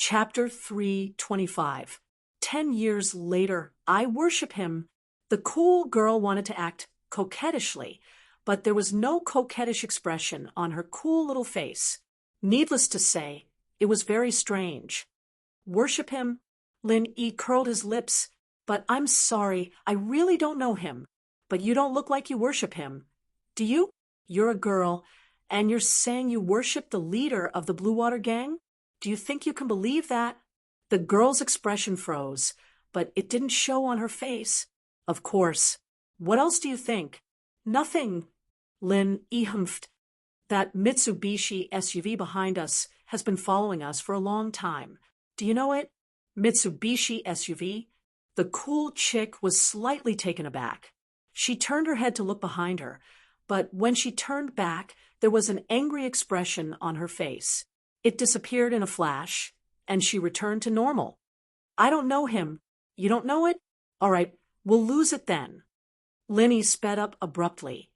Chapter 325. 10 years later, I worship him. The cool girl wanted to act coquettishly, but there was no coquettish expression on her cool little face. Needless to say, it was very strange. Worship him? Lin Yi curled his lips. But I'm sorry, I really don't know him. But you don't look like you worship him. Do you? You're a girl, and you're saying you worship the leader of the Blue Water Gang? Do you think you can believe that? The girl's expression froze, but it didn't show on her face. Of course. What else do you think? Nothing. Lin Yi humphed. That Mitsubishi SUV behind us has been following us for a long time. Do you know it? Mitsubishi SUV? The cool chick was slightly taken aback. She turned her head to look behind her, but when she turned back, there was an angry expression on her face. It disappeared in a flash, and she returned to normal. I don't know him. You don't know it? All right, we'll lose it then. Linny sped up abruptly,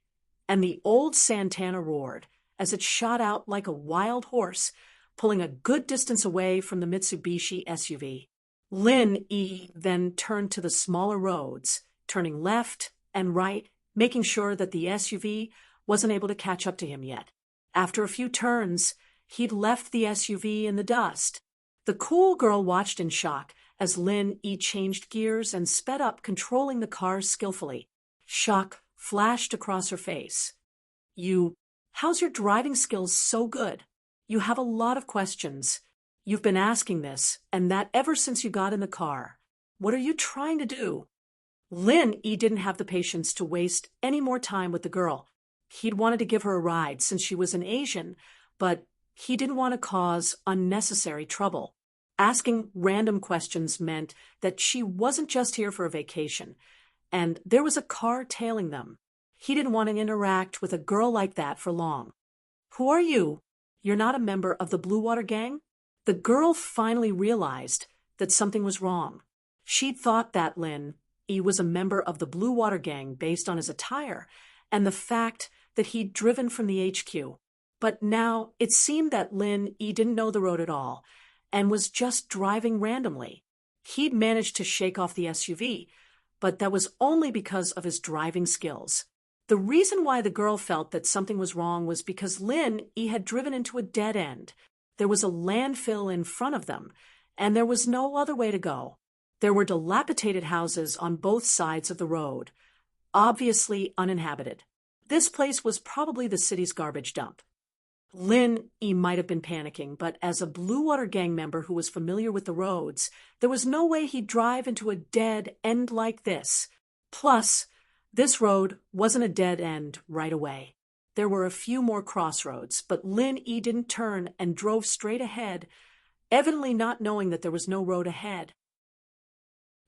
and the old Santana roared as it shot out like a wild horse, pulling a good distance away from the Mitsubishi SUV. Lin Yi then turned to the smaller roads, turning left and right, making sure that the SUV wasn't able to catch up to him yet. After a few turns, he'd left the SUV in the dust. The cool girl watched in shock as Lin Yi changed gears and sped up, controlling the car skillfully. Shock flashed across her face. How's your driving skills so good? You have a lot of questions. You've been asking this and that ever since you got in the car. What are you trying to do? Lin Yi didn't have the patience to waste any more time with the girl. He'd wanted to give her a ride since she was an Asian, but he didn't want to cause unnecessary trouble. Asking random questions meant that she wasn't just here for a vacation, and there was a car tailing them. He didn't want to interact with a girl like that for long. Who are you? You're not a member of the Blue Water Gang? The girl finally realized that something was wrong. She'd thought that Lin Yi was a member of the Blue Water Gang based on his attire and the fact that he'd driven from the HQ. But now it seemed that Lin Yi didn't know the road at all and was just driving randomly. He'd managed to shake off the SUV, but that was only because of his driving skills. The reason why the girl felt that something was wrong was because Lin Yi had driven into a dead end. There was a landfill in front of them, and there was no other way to go. There were dilapidated houses on both sides of the road, obviously uninhabited. This place was probably the city's garbage dump. Lin Yi might have been panicking, but as a Blue Water Gang member who was familiar with the roads, there was no way he'd drive into a dead end like this. Plus, this road wasn't a dead end right away. There were a few more crossroads, but Lin Yi didn't turn and drove straight ahead, evidently not knowing that there was no road ahead.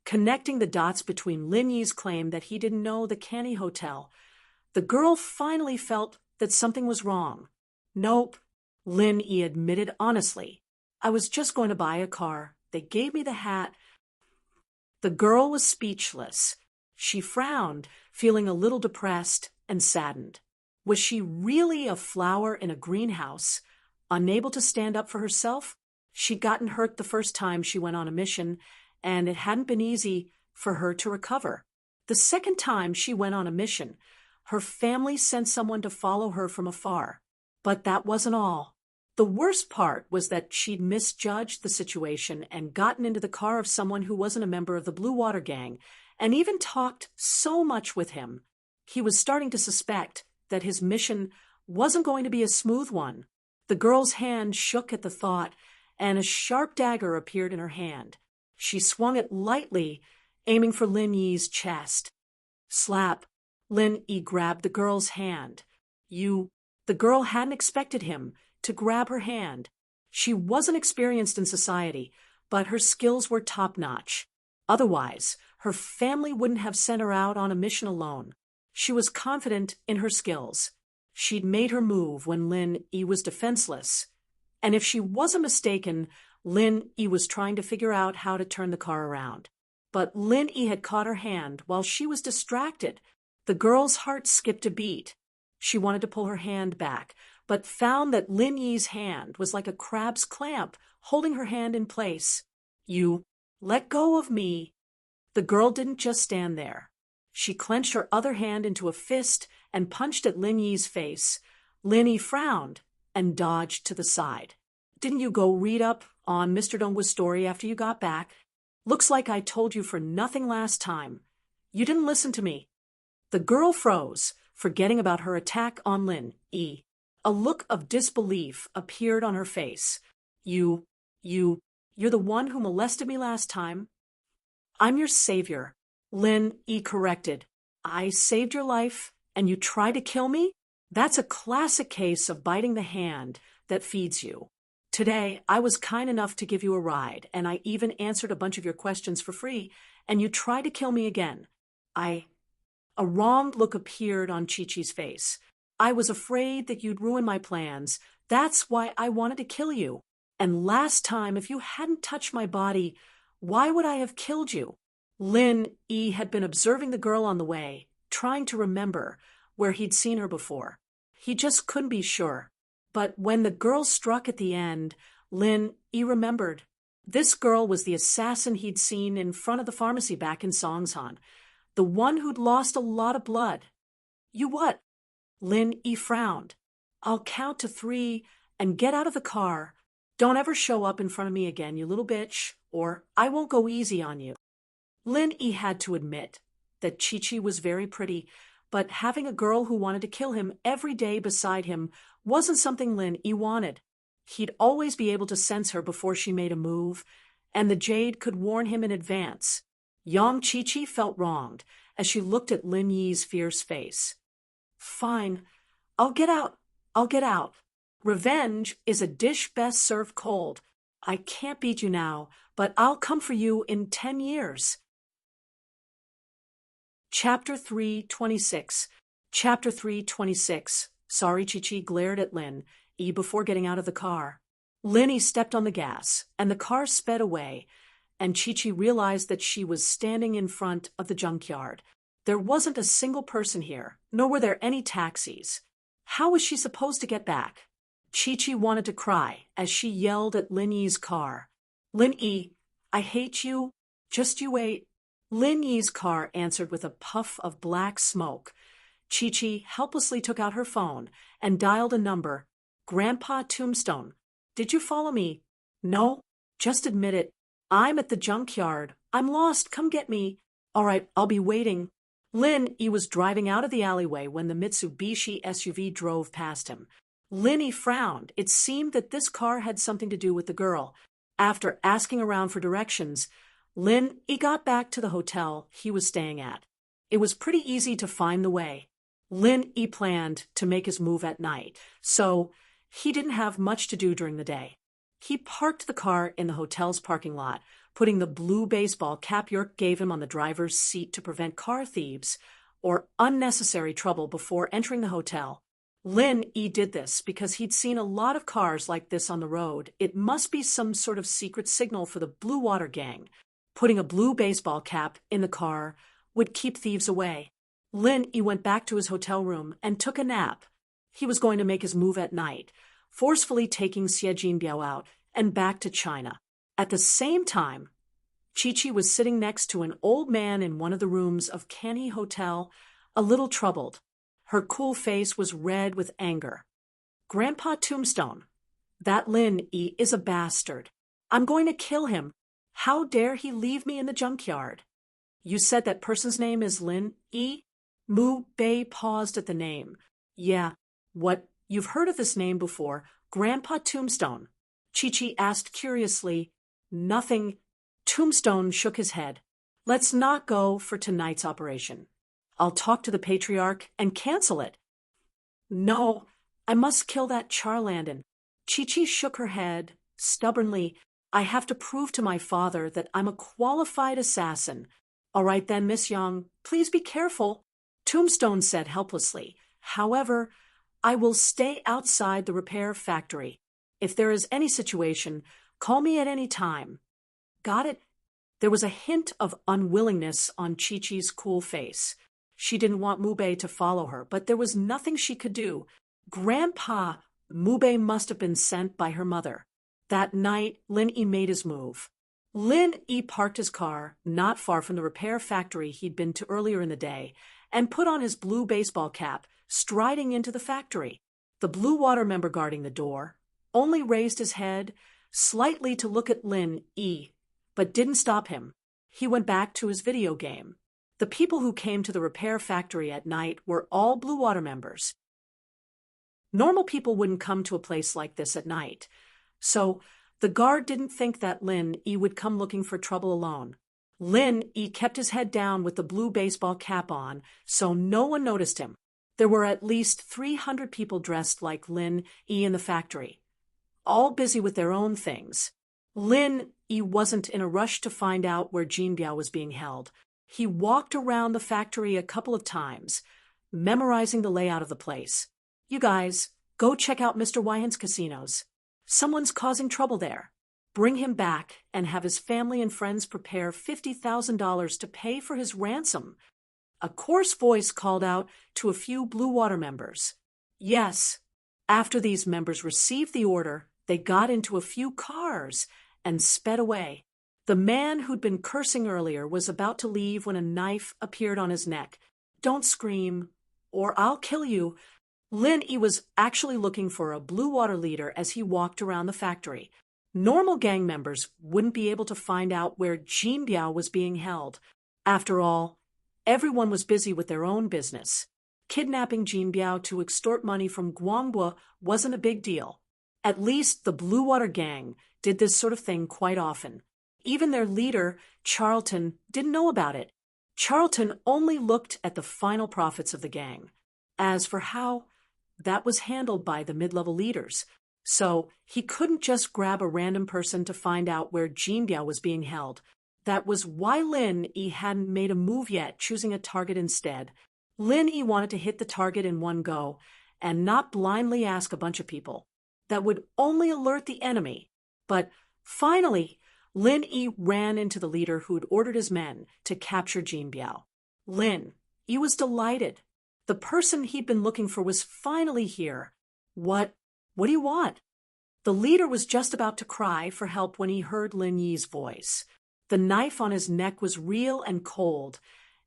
Connecting the dots between Lin Yi's claim that he didn't know the Canny Hotel, the girl finally felt that something was wrong. Nope, Lin Yi admitted honestly. I was just going to buy a car. They gave me the hat. The girl was speechless. She frowned, feeling a little depressed and saddened. Was she really a flower in a greenhouse, unable to stand up for herself? She'd gotten hurt the first time she went on a mission, and it hadn't been easy for her to recover. The second time she went on a mission, her family sent someone to follow her from afar. But that wasn't all. The worst part was that she'd misjudged the situation and gotten into the car of someone who wasn't a member of the Blue Water Gang, and even talked so much with him. He was starting to suspect that his mission wasn't going to be a smooth one. The girl's hand shook at the thought, and a sharp dagger appeared in her hand. She swung it lightly, aiming for Lin Yi's chest. Slap. Lin Yi grabbed the girl's hand. The girl hadn't expected him to grab her hand. She wasn't experienced in society, but her skills were top-notch. Otherwise, her family wouldn't have sent her out on a mission alone. She was confident in her skills. She'd made her move when Lin Yi was defenseless. And if she wasn't mistaken, Lin Yi was trying to figure out how to turn the car around. But Lin Yi had caught her hand while she was distracted. The girl's heart skipped a beat. She wanted to pull her hand back, but found that Lin Yi's hand was like a crab's clamp, holding her hand in place. You, let go of me. The girl didn't just stand there. She clenched her other hand into a fist and punched at Lin Yi's face. Lin Yi frowned and dodged to the side. Didn't you go read up on Mr. Dongwa's story after you got back? Looks like I told you for nothing last time. You didn't listen to me. The girl froze, forgetting about her attack on Lin Yi. A look of disbelief appeared on her face. You're the one who molested me last time? I'm your savior, Lin Yi corrected. I saved your life, and you try to kill me? That's a classic case of biting the hand that feeds you. Today, I was kind enough to give you a ride, and I even answered a bunch of your questions for free, and you tried to kill me again. A wronged look appeared on Chi-Chi's face. I was afraid that you'd ruin my plans. That's why I wanted to kill you. And last time, if you hadn't touched my body, why would I have killed you? Lin Yi had been observing the girl on the way, trying to remember where he'd seen her before. He just couldn't be sure. But when the girl struck at the end, Lin Yi remembered. This girl was the assassin he'd seen in front of the pharmacy back in Songshan, the one who'd lost a lot of blood. You what? Lin Yi frowned. I'll count to 3 and get out of the car. Don't ever show up in front of me again, you little bitch, or I won't go easy on you. Lin Yi had to admit that Chi-Chi was very pretty, but having a girl who wanted to kill him every day beside him wasn't something Lin Yi wanted. He'd always be able to sense her before she made a move, and the jade could warn him in advance. Young Chi-Chi felt wronged as she looked at Lin Yi's fierce face. Fine, I'll get out. Revenge is a dish best served cold. I can't beat you now, but I'll come for you in 10 years. Chapter 326. Chapter 326. Sorry, Chi-Chi glared at Lin Yi before getting out of the car. Lin Yi stepped on the gas, and the car sped away, and Chi-Chi realized that she was standing in front of the junkyard. There wasn't a single person here, nor were there any taxis. How was she supposed to get back? Chi-Chi wanted to cry as she yelled at Lin Yi's car. Lin Yi, I hate you. Just you wait. Lin Yi's car answered with a puff of black smoke. Chi-Chi helplessly took out her phone and dialed a number. Grandpa Tombstone. Did you follow me? No? Just admit it. I'm at the junkyard. I'm lost. Come get me. All right, I'll be waiting. Lin Yi was driving out of the alleyway when the Mitsubishi SUV drove past him. Lin Yi frowned. It seemed that this car had something to do with the girl. After asking around for directions, Lin Yi got back to the hotel he was staying at. It was pretty easy to find the way. Lin Yi planned to make his move at night, so he didn't have much to do during the day. He parked the car in the hotel's parking lot, putting the blue baseball cap York gave him on the driver's seat to prevent car thieves or unnecessary trouble before entering the hotel. Lin Yi did this because he'd seen a lot of cars like this on the road. It must be some sort of secret signal for the Blue Water Gang. Putting a blue baseball cap in the car would keep thieves away. Lin Yi went back to his hotel room and took a nap. He was going to make his move at night, forcefully taking Xie Jinbiao out and back to China. At the same time, Chi-Chi was sitting next to an old man in one of the rooms of Canny Hotel, a little troubled. Her cool face was red with anger. Grandpa Tombstone, that Lin Yi is a bastard. I'm going to kill him. How dare he leave me in the junkyard? You said that person's name is Lin Yi? Mu Bei paused at the name. Yeah, what? You've heard of this name before. Grandpa Tombstone. Chi-Chi asked curiously. Nothing. Tombstone shook his head. Let's not go for tonight's operation. I'll talk to the patriarch and cancel it. No, I must kill that Charlandon. Chi-Chi shook her head, stubbornly. I have to prove to my father that I'm a qualified assassin. All right then, Miss Young, please be careful, Tombstone said helplessly. However, I will stay outside the repair factory. If there is any situation, call me at any time. Got it? There was a hint of unwillingness on Chi-Chi's cool face. She didn't want Mubei to follow her, but there was nothing she could do. Grandpa, Mubei must have been sent by her mother. That night, Lin E made his move. Lin E parked his car not far from the repair factory he'd been to earlier in the day and put on his blue baseball cap, striding into the factory. The Blue Water member guarding the door only raised his head slightly to look at Lin E, but didn't stop him. He went back to his video game. The people who came to the repair factory at night were all Blue Water members. Normal people wouldn't come to a place like this at night, so the guard didn't think that Lin E would come looking for trouble alone. Lin E kept his head down with the blue baseball cap on, so no one noticed him. There were at least 300 people dressed like Lin E in the factory, all busy with their own things. Lin E wasn't in a rush to find out where Jean Biao was being held. He walked around the factory a couple of times, memorizing the layout of the place. You guys, go check out Mr. Wyhan's casinos. Someone's causing trouble there. Bring him back and have his family and friends prepare $50,000 to pay for his ransom. A coarse voice called out to a few Blue Water members. Yes. After these members received the order, they got into a few cars and sped away. The man who'd been cursing earlier was about to leave when a knife appeared on his neck. Don't scream, or I'll kill you. Lin E was actually looking for a Blue Water leader as he walked around the factory. Normal gang members wouldn't be able to find out where Jean Biao was being held. After all, everyone was busy with their own business. Kidnapping Jean Biao to extort money from Guangbo wasn't a big deal. At least the Blue Water gang did this sort of thing quite often. Even their leader, Charlton, didn't know about it. Charlton only looked at the final profits of the gang. As for how, that was handled by the mid-level leaders. So he couldn't just grab a random person to find out where Jean Biao was being held. That was why Lin E hadn't made a move yet, choosing a target instead. Lin E wanted to hit the target in one go and not blindly ask a bunch of people. That would only alert the enemy. But finally, Lin E ran into the leader who'd ordered his men to capture Jean Biao. Lin E was delighted. The person he'd been looking for was finally here. What do you want? The leader was just about to cry for help when he heard Lin Yi's voice. The knife on his neck was real and cold,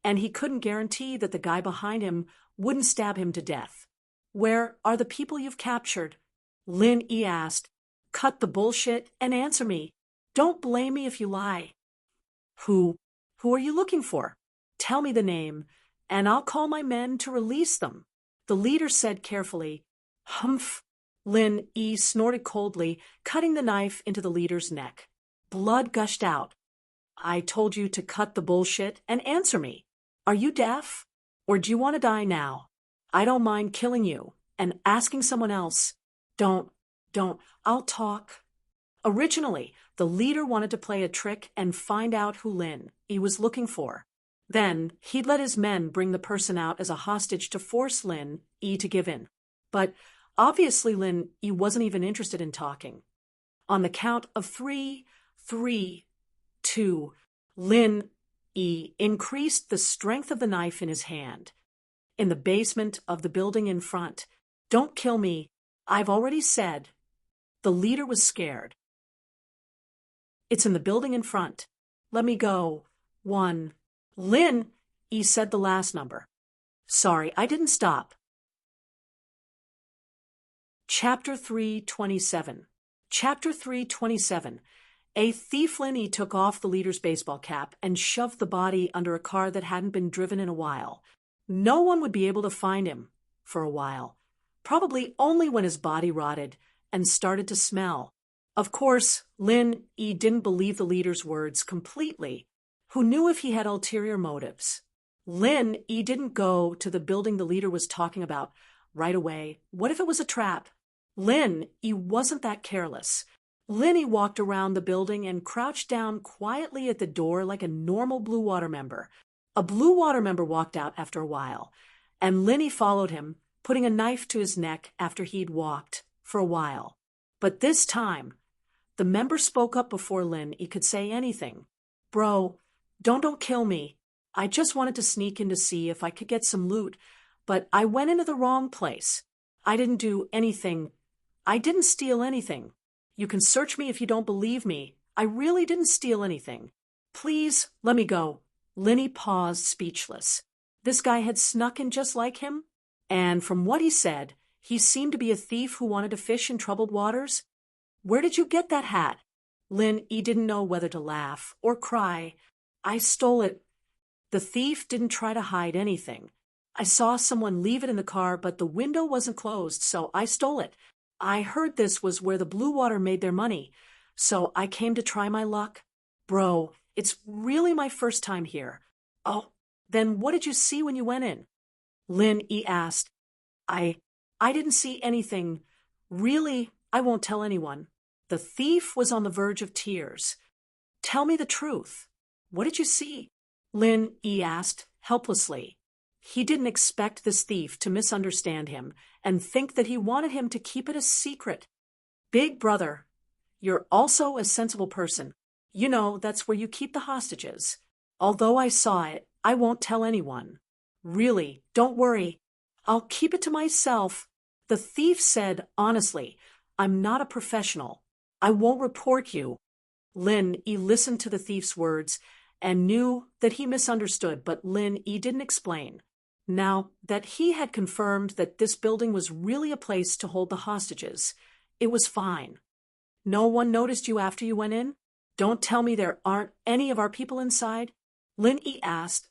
and he couldn't guarantee that the guy behind him wouldn't stab him to death. Where are the people you've captured? Lin E asked. Cut the bullshit and answer me. Don't blame me if you lie. Who are you looking for? Tell me the name, and I'll call my men to release them. The leader said carefully. Humph. Lin E snorted coldly, cutting the knife into the leader's neck. Blood gushed out. I told you to cut the bullshit and answer me. Are you deaf? Or do you want to die now? I don't mind killing you and asking someone else. Don't. I'll talk. Originally, the leader wanted to play a trick and find out who Lin E was looking for. Then, he'd let his men bring the person out as a hostage to force Lin E to give in. But obviously Lin E wasn't even interested in talking. On the count of 3, 2, Lin E increased the strength of the knife in his hand. In the basement of the building in front. Don't kill me. I've already said. The leader was scared. It's in the building in front. Let me go. 1. Lin E said the last number. Sorry, I didn't stop. Chapter 327. Chapter 327. A thief Lin E took off the leader's baseball cap and shoved the body under a car that hadn't been driven in a while. No one would be able to find him for a while. Probably only when his body rotted and started to smell. Of course, Lin E didn't believe the leader's words completely. Who knew if he had ulterior motives? Lin E didn't go to the building the leader was talking about right away. What if it was a trap? Lin E wasn't that careless. Lin E walked around the building and crouched down quietly at the door like a normal Blue Water member. A Blue Water member walked out after a while, and Lin E followed him, putting a knife to his neck after he'd walked for a while. But this time, the member spoke up before Lin E could say anything. Bro, don't kill me. I just wanted to sneak in to see if I could get some loot, but I went into the wrong place. I didn't do anything. I didn't steal anything. You can search me if you don't believe me. I really didn't steal anything. Please, let me go." Linny paused, speechless. This guy had snuck in just like him? And from what he said, he seemed to be a thief who wanted to fish in troubled waters. "Where did you get that hat?" Lin-Yi didn't know whether to laugh or cry. "I stole it." The thief didn't try to hide anything. "I saw someone leave it in the car, but the window wasn't closed, so I stole it. I heard this was where the Blue Water made their money, so I came to try my luck. Bro, it's really my first time here." "Oh, then what did you see when you went in?" Lin-Yi asked. I didn't see anything. Really, I won't tell anyone." The thief was on the verge of tears. "Tell me the truth. What did you see?" Lin-Yi asked, helplessly. He didn't expect this thief to misunderstand him and think that he wanted him to keep it a secret. "Big brother, you're also a sensible person. You know that's where you keep the hostages. Although I saw it, I won't tell anyone. Really, don't worry. I'll keep it to myself." The thief said honestly, "I'm not a professional. I won't report you." Lin-Yi listened to the thief's words and knew that he misunderstood, but Lin-Yi didn't explain. Now that he had confirmed that this building was really a place to hold the hostages, it was fine. "No one noticed you after you went in? Don't tell me there aren't any of our people inside?" Lin-Yi asked.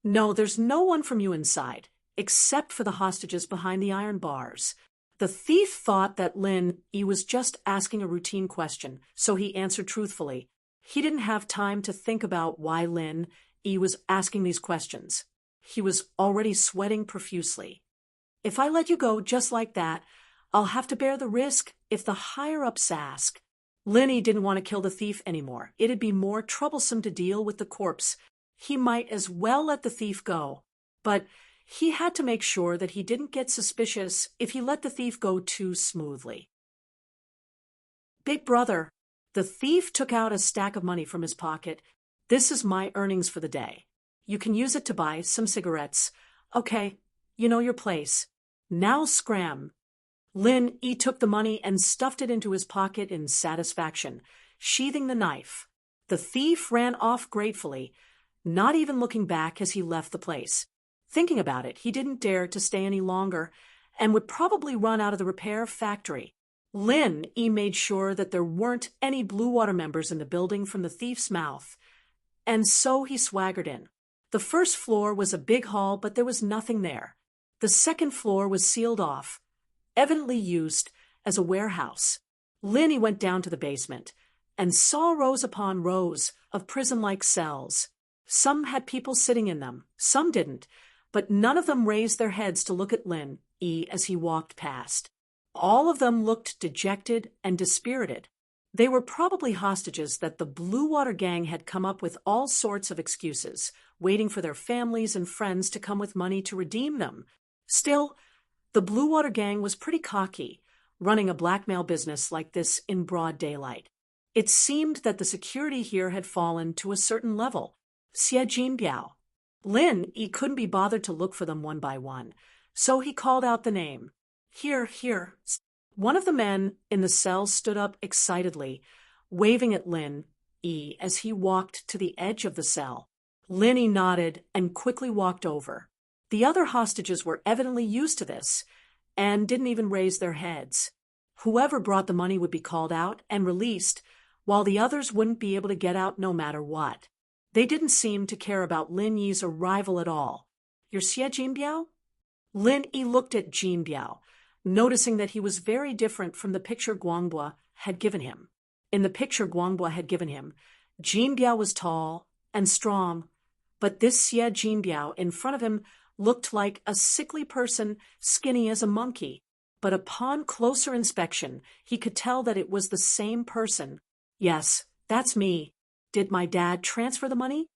"No, there's no one from you inside, except for the hostages behind the iron bars." The thief thought that Lin-Yi was just asking a routine question, so he answered truthfully. He didn't have time to think about why Lin-Yi was asking these questions. He was already sweating profusely. "If I let you go just like that, I'll have to bear the risk if the higher-ups ask." Lin-Yi didn't want to kill the thief anymore. It'd be more troublesome to deal with the corpse. He might as well let the thief go. But he had to make sure that he didn't get suspicious if he let the thief go too smoothly. "Big brother." The thief took out a stack of money from his pocket. "This is my earnings for the day. You can use it to buy some cigarettes. Okay, you know your place. Now scram." Lin-Yi took the money and stuffed it into his pocket in satisfaction, sheathing the knife. The thief ran off gratefully, not even looking back as he left the place. Thinking about it, he didn't dare to stay any longer and would probably run out of the repair factory. Lin-Yi made sure that there weren't any Blue Water members in the building from the thief's mouth, and so he swaggered in. The first floor was a big hall, but there was nothing there. The second floor was sealed off, evidently used as a warehouse. Lin-Yi went down to the basement and saw rows upon rows of prison-like cells. Some had people sitting in them, some didn't, but none of them raised their heads to look at Lin-Yi as he walked past. All of them looked dejected and dispirited. They were probably hostages that the Blue Water Gang had come up with all sorts of excuses, waiting for their families and friends to come with money to redeem them. Still, the Blue Water Gang was pretty cocky, running a blackmail business like this in broad daylight. It seemed that the security here had fallen to a certain level. Xie Jinbiao. Lin-Yi couldn't be bothered to look for them one by one, so he called out the name. "Here, here." One of the men in the cell stood up excitedly, waving at Lin-Yi as he walked to the edge of the cell. Lin-Yi nodded and quickly walked over. The other hostages were evidently used to this and didn't even raise their heads. Whoever brought the money would be called out and released, while the others wouldn't be able to get out no matter what. They didn't seem to care about Lin-Yi's arrival at all. "You're Xie Jinbiao?" Lin-Yi looked at Jinbiao, noticing that he was very different from the picture Guangbua had given him. In the picture Guangbua had given him, Jinbiao was tall and strong, but this Xie Jinbiao in front of him looked like a sickly person, skinny as a monkey. But upon closer inspection, he could tell that it was the same person. "Yes, that's me. Did my dad transfer the money?"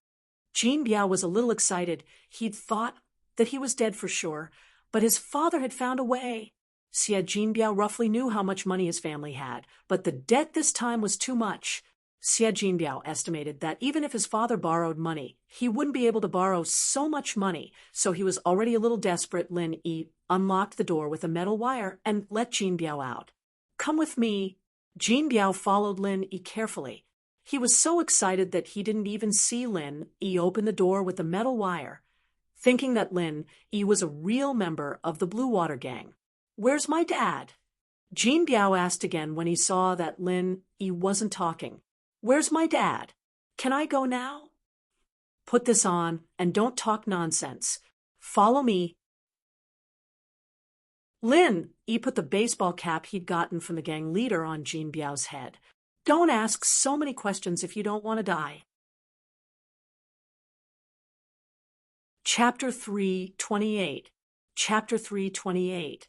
Jinbiao was a little excited. He'd thought that he was dead for sure, but his father had found a way. Xie Jinbiao roughly knew how much money his family had, but the debt this time was too much. Xie Jinbiao estimated that even if his father borrowed money, he wouldn't be able to borrow so much money, so he was already a little desperate. Lin-Yi unlocked the door with a metal wire and let Jinbiao out. "Come with me." Jean Biao followed Lin Yi carefully. He was so excited that he didn't even see Lin Yi open the door with the metal wire, thinking that Lin Yi was a real member of the Blue Water Gang. "Where's my dad?" Jean Biao asked again when he saw that Lin Yi wasn't talking. "Where's my dad? Can I go now?" "Put this on and don't talk nonsense. Follow me." Lin Yi put the baseball cap he'd gotten from the gang leader on Jean Biao's head. "Don't ask so many questions if you don't want to die." Chapter 328. Chapter 328.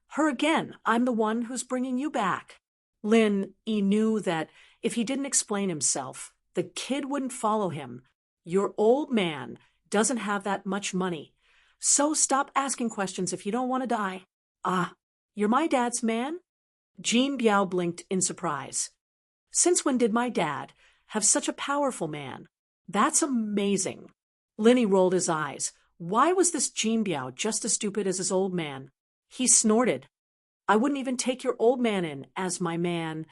"Her again. I'm the one who's bringing you back." Lin Yi knew that if he didn't explain himself, the kid wouldn't follow him. Your old man doesn't have that much money. So stop asking questions if you don't want to die. "Ah, you're my dad's man?" Jean Biao blinked in surprise. "Since when did my dad have such a powerful man? That's amazing." Lin Yi rolled his eyes. Why was this Jean Biao just as stupid as his old man? He snorted. "I wouldn't even take your old man in as my man."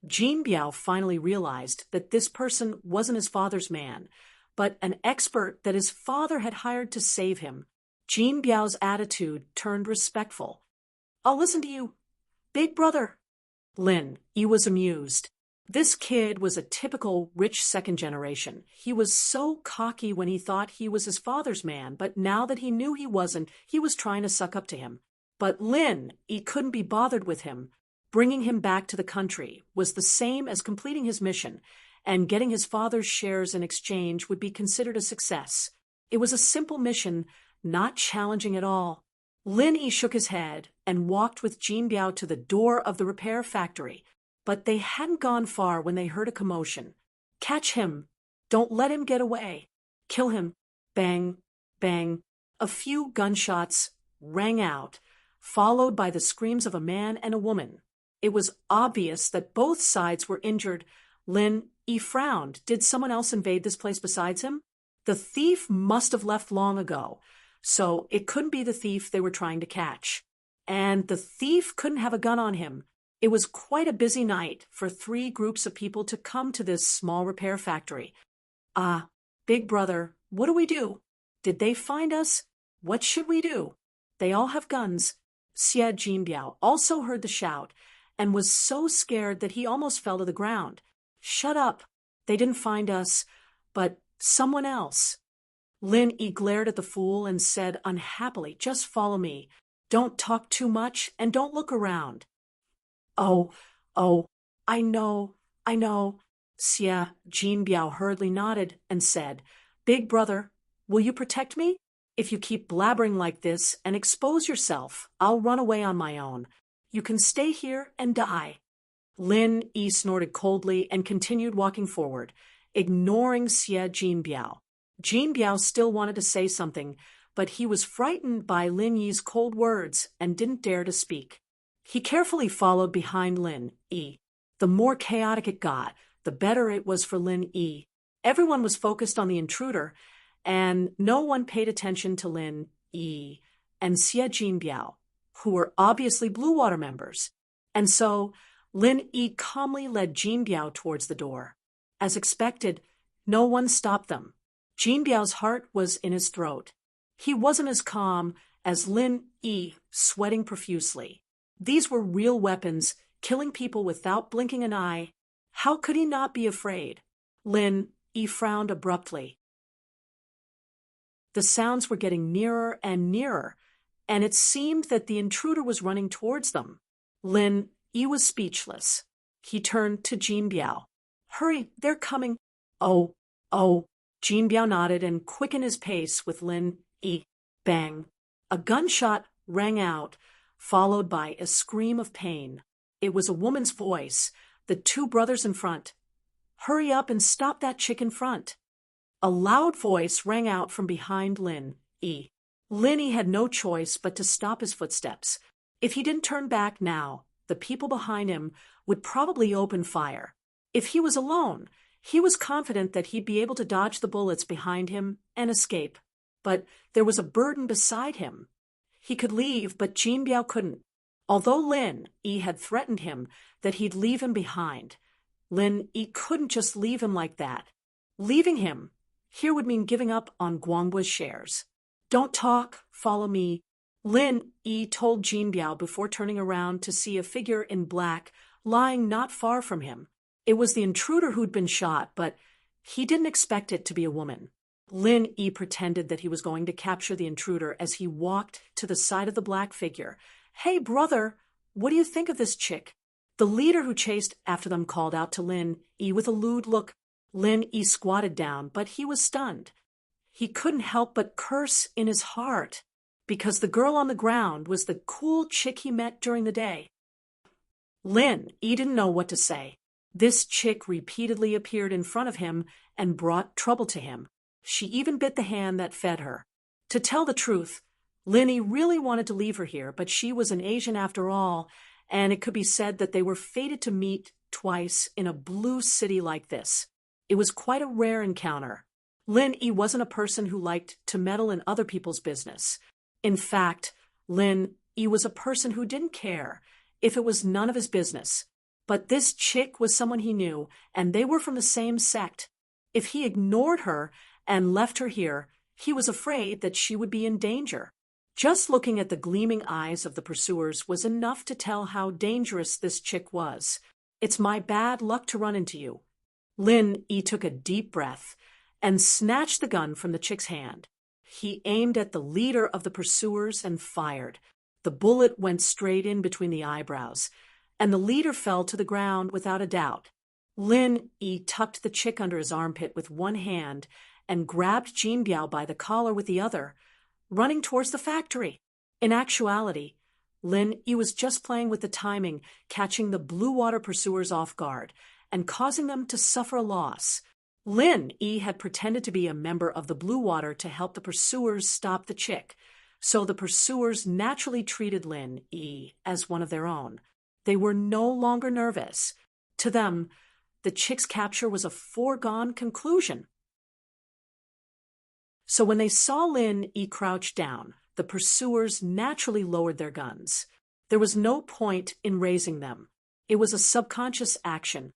Jean Biao finally realized that this person wasn't his father's man, but an expert that his father had hired to save him. Jean Biao's attitude turned respectful. "I'll listen to you, big brother." Lin Yi was amused. This kid was a typical rich second generation. He was so cocky when he thought he was his father's man, but now that he knew he wasn't, he was trying to suck up to him. But Lin Yi couldn't be bothered with him. Bringing him back to the country was the same as completing his mission, and getting his father's shares in exchange would be considered a success. It was a simple mission, not challenging at all. Lin Yi shook his head and walked with Jean Biao to the door of the repair factory. But they hadn't gone far when they heard a commotion. "Catch him! Don't let him get away! Kill him!" Bang, bang. A few gunshots rang out, followed by the screams of a man and a woman. It was obvious that both sides were injured. Lin Yi frowned. Did someone else invade this place besides him? The thief must have left long ago, so it couldn't be the thief they were trying to catch. And the thief couldn't have a gun on him. It was quite a busy night for 3 groups of people to come to this small repair factory. Big brother, what do we do? Did they find us? What should we do? They all have guns." Xie Jinbiao also heard the shout and was so scared that he almost fell to the ground. "Shut up. They didn't find us, but someone else." Lin Yi glared at the fool and said unhappily, "Just follow me. Don't talk too much and don't look around." Oh, I know. Xie Jinbiao hurriedly nodded and said, "Big brother, will you protect me? If you keep blabbering like this and expose yourself, I'll run away on my own. You can stay here and die." Lin Yi snorted coldly and continued walking forward, ignoring Xie Jinbiao. Jinbiao still wanted to say something, but he was frightened by Lin Yi's cold words and didn't dare to speak. He carefully followed behind Lin Yi. The more chaotic it got, the better it was for Lin Yi. Everyone was focused on the intruder, and no one paid attention to Lin Yi and Xie Jinbiao, who were obviously Blue Water members. And so Lin Yi calmly led Jinbiao towards the door. As expected, no one stopped them. Jinbiao's heart was in his throat. He wasn't as calm as Lin Yi, sweating profusely. These were real weapons, killing people without blinking an eye. How could he not be afraid? Lin Yi frowned abruptly. The sounds were getting nearer and nearer, and it seemed that the intruder was running towards them. Lin Yi was speechless. He turned to Jinbiao. "Hurry, they're coming." Oh. Jinbiao nodded and quickened his pace with Lin Yi. Bang. A gunshot rang out, followed by a scream of pain. It was a woman's voice, the 2 brothers in front. "Hurry up and stop that chick in front." A loud voice rang out from behind Lin Yi. Lin Yi had no choice but to stop his footsteps. If he didn't turn back now, the people behind him would probably open fire. If he was alone, he was confident that he'd be able to dodge the bullets behind him and escape. But there was a burden beside him. He could leave, but Jinbiao couldn't. Although Lin Yi had threatened him that he'd leave him behind, Lin Yi couldn't just leave him like that. Leaving him here would mean giving up on Guangbu's shares. Don't talk, follow me, Lin Yi told Jin Biao before turning around to see a figure in black lying not far from him. It was the intruder who'd been shot, but he didn't expect it to be a woman. Lin Yi pretended that he was going to capture the intruder as he walked to the side of the black figure. Hey, brother, what do you think of this chick? The leader who chased after them called out to Lin Yi with a lewd look. Lin Yi squatted down, but he was stunned. He couldn't help but curse in his heart, because the girl on the ground was the cool chick he met during the day. Lin Yi didn't know what to say. This chick repeatedly appeared in front of him and brought trouble to him. She even bit the hand that fed her. To tell the truth, Lin Yi really wanted to leave her here, but she was an Asian after all, and it could be said that they were fated to meet twice in a blue city like this. It was quite a rare encounter. Lin Yi wasn't a person who liked to meddle in other people's business. In fact, Lin Yi was a person who didn't care if it was none of his business. But this chick was someone he knew, and they were from the same sect. If he ignored her and left her here, he was afraid that she would be in danger. Just looking at the gleaming eyes of the pursuers was enough to tell how dangerous this chick was. It's my bad luck to run into you. Lin Yi took a deep breath and snatched the gun from the chick's hand. He aimed at the leader of the pursuers and fired. The bullet went straight in between the eyebrows, and the leader fell to the ground without a doubt. Lin Yi tucked the chick under his armpit with one hand and grabbed Jin Biao by the collar with the other, running towards the factory. In actuality, Lin Yi was just playing with the timing, catching the blue water pursuers off guard and causing them to suffer a loss. Lin Yi had pretended to be a member of the Blue Water to help the pursuers stop the chick, so the pursuers naturally treated Lin Yi as one of their own. They were no longer nervous. To them, the chick's capture was a foregone conclusion. So when they saw Lin Yi crouch down, the pursuers naturally lowered their guns. There was no point in raising them. It was a subconscious action.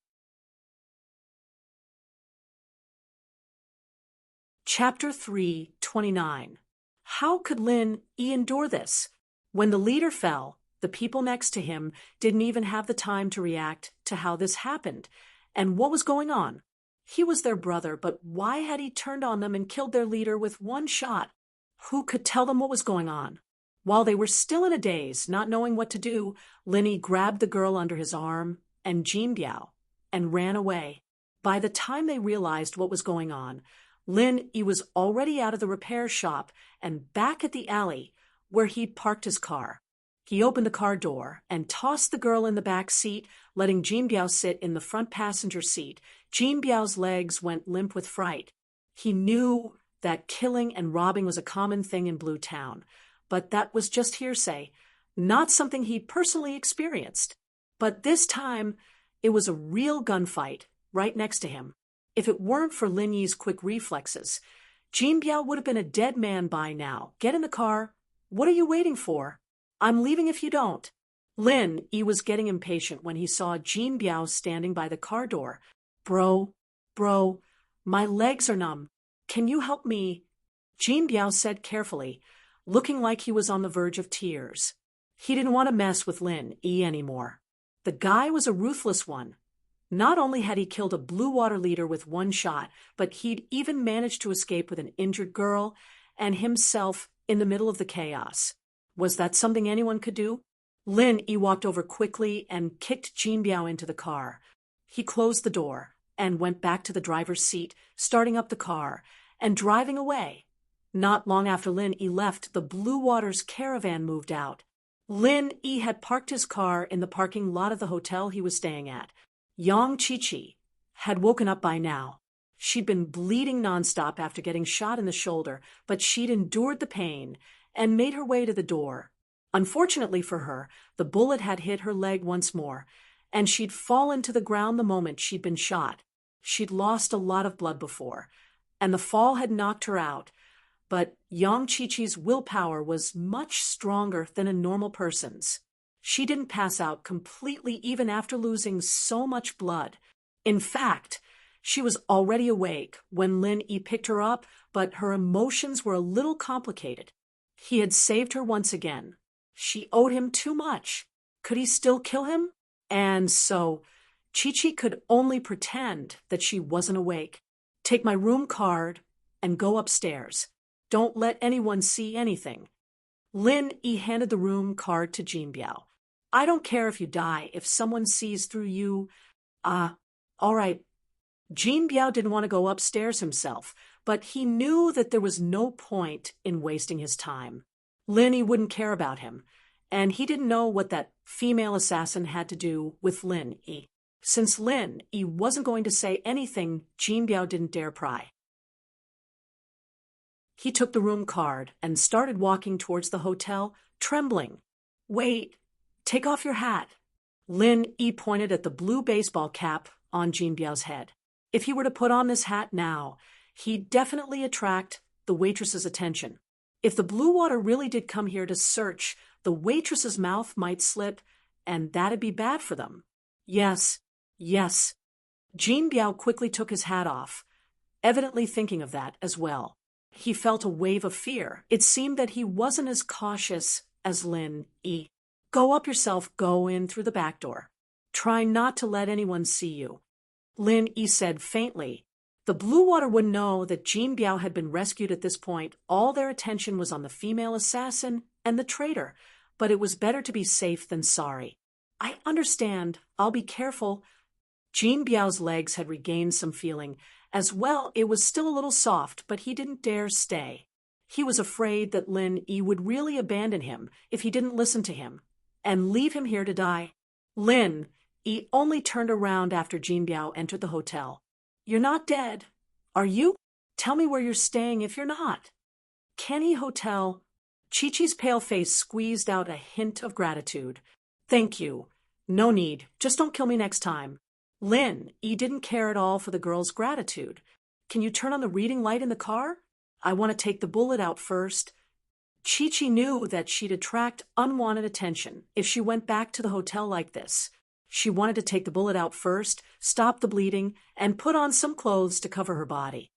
Chapter 3:29. How could Lin Yi endure this? When the leader fell, the people next to him didn't even have the time to react to how this happened and what was going on. He was their brother, but why had he turned on them and killed their leader with one shot? Who could tell them what was going on? While they were still in a daze, not knowing what to do, Lin Yi grabbed the girl under his arm and Jin Biao and ran away. By the time they realized what was going on, Lin Yi was already out of the repair shop and back at the alley where he'd parked his car. He opened the car door and tossed the girl in the back seat, letting Jin Biao sit in the front passenger seat. Jin Biao's legs went limp with fright. He knew that killing and robbing was a common thing in Blue Town, but that was just hearsay, not something he personally experienced. But this time, it was a real gunfight right next to him. If it weren't for Lin Yi's quick reflexes, Jin Biao would have been a dead man by now. Get in the car. What are you waiting for? I'm leaving if you don't. Lin Yi was getting impatient when he saw Jin Biao standing by the car door. Bro, my legs are numb. Can you help me? Jin Biao said carefully, looking like he was on the verge of tears. He didn't want to mess with Lin Yi anymore. The guy was a ruthless one. Not only had he killed a Blue Water leader with one shot, but he'd even managed to escape with an injured girl and himself in the middle of the chaos. Was that something anyone could do? Lin Yi walked over quickly and kicked Jin Biao into the car. He closed the door and went back to the driver's seat, starting up the car and driving away. Not long after Lin Yi left, the Blue Water's caravan moved out. Lin Yi had parked his car in the parking lot of the hotel he was staying at. Yang Chi-Chi had woken up by now. She'd been bleeding nonstop after getting shot in the shoulder, but she'd endured the pain and made her way to the door. Unfortunately for her, the bullet had hit her leg once more, and she'd fallen to the ground the moment she'd been shot. She'd lost a lot of blood before, and the fall had knocked her out, but Yang Chi-Chi's willpower was much stronger than a normal person's. She didn't pass out completely even after losing so much blood. In fact, she was already awake when Lin Yi picked her up, but her emotions were a little complicated. He had saved her once again. She owed him too much. Could he still kill him? And so, Chi-Chi could only pretend that she wasn't awake. Take my room card and go upstairs. Don't let anyone see anything. Lin Yi handed the room card to Jin Biao. I don't care if you die, if someone sees through you. All right. Jin Biao didn't want to go upstairs himself, but he knew that there was no point in wasting his time. Lin Yi wouldn't care about him, and he didn't know what that female assassin had to do with Lin Yi. Since Lin Yi wasn't going to say anything, Jin Biao didn't dare pry. He took the room card and started walking towards the hotel, trembling. Wait, take off your hat. Lin Yi pointed at the blue baseball cap on Jin Biao's head. If he were to put on this hat now, he'd definitely attract the waitress's attention. If the Blue Water really did come here to search, the waitress's mouth might slip, and that'd be bad for them. Yes. Jin Biao quickly took his hat off, evidently thinking of that as well. He felt a wave of fear. It seemed that he wasn't as cautious as Lin Yi. Go up yourself, go in through the back door. Try not to let anyone see you. Lin Yi said faintly. The Blue Water would know that Jin Biao had been rescued at this point. All their attention was on the female assassin and the traitor, but it was better to be safe than sorry. I understand. I'll be careful. Jin Biao's legs had regained some feeling. As well, it was still a little soft, but he didn't dare stay. He was afraid that Lin Yi would really abandon him if he didn't listen to him, and leave him here to die. Lin Yi only turned around after Jin Biao entered the hotel. You're not dead, are you? Tell me where you're staying if you're not. Kenny Hotel. Chi-Chi's pale face squeezed out a hint of gratitude. Thank you. No need. Just don't kill me next time. Lin Yi didn't care at all for the girl's gratitude. Can you turn on the reading light in the car? I want to take the bullet out first. Chi-Chi knew that she'd attract unwanted attention if she went back to the hotel like this. She wanted to take the bullet out first, stop the bleeding, and put on some clothes to cover her body.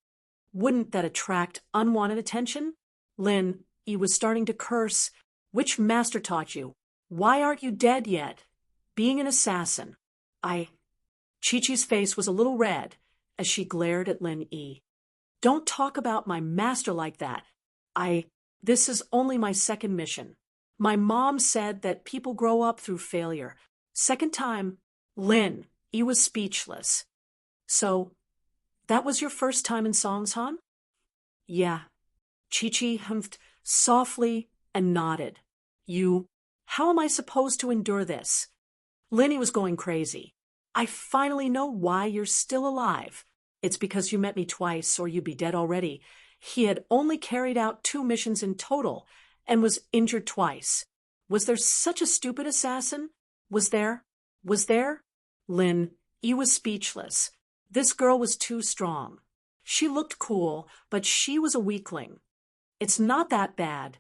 Wouldn't that attract unwanted attention? Lin Yi was starting to curse. Which master taught you? Why aren't you dead yet? Being an assassin. Chi-Chi's face was a little red as she glared at Lin Yi. Don't talk about my master like that. This is only my second mission. My mom said that people grow up through failure. Second time, Lin Yi was speechless. So, that was your first time in Songshan? Yeah. Chi-Chi humphed softly and nodded. How am I supposed to endure this? Lin Yi was going crazy. I finally know why you're still alive. It's because you met me twice, or you'd be dead already. He had only carried out 2 missions in total, and was injured twice. Was there such a stupid assassin? Was there? Lin Yi was speechless. This girl was too strong. She looked cool, but she was a weakling. It's not that bad.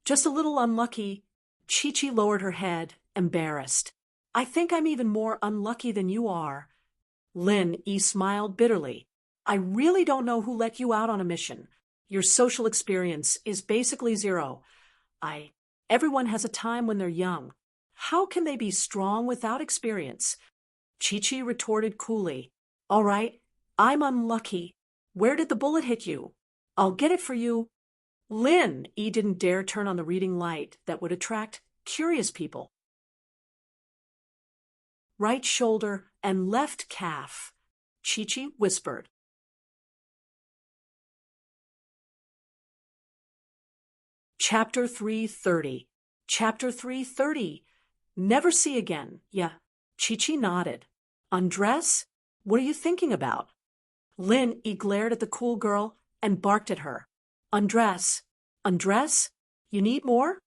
Just a little unlucky. Chi-Chi lowered her head, embarrassed. I think I'm even more unlucky than you are. Lin Yi smiled bitterly. I really don't know who let you out on a mission. Your social experience is basically 0. Everyone has a time when they're young. How can they be strong without experience? Chi-Chi retorted coolly. All right, I'm unlucky. Where did the bullet hit you? I'll get it for you. Lin Yi didn't dare turn on the reading light that would attract curious people. Right shoulder and left calf, Chi-Chi whispered. Chapter 330. Chapter 330. Never see again. Yeah. Chi-Chi nodded. Undress? What are you thinking about? Lin Yi glared at the cool girl and barked at her. Undress. Undress? You need more?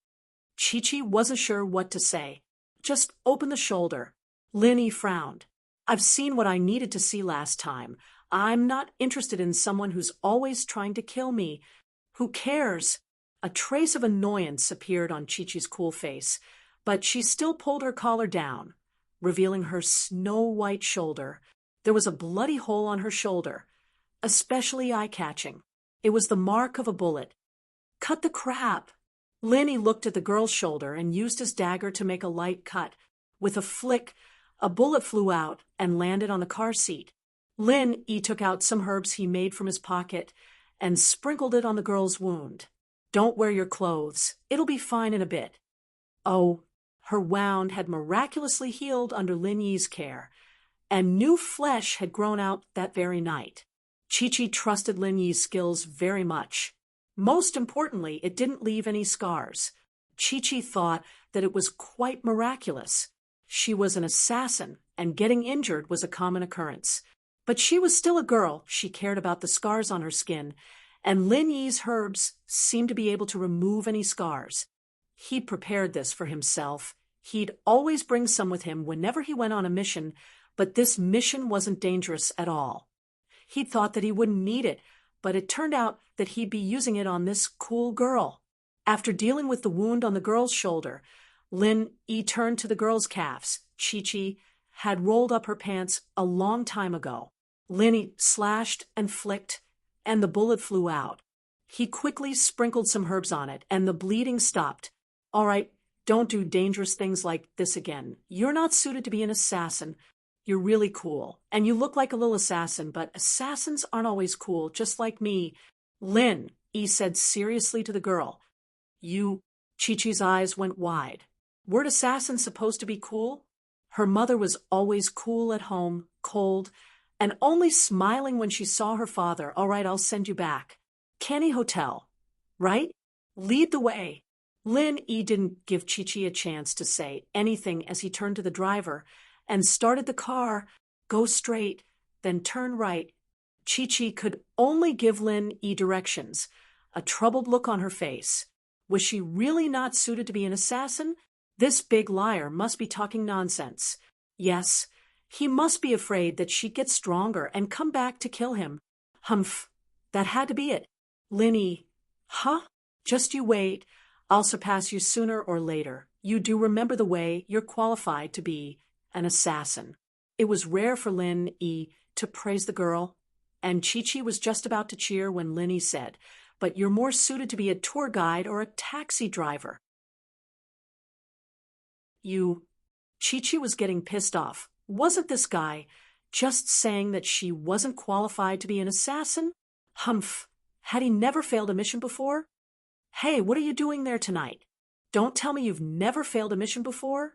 Chi-Chi wasn't sure what to say. Just open the shoulder. Lin Yi frowned. I've seen what I needed to see last time. I'm not interested in someone who's always trying to kill me. Who cares? A trace of annoyance appeared on Chi-Chi's cool face, but she still pulled her collar down, revealing her snow-white shoulder. There was a bloody hole on her shoulder, especially eye-catching. It was the mark of a bullet. Cut the crap! Lenny looked at the girl's shoulder and used his dagger to make a light cut. With a flick, a bullet flew out and landed on the car seat. He took out some herbs he made from his pocket and sprinkled it on the girl's wound. Don't wear your clothes. It'll be fine in a bit. Oh, her wound had miraculously healed under Lin Yi's care, and new flesh had grown out that very night. Chi-Chi trusted Lin Yi's skills very much. Most importantly, it didn't leave any scars. Chi-Chi thought that it was quite miraculous. She was an assassin, and getting injured was a common occurrence. But she was still a girl. She cared about the scars on her skin, and Lin Yi's herbs seemed to be able to remove any scars. He'd prepared this for himself. He'd always bring some with him whenever he went on a mission, but this mission wasn't dangerous at all. He'd thought that he wouldn't need it, but it turned out that he'd be using it on this cool girl. After dealing with the wound on the girl's shoulder, Lin Yi turned to the girl's calves. Chi-Chi had rolled up her pants a long time ago. Lin Yi slashed and flicked, and the bullet flew out. He quickly sprinkled some herbs on it, and the bleeding stopped. All right, don't do dangerous things like this again. You're not suited to be an assassin. You're really cool, and you look like a little assassin, but assassins aren't always cool, just like me. Lin Yi said seriously to the girl. You, Chi-Chi's eyes went wide. Weren't assassins supposed to be cool? Her mother was always cool at home, cold, and only smiling when she saw her father. All right, I'll send you back. Canny Hotel, right? Lead the way. Lin Yi didn't give Chi-Chi a chance to say anything as he turned to the driver and started the car. Go straight, then turn right. Chi-Chi could only give Lin Yi directions, a troubled look on her face. Was she really not suited to be an assassin? This big liar must be talking nonsense. Yes, he must be afraid that she'd get stronger and come back to kill him. Humph, that had to be it. Lin Yi, huh? Just you wait. I'll surpass you sooner or later. You do remember the way you're qualified to be an assassin. It was rare for Lin Yi to praise the girl, and Chi-Chi was just about to cheer when Lin Yi said, but you're more suited to be a tour guide or a taxi driver. Chi-Chi was getting pissed off. Wasn't this guy just saying that she wasn't qualified to be an assassin? Humph, had he never failed a mission before? Hey, what are you doing there tonight? Don't tell me you've never failed a mission before?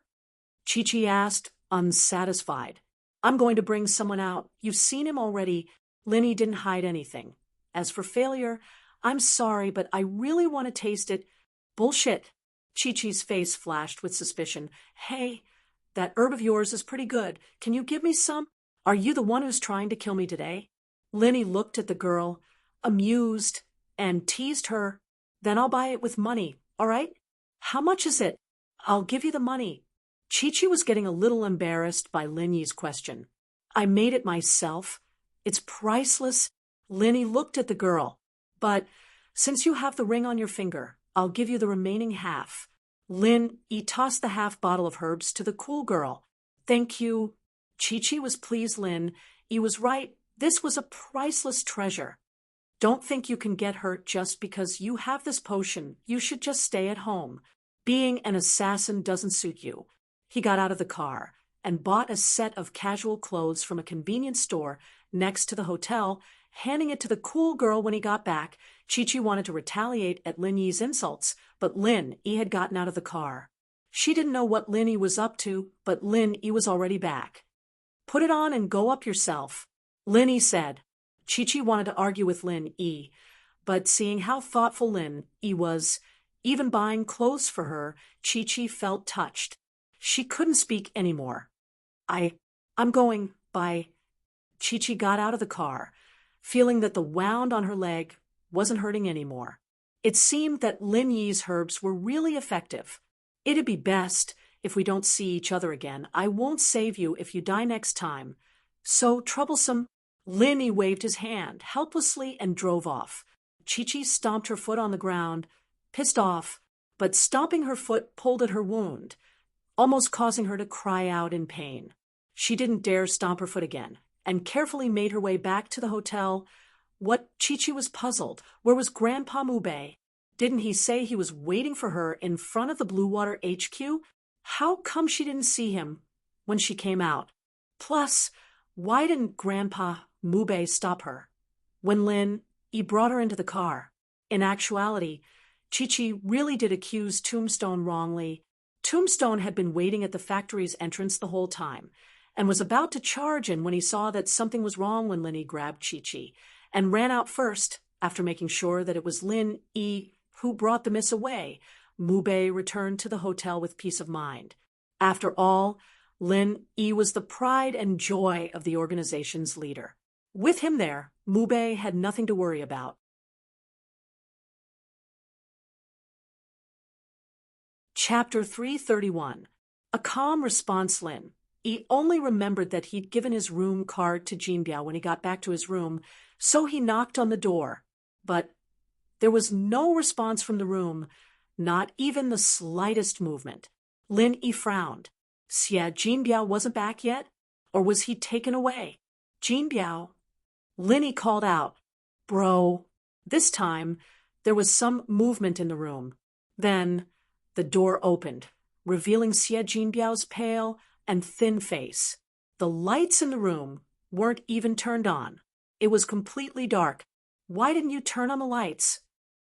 Chi-Chi asked, unsatisfied. I'm going to bring someone out. You've seen him already. Lin Yi didn't hide anything. As for failure, I'm sorry, but I really want to taste it. Bullshit. Chi-Chi's face flashed with suspicion. Hey, that herb of yours is pretty good. Can you give me some? Are you the one who's trying to kill me today? Lin Yi looked at the girl, amused, and teased her. Then I'll buy it with money, all right? How much is it? I'll give you the money. Chi-Chi was getting a little embarrassed by Lin Yi's question. I made it myself. It's priceless. Lin Yi looked at the girl. But since you have the ring on your finger, I'll give you the remaining half. Lin Yi tossed the half bottle of herbs to the cool girl. Thank you. Chi-Chi was pleased. Lin Yi was right. This was a priceless treasure. Don't think you can get hurt just because you have this potion. You should just stay at home. Being an assassin doesn't suit you. He got out of the car and bought a set of casual clothes from a convenience store next to the hotel, handing it to the cool girl when he got back. Chi-Chi wanted to retaliate at Lin Yi's insults, but Lin Yi had gotten out of the car. She didn't know what Lin Yi was up to, but Lin Yi was already back. Put it on and go up yourself, Lin Yi said. Chi-Chi wanted to argue with Lin Yi, but seeing how thoughtful Lin Yi was, even buying clothes for her, Chi-Chi felt touched. She couldn't speak anymore. I'm going, bye. Chi-Chi got out of the car, feeling that the wound on her leg wasn't hurting anymore. It seemed that Lin Yi's herbs were really effective. It'd be best if we don't see each other again. I won't save you if you die next time. So troublesome. Lin Yi waved his hand helplessly and drove off. Chi-Chi stomped her foot on the ground, pissed off, but stomping her foot pulled at her wound. almost causing her to cry out in pain. She didn't dare stomp her foot again, and carefully made her way back to the hotel. What? Chi-Chi was puzzled. Where was Grandpa Mubei? Didn't he say he was waiting for her in front of the Blue Water HQ? How come she didn't see him when she came out? Plus, why didn't Grandpa Mubei stop her when Lin Yi brought her into the car? In actuality, Chi-Chi really did accuse Tombstone wrongly. Tombstone had been waiting at the factory's entrance the whole time, and was about to charge in when he saw that something was wrong when Lin Yi grabbed Chi-Chi, and ran out first after making sure that it was Lin Yi who brought the miss away. Mubei returned to the hotel with peace of mind. After all, Lin Yi was the pride and joy of the organization's leader. With him there, Mubei had nothing to worry about. Chapter 331. A calm response. Lin Yi only remembered that he'd given his room card to Jinbiao when he got back to his room, so he knocked on the door. But there was no response from the room, not even the slightest movement. Lin Yi frowned. Xia Jinbiao wasn't back yet? Or was he taken away? Jinbiao? Lin Yi called out, "Bro." This time, there was some movement in the room. Then, the door opened, revealing Xia Jinbiao's pale and thin face. The lights in the room weren't even turned on. It was completely dark. "Why didn't you turn on the lights?"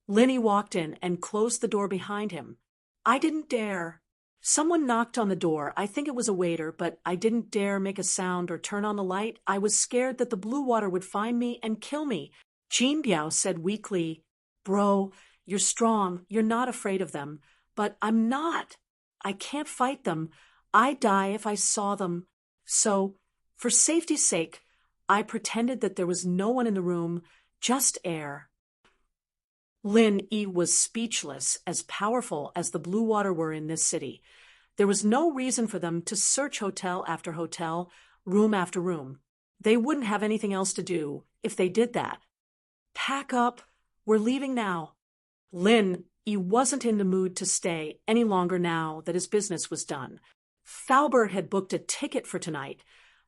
Lin Yi walked in and closed the door behind him. "I didn't dare." "Someone knocked on the door. I think it was a waiter, but I didn't dare make a sound or turn on the light. I was scared that the Blue Water would find me and kill me." Jinbiao said weakly, "Bro, you're strong. You're not afraid of them. But I'm not. I can't fight them. I'd die if I saw them. So, for safety's sake, I pretended that there was no one in the room, just air." Lin Yi was speechless. As powerful as the Blue Water were in this city, there was no reason for them to search hotel after hotel, room after room. They wouldn't have anything else to do if they did that. "Pack up. We're leaving now." Lin Yi wasn't in the mood to stay any longer now that his business was done. Falbert had booked a ticket for tonight,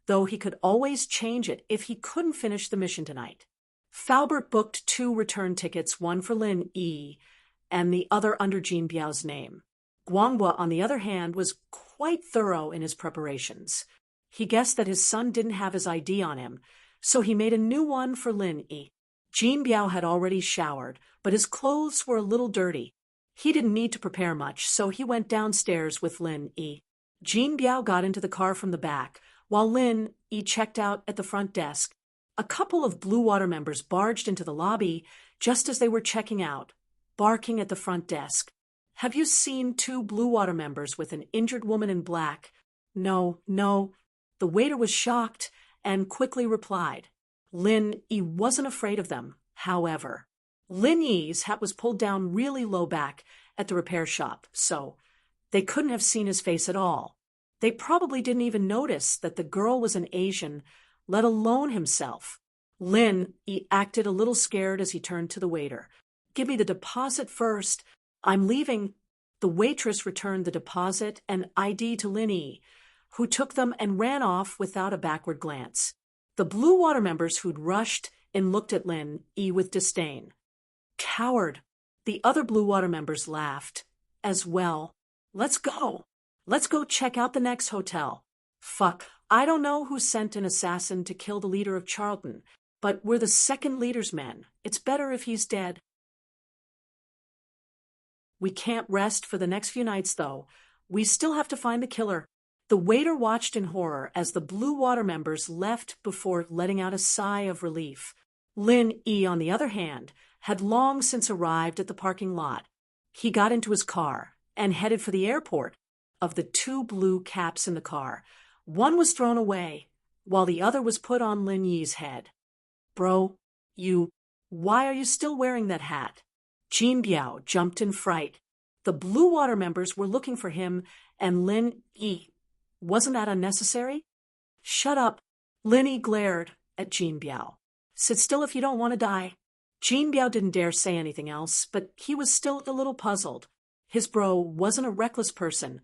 though he could always change it if he couldn't finish the mission tonight. Falbert booked 2 return tickets, one for Lin Yi and the other under Jinbiao's name. Guanghua, on the other hand, was quite thorough in his preparations. He guessed that his son didn't have his ID on him, so he made a new one for Lin Yi. Jinbiao had already showered, but his clothes were a little dirty. He didn't need to prepare much, so he went downstairs with Lin Yi. Jinbiao got into the car from the back, while Lin Yi checked out at the front desk. A couple of Blue Water members barged into the lobby just as they were checking out, barking at the front desk. "Have you seen 2 Blue Water members with an injured woman in black?" No. The waiter was shocked and quickly replied. Lin Yi wasn't afraid of them, however. Lin Yi's hat was pulled down really low back at the repair shop, so they couldn't have seen his face at all. They probably didn't even notice that the girl was an Asian, let alone himself. Lin Yi acted a little scared as he turned to the waiter. "Give me the deposit first. I'm leaving." The waitress returned the deposit and ID to Lin Yi, who took them and ran off without a backward glance. The Blue Water members who'd rushed in looked at Lin Yi with disdain. "Coward." The other Blue Water members laughed as well. Let's go check out the next hotel." "Fuck, I don't know who sent an assassin to kill the leader of Charlton, but we're the second leader's men. It's better if he's dead." "We can't rest for the next few nights, though. We still have to find the killer." The waiter watched in horror as the Blue Water members left before letting out a sigh of relief. Lin Yi, on the other hand, had long since arrived at the parking lot. He got into his car and headed for the airport. Of the 2 blue caps in the car, one was thrown away, while the other was put on Lin Yi's head. "Bro, why are you still wearing that hat?" Jinbiao jumped in fright. The Blue Water members were looking for him, and Lin Yi. Wasn't that unnecessary? "Shut up." Lin Yi glared at Jinbiao. "Sit still if you don't want to die." Jinbiao didn't dare say anything else, but he was still a little puzzled. His bro wasn't a reckless person,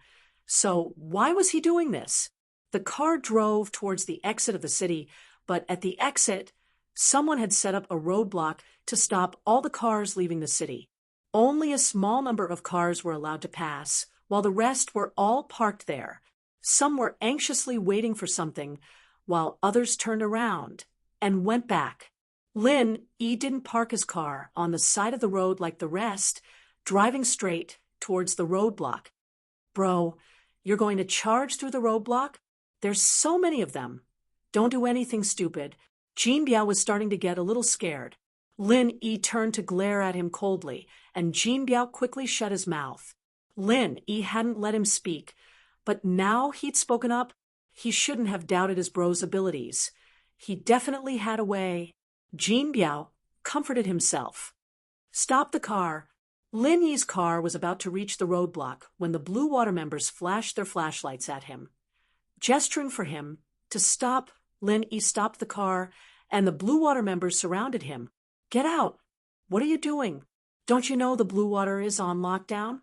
So why was he doing this? The car drove towards the exit of the city, but at the exit, someone had set up a roadblock to stop all the cars leaving the city. Only a small number of cars were allowed to pass, while the rest were all parked there. Some were anxiously waiting for something, while others turned around and went back. Lin Yi didn't park his car on the side of the road like the rest, driving straight towards the roadblock. Bro, you're going to charge through the roadblock? There's so many of them. Don't do anything stupid. Jean Biao was starting to get a little scared. Lin Yi turned to glare at him coldly, and Jean Biao quickly shut his mouth. Lin Yi hadn't let him speak, but now he'd spoken up, he shouldn't have doubted his bro's abilities. He definitely had a way. Jean Biao comforted himself. Stop the car. Lin Yi's car was about to reach the roadblock when the Blue Water members flashed their flashlights at him. Gesturing for him to stop, Lin Yi stopped the car, and the Blue Water members surrounded him. Get out! What are you doing? Don't you know the Blue Water is on lockdown?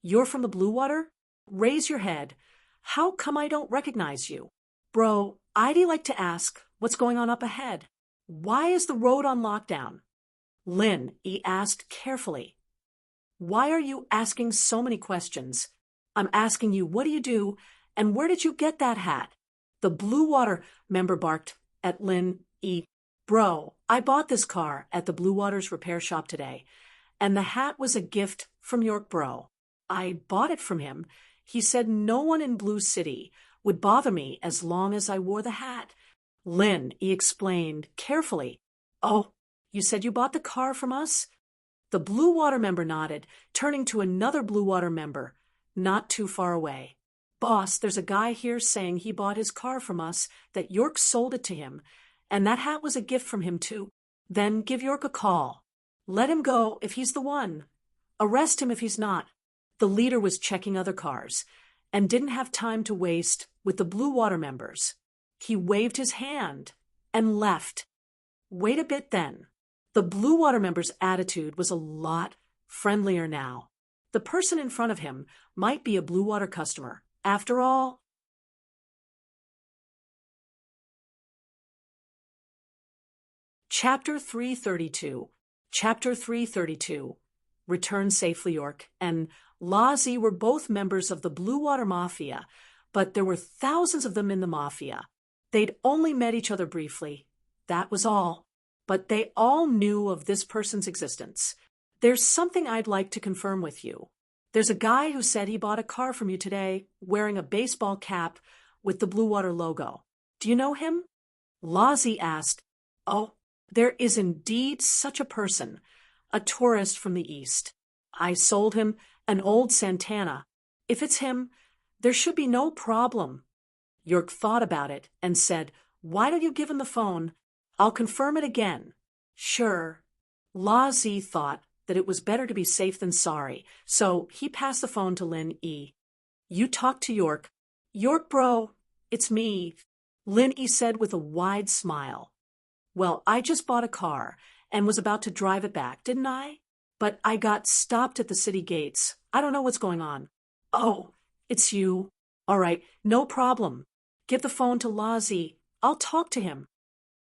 You're from the Blue Water? Raise your head. How come I don't recognize you? Bro, I'd like to ask what's going on up ahead. Why is the road on lockdown? Lin Yi asked carefully. Why are you asking so many questions? I'm asking you, what do you do, and where did you get that hat? The Blue Water member barked at Lin Yi. Bro, I bought this car at the Blue Water's repair shop today, and the hat was a gift from York Bro. I bought it from him. He said no one in Blue City would bother me as long as I wore the hat. Lin Yi explained carefully. Oh, you said you bought the car from us? The Blue Water member nodded, turning to another Blue Water member, not too far away. Boss, there's a guy here saying he bought his car from us, that York sold it to him, and that hat was a gift from him too. Then give York a call. Let him go if he's the one. Arrest him if he's not. The leader was checking other cars, and didn't have time to waste with the Blue Water members. He waved his hand and left. Wait a bit then. The Blue Water member's attitude was a lot friendlier now. The person in front of him might be a Blue Water customer. After all, Chapter 332. Chapter 332. Return safely, York, and La Zi were both members of the Blue Water Mafia, but there were thousands of them in the Mafia. They'd only met each other briefly. That was all. But they all knew of this person's existence. There's something I'd like to confirm with you. There's a guy who said he bought a car from you today wearing a baseball cap with the Blue Water logo. Do you know him? La Zi asked. Oh, there is indeed such a person, a tourist from the East. I sold him an old Santana. If it's him, there should be no problem. York thought about it and said, Why don't you give him the phone? I'll confirm it again. Sure. La Zi thought that it was better to be safe than sorry, so he passed the phone to Lin Yi. You talk to York. York, bro, it's me, Lin Yi said with a wide smile. Well, I just bought a car and was about to drive it back, didn't I? But I got stopped at the city gates. I don't know what's going on. Oh, it's you. All right, no problem. Give the phone to La Zi. I'll talk to him.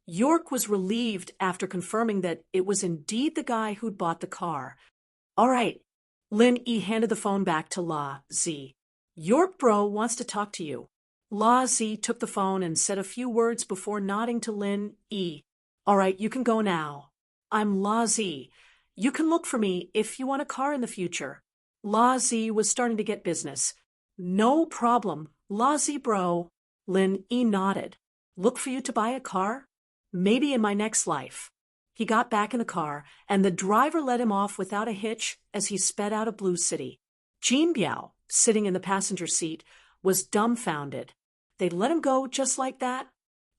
York was relieved after confirming that it was indeed the guy who'd bought the car. All right. Lin Yi handed the phone back to La Zi. York bro wants to talk to you. La Zi took the phone and said a few words before nodding to Lin Yi. All right, you can go now. I'm La Zi. You can look for me if you want a car in the future. La Zi was starting to get business. No problem, La Zi bro. Lin Yi nodded. Look for you to buy a car? Maybe in my next life. He got back in the car, and the driver let him off without a hitch as he sped out of Blue City. Jean Biao, sitting in the passenger seat, was dumbfounded. They'd let him go just like that?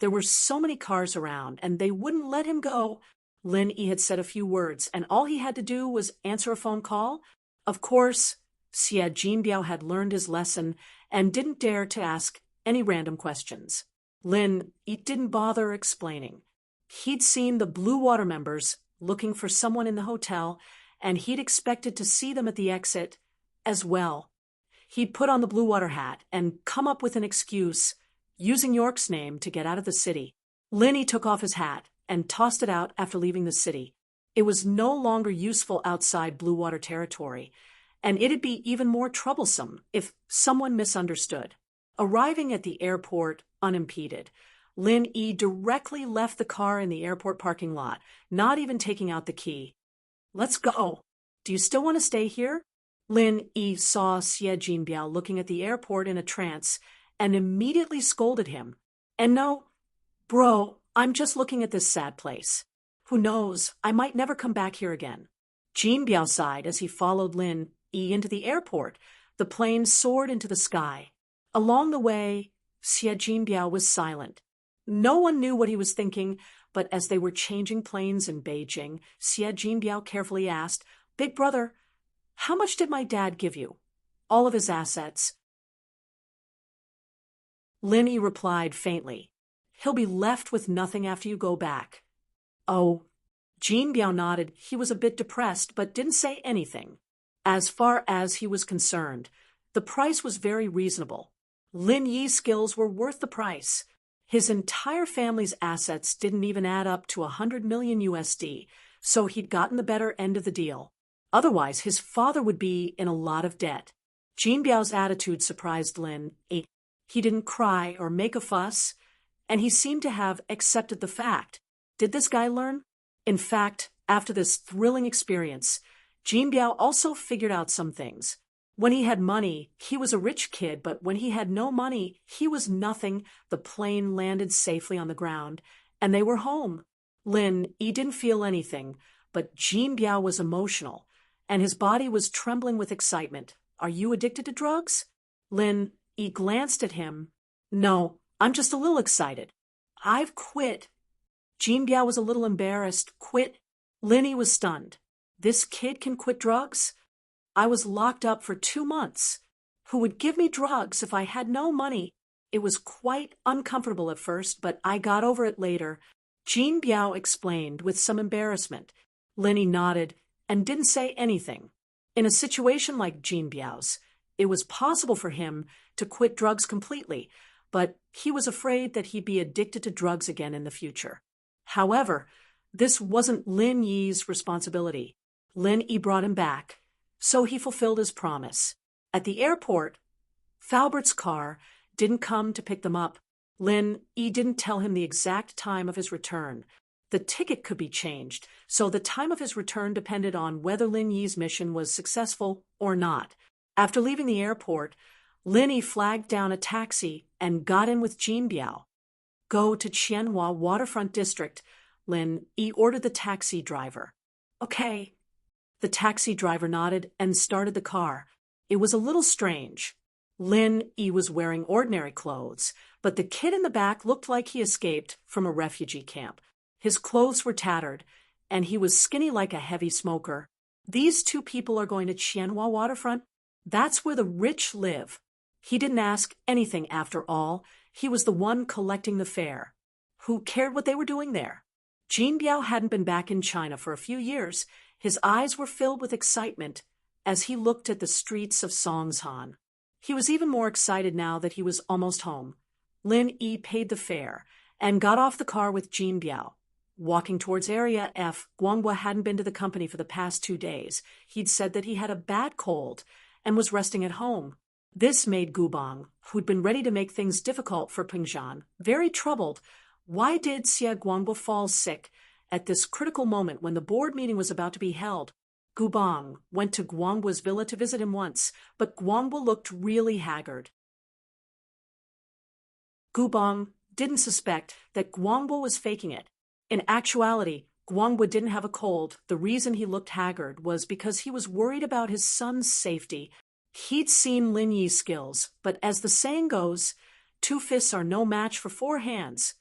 There were so many cars around, and they wouldn't let him go. Lin Yi had said a few words, and all he had to do was answer a phone call. Of course, Jean Biao had learned his lesson and didn't dare to ask any random questions. Lin Yi didn't bother explaining. He'd seen the Blue Water members looking for someone in the hotel, and he'd expected to see them at the exit as well. He'd put on the blue water hat and come up with an excuse, using York's name to get out of the city. Linny took off his hat and tossed it out after leaving the city. It was no longer useful outside blue water territory, and it'd be even more troublesome if someone misunderstood. Arriving at the airport unimpeded, Lin E directly left the car in the airport parking lot, not even taking out the key. "Let's go. Do you still want to stay here?" Lin E saw Xie Jinbiao looking at the airport in a trance and immediately scolded him. "And no, bro, I'm just looking at this sad place. Who knows, I might never come back here again." Jinbiao sighed as he followed Lin E into the airport. The plane soared into the sky. Along the way, Xie Jinbiao was silent. No one knew what he was thinking, but as they were changing planes in Beijing, Xie Jinbiao carefully asked, "Big brother, how much did my dad give you?" "All of his assets." Lin E replied faintly, "He'll be left with nothing after you go back." "Oh." Jinbiao nodded. He was a bit depressed, but didn't say anything. As far as he was concerned, the price was very reasonable. Lin Yi's skills were worth the price. His entire family's assets didn't even add up to 100 million USD, so he'd gotten the better end of the deal. Otherwise, his father would be in a lot of debt. Jinbiao's attitude surprised Lin E. He didn't cry or make a fuss, and he seemed to have accepted the fact. Did this guy learn? In fact, after this thrilling experience, Jinbiao also figured out some things. When he had money, he was a rich kid, but when he had no money, he was nothing. The plane landed safely on the ground, and they were home. Lin E didn't feel anything, but Jinbiao was emotional, and his body was trembling with excitement. "Are you addicted to drugs?" Lin E glanced at him. "No, I'm just a little excited. I've quit." Jinbiao was a little embarrassed. "Quit?" Lin E was stunned. "This kid can quit drugs? I was locked up for 2 months. Who would give me drugs if I had no money?" It was quite uncomfortable at first, but I got over it later. Jinbiao explained with some embarrassment. Lin E nodded and didn't say anything. In a situation like Jinbiao's, it was possible for him to quit drugs completely, but he was afraid that he'd be addicted to drugs again in the future. However, this wasn't Lin Yi's responsibility. Lin E brought him back, so he fulfilled his promise. At the airport, Falbert's car didn't come to pick them up. Lin E didn't tell him the exact time of his return. The ticket could be changed, so the time of his return depended on whether Lin Yi's mission was successful or not. After leaving the airport, Lin E flagged down a taxi and got in with Jinbiao. "Go to Qianhua Waterfront District," Lin E ordered the taxi driver. "Okay." The taxi driver nodded and started the car. It was a little strange. Lin E was wearing ordinary clothes, but the kid in the back looked like he escaped from a refugee camp. His clothes were tattered, and he was skinny like a heavy smoker. "These two people are going to Qianhua Waterfront? That's where the rich live." He didn't ask anything after all. He was the one collecting the fare. Who cared what they were doing there? Jinbiao hadn't been back in China for a few years. His eyes were filled with excitement as he looked at the streets of Songshan. He was even more excited now that he was almost home. Lin E paid the fare and got off the car with Jinbiao. Walking towards Area F, Guangbo hadn't been to the company for the past 2 days. He'd said that he had a bad cold and was resting at home. This made Gubang, who'd been ready to make things difficult for Pingzhan, very troubled. Why did Xie Guangbo fall sick at this critical moment when the board meeting was about to be held? Gubang went to Guangbo's villa to visit him once, but Guangbo looked really haggard. Gubang didn't suspect that Guangbo was faking it. In actuality, Guangbo didn't have a cold. The reason he looked haggard was because he was worried about his son's safety. He'd seen Lin Yi's skills, but as the saying goes, 2 fists are no match for 4 hands,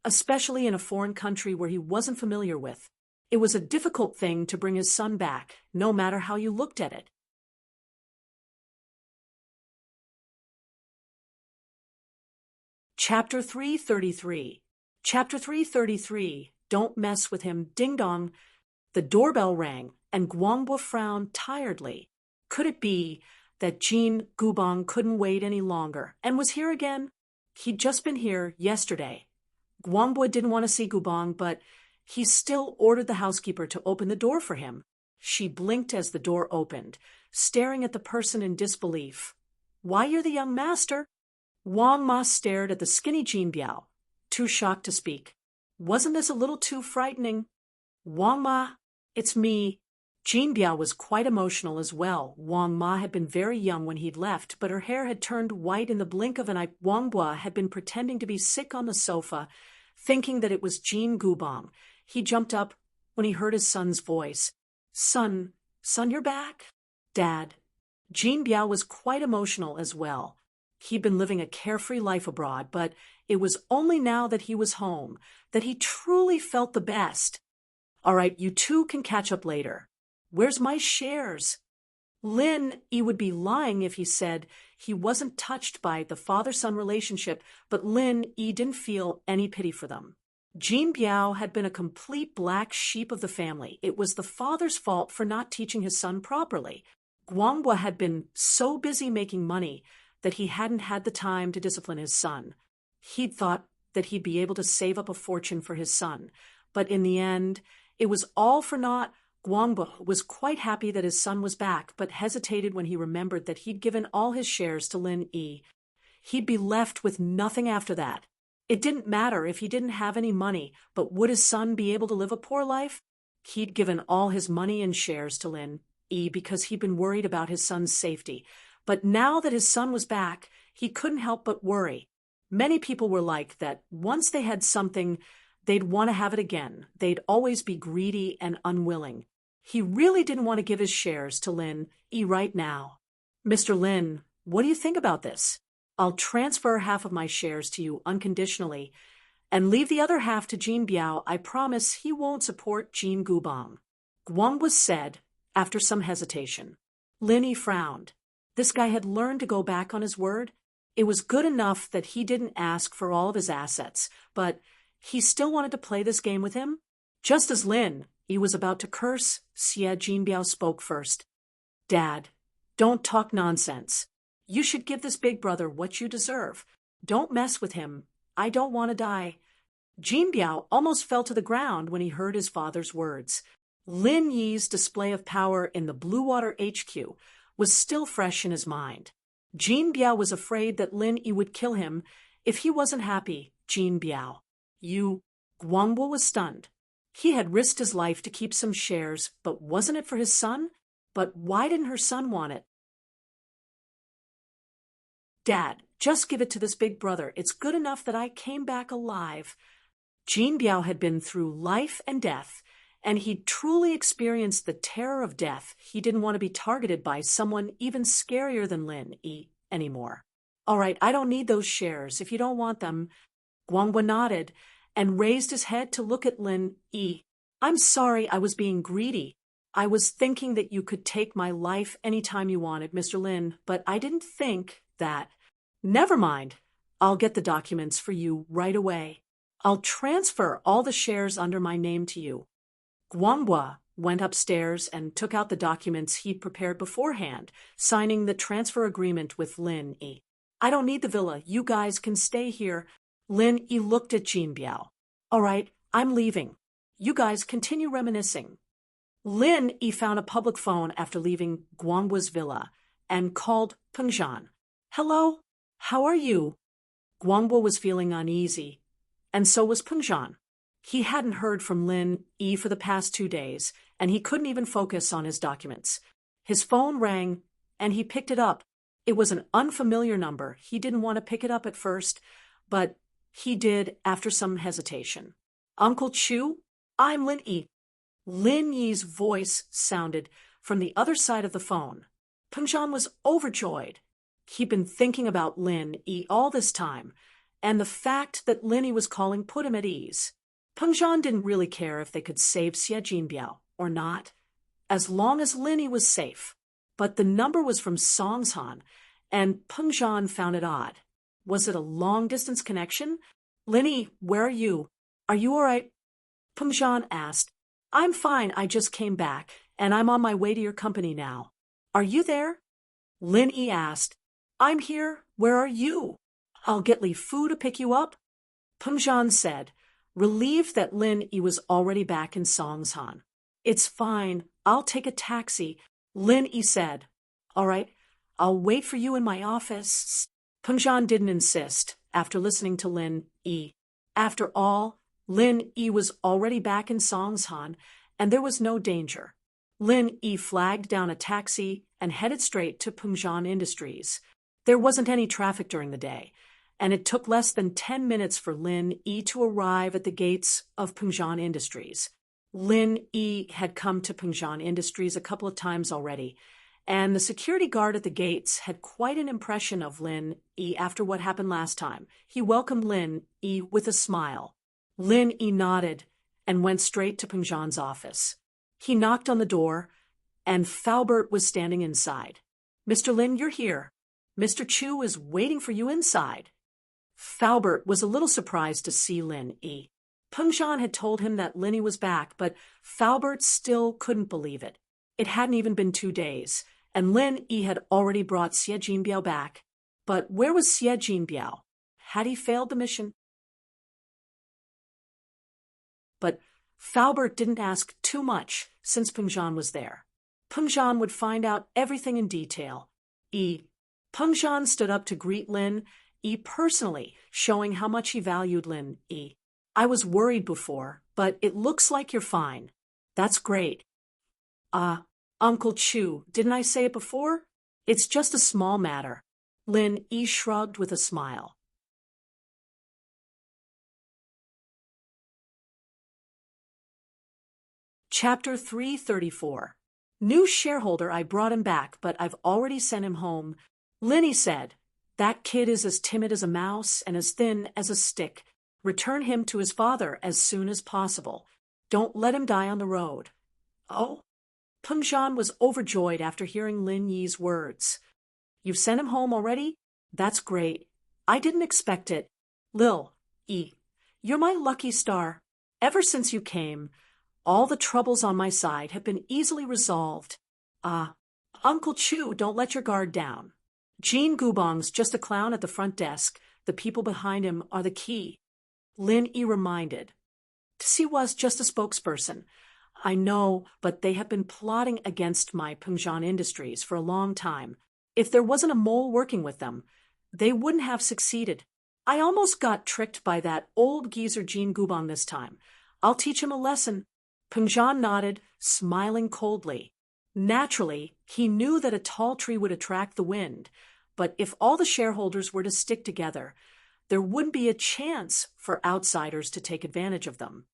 especially in a foreign country where he wasn't familiar with. It was a difficult thing to bring his son back, no matter how you looked at it. Chapter 333. Chapter 333. Don't mess with him. Ding dong. The doorbell rang, and Guangbo frowned tiredly. Could it be that Jean Gubong couldn't wait any longer and was here again. He'd just been here yesterday. Guangbo didn't want to see Gubong, but he still ordered the housekeeper to open the door for him. She blinked as the door opened, staring at the person in disbelief. "Why, you're the young master." Wang Ma stared at the skinny Jean Biao, too shocked to speak. "Wasn't this a little too frightening?" "Wang Ma, it's me." Jean Biao was quite emotional as well. Wang Ma had been very young when he'd left, but her hair had turned white in the blink of an eye. Wang Bua had been pretending to be sick on the sofa, thinking that it was Jean Gubong. He jumped up when he heard his son's voice. Son, you're back?" "Dad." Jean Biao was quite emotional as well. He'd been living a carefree life abroad, but it was only now that he was home that he truly felt the best. "All right, you two can catch up later. Where's my shares?" Lin Yi would be lying if he said he wasn't touched by the father-son relationship, but Lin Yi didn't feel any pity for them. Jean Biao had been a complete black sheep of the family. It was the father's fault for not teaching his son properly. Guanghua had been so busy making money that he hadn't had the time to discipline his son. He'd thought that he'd be able to save up a fortune for his son, but in the end, it was all for naught. Guangbo was quite happy that his son was back, but hesitated when he remembered that he'd given all his shares to Lin Yi. He'd be left with nothing after that. It didn't matter if he didn't have any money, but would his son be able to live a poor life? He'd given all his money and shares to Lin Yi because he'd been worried about his son's safety. But now that his son was back, he couldn't help but worry. Many people were like that. Once they had something, they'd want to have it again. They'd always be greedy and unwilling. He really didn't want to give his shares to Lin Yi right now. "Mr. Lin, what do you think about this? I'll transfer half of my shares to you unconditionally and leave the other half to Jean Biao. I promise he won't support Jean Gubong." Guang was said after some hesitation. Lin Yi frowned. This guy had learned to go back on his word. It was good enough that he didn't ask for all of his assets, but he still wanted to play this game with him. Just as Lin Yi was about to curse, Xie Jean Biao spoke first. "Dad, don't talk nonsense. You should give this big brother what you deserve. Don't mess with him. I don't want to die." Jean Biao almost fell to the ground when he heard his father's words. Lin Yi's display of power in the Blue Water HQ was still fresh in his mind. Jean Biao was afraid that Lin Yi would kill him if he wasn't happy. Jean Biao. "You..." Guangbo was stunned. He had risked his life to keep some shares, but wasn't it for his son? But why didn't her son want it? "Dad, just give it to this big brother. It's good enough that I came back alive." Jean Biao had been through life and death, and he'd truly experienced the terror of death. He didn't want to be targeted by someone even scarier than Lin Yi anymore. "All right, I don't need those shares if you don't want them." Guangbo nodded and raised his head to look at Lin Yi. "I'm sorry I was being greedy. I was thinking that you could take my life anytime you wanted, Mr. Lin, but I didn't think that..." "Never mind. I'll get the documents for you right away. I'll transfer all the shares under my name to you." Guanghua went upstairs and took out the documents he'd prepared beforehand, signing the transfer agreement with Lin Yi. "I don't need the villa. You guys can stay here." Lin Yi looked at Jean Biao. "All right, I'm leaving. You guys continue reminiscing." Lin Yi found a public phone after leaving Guanghua's villa and called Pengzhan. "Hello? How are you?" Guangbo was feeling uneasy, and so was Pengzhan. He hadn't heard from Lin Yi for the past 2 days, and he couldn't even focus on his documents. His phone rang, and he picked it up. It was an unfamiliar number. He didn't want to pick it up at first, but he did after some hesitation. "Uncle Chu, I'm Lin Yi." Lin Yi's voice sounded from the other side of the phone. Pengzhan was overjoyed. He'd been thinking about Lin Yi all this time, and the fact that Lin Yi was calling put him at ease. Pengzhan didn't really care if they could save Xie Jinbiao or not, as long as Lin Yi was safe. But the number was from Songshan, and Pengzhan found it odd. Was it a long-distance connection? "Lin Yi, where are you? Are you all right?" Pengzhan asked. "I'm fine. I just came back, and I'm on my way to your company now. Are you there?" Lin Yi asked. I'm here. Where are you? I'll get Li Fu to pick you up. Peng Zhan said, relieved that Lin Yi was already back in Songshan. It's fine. I'll take a taxi, Lin Yi said. All right, I'll wait for you in my office. Peng Zhan didn't insist after listening to Lin Yi. After all, Lin Yi was already back in Songshan, and there was no danger. Lin Yi flagged down a taxi and headed straight to Peng Zhan Industries. There wasn't any traffic during the day, and it took less than 10 minutes for Lin Yi to arrive at the gates of Peng Zhan Industries. Lin Yi had come to Peng Zhan Industries a couple of times already, and the security guard at the gates had quite an impression of Lin Yi after what happened last time. He welcomed Lin Yi with a smile. Lin Yi nodded and went straight to Peng Zhan's office. He knocked on the door, and Faubert was standing inside. Mr. Lin, you're here. Mr. Chu is waiting for you inside. Faubert was a little surprised to see Lin Yi. Peng Zhan had told him that Lin Yi was back, but Faubert still couldn't believe it. It hadn't even been 2 days, and Lin Yi had already brought Xie Jinbiao back. But where was Xie Jinbiao? Had he failed the mission? But Faubert didn't ask too much since Peng Zhan was there. Peng Zhan would find out everything in detail. Peng Zhan stood up to greet Lin Yi personally, showing how much he valued Lin Yi. I was worried before, but it looks like you're fine. That's great. Uncle Chu, didn't I say it before? It's just a small matter. Lin Yi shrugged with a smile. Chapter 334. New shareholder, I brought him back, but I've already sent him home. Lin Yi said, that kid is as timid as a mouse and as thin as a stick. Return him to his father as soon as possible. Don't let him die on the road. Oh? Peng Zhan was overjoyed after hearing Lin Yi's words. You've sent him home already? That's great. I didn't expect it. Lil Yi, you're my lucky star. Ever since you came, all the troubles on my side have been easily resolved. Uncle Chu, don't let your guard down. Jean Gubong's just a clown at the front desk. The people behind him are the key. Lin Yi reminded. Siwa's just a spokesperson. I know, but they have been plotting against my Peng Zhan Industries for a long time. If there wasn't a mole working with them, they wouldn't have succeeded. I almost got tricked by that old geezer Jean Gubong this time. I'll teach him a lesson. Peng Zhan nodded, smiling coldly. Naturally, he knew that a tall tree would attract the wind, but if all the shareholders were to stick together, there wouldn't be a chance for outsiders to take advantage of them.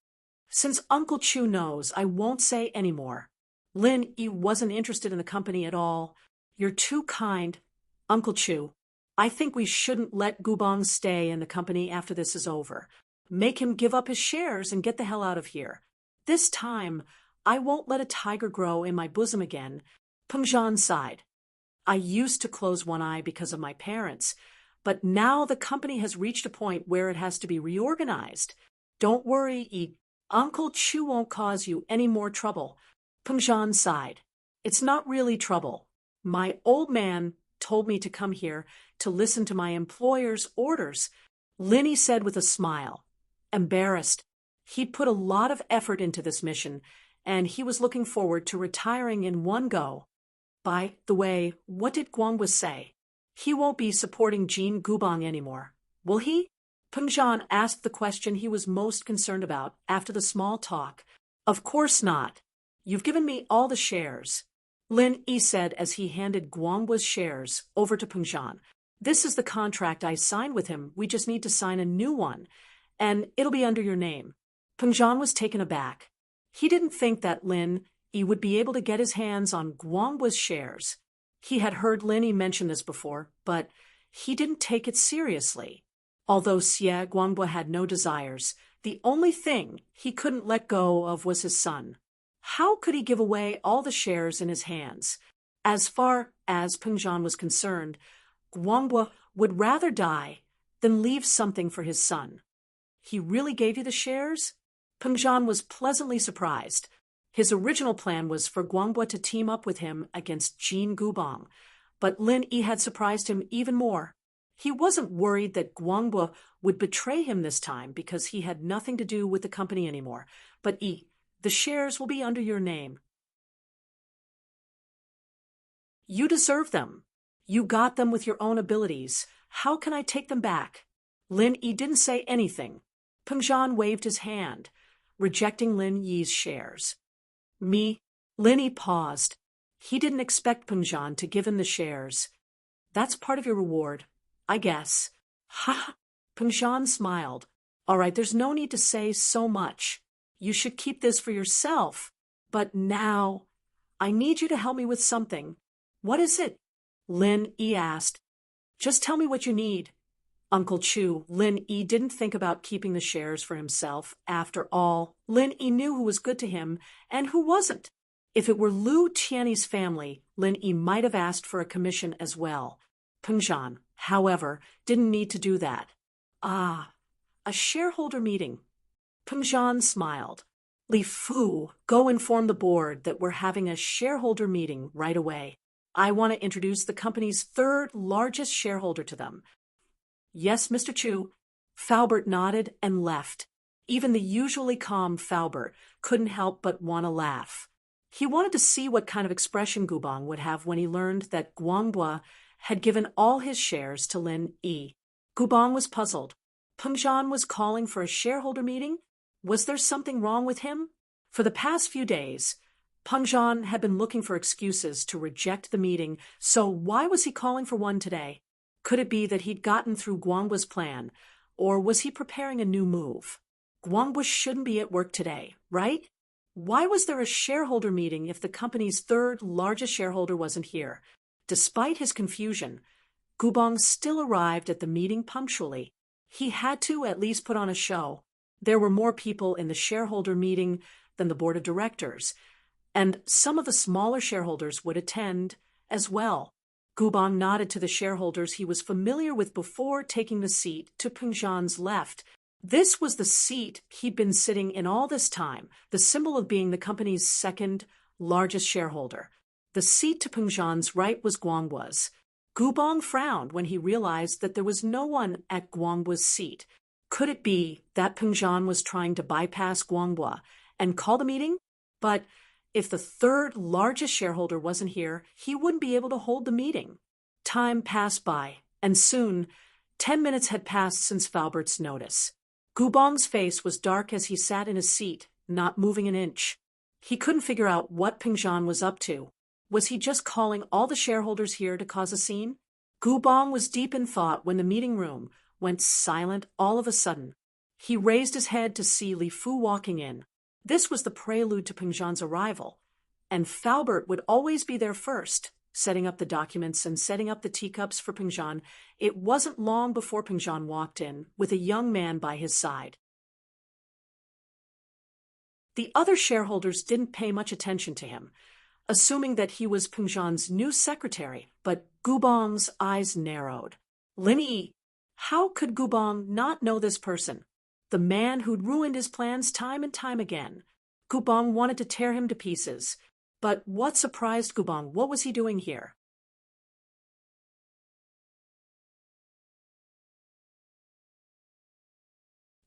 Since Uncle Chu knows, I won't say any more. Lin Yi wasn't interested in the company at all. You're too kind, Uncle Chu. I think we shouldn't let Gubong stay in the company after this is over. Make him give up his shares and get the hell out of here. This time, I won't let a tiger grow in my bosom again. Peng Zhan sighed. I used to close one eye because of my parents, but now the company has reached a point where it has to be reorganized. Don't worry, Yi. Uncle Chu won't cause you any more trouble. Peng Zhan sighed. It's not really trouble. My old man told me to come here to listen to my employer's orders, Lin Yi said with a smile. Embarrassed. He'd put a lot of effort into this mission, and he was looking forward to retiring in one go. By the way, what did Guangwa say? He won't be supporting Jean Gubong anymore, will he? Peng Zhan asked the question he was most concerned about after the small talk. Of course not. You've given me all the shares, Lin Yi said as he handed Guangwa's shares over to Peng Zhan. This is the contract I signed with him. We just need to sign a new one, and it'll be under your name. Peng Zhan was taken aback. He didn't think that Lin Yi would be able to get his hands on Guangwa's shares. He had heard Lin Yi mention this before, but he didn't take it seriously. Although Xie Guangwa had no desires, the only thing he couldn't let go of was his son. How could he give away all the shares in his hands? As far as Peng Zhan was concerned, Guangwa would rather die than leave something for his son. He really gave you the shares? Peng Zhan was pleasantly surprised. His original plan was for Guangwa to team up with him against Jean Gubong, but Lin Yi had surprised him even more. He wasn't worried that Guangbo would betray him this time because he had nothing to do with the company anymore. But Yi, the shares will be under your name. You deserve them. You got them with your own abilities. How can I take them back? Lin Yi didn't say anything. Peng Zhan waved his hand, rejecting Lin Yi's shares. Me? Lin Yi paused. He didn't expect Peng Zhan to give him the shares. That's part of your reward, I guess. Ha! Peng Zhan smiled. All right, there's no need to say so much. You should keep this for yourself. But now, I need you to help me with something. What is it? Lin Yi asked. Just tell me what you need. Uncle Chu, Lin Yi didn't think about keeping the shares for himself. After all, Lin Yi knew who was good to him and who wasn't. If it were Lu Tiany's family, Lin Yi might have asked for a commission as well. Peng Zhan, however, didn't need to do that. Ah, a shareholder meeting. Peng Zhan smiled. Li Fu, go inform the board that we're having a shareholder meeting right away. I want to introduce the company's third largest shareholder to them. Yes, Mr. Chu. Faubert nodded and left. Even the usually calm Faubert couldn't help but want to laugh. He wanted to see what kind of expression Gubang would have when he learned that Guangbua had given all his shares to Lin Yi. Gubang was puzzled. Peng Zhan was calling for a shareholder meeting? Was there something wrong with him? For the past few days, Peng Zhan had been looking for excuses to reject the meeting, so why was he calling for one today? Could it be that he'd gotten through Guangbua's plan, or was he preparing a new move? Guangbua shouldn't be at work today, right? Why was there a shareholder meeting if the company's third largest shareholder wasn't here? Despite his confusion, Gubang still arrived at the meeting punctually. He had to at least put on a show. There were more people in the shareholder meeting than the board of directors, and some of the smaller shareholders would attend as well. Gubang nodded to the shareholders he was familiar with before taking the seat to Peng Zhan's left. This was the seat he'd been sitting in all this time, the symbol of being the company's second largest shareholder. The seat to Peng Zhan's right was Guangbua's. Gubang frowned when he realized that there was no one at Guangbua's seat. Could it be that Peng Zhan was trying to bypass Guangbua and call the meeting? But if the third largest shareholder wasn't here, he wouldn't be able to hold the meeting. Time passed by, and soon 10 minutes had passed since Faubert's notice. Gubang's face was dark as he sat in his seat, not moving an inch. He couldn't figure out what Peng Zhan was up to. Was he just calling all the shareholders here to cause a scene? Gubang was deep in thought when the meeting room went silent all of a sudden. He raised his head to see Li Fu walking in. This was the prelude to Peng Zhan's arrival, and Faubert would always be there first, setting up the documents and setting up the teacups for Peng Zhan. It wasn't long before Peng Zhan walked in, with a young man by his side. The other shareholders didn't pay much attention to him, assuming that he was Peng Zhan's new secretary, but Gubang's eyes narrowed. Lin Yi, how could Gubang not know this person? The man who'd ruined his plans time and time again. Gubang wanted to tear him to pieces. But what surprised Gubang? What was he doing here?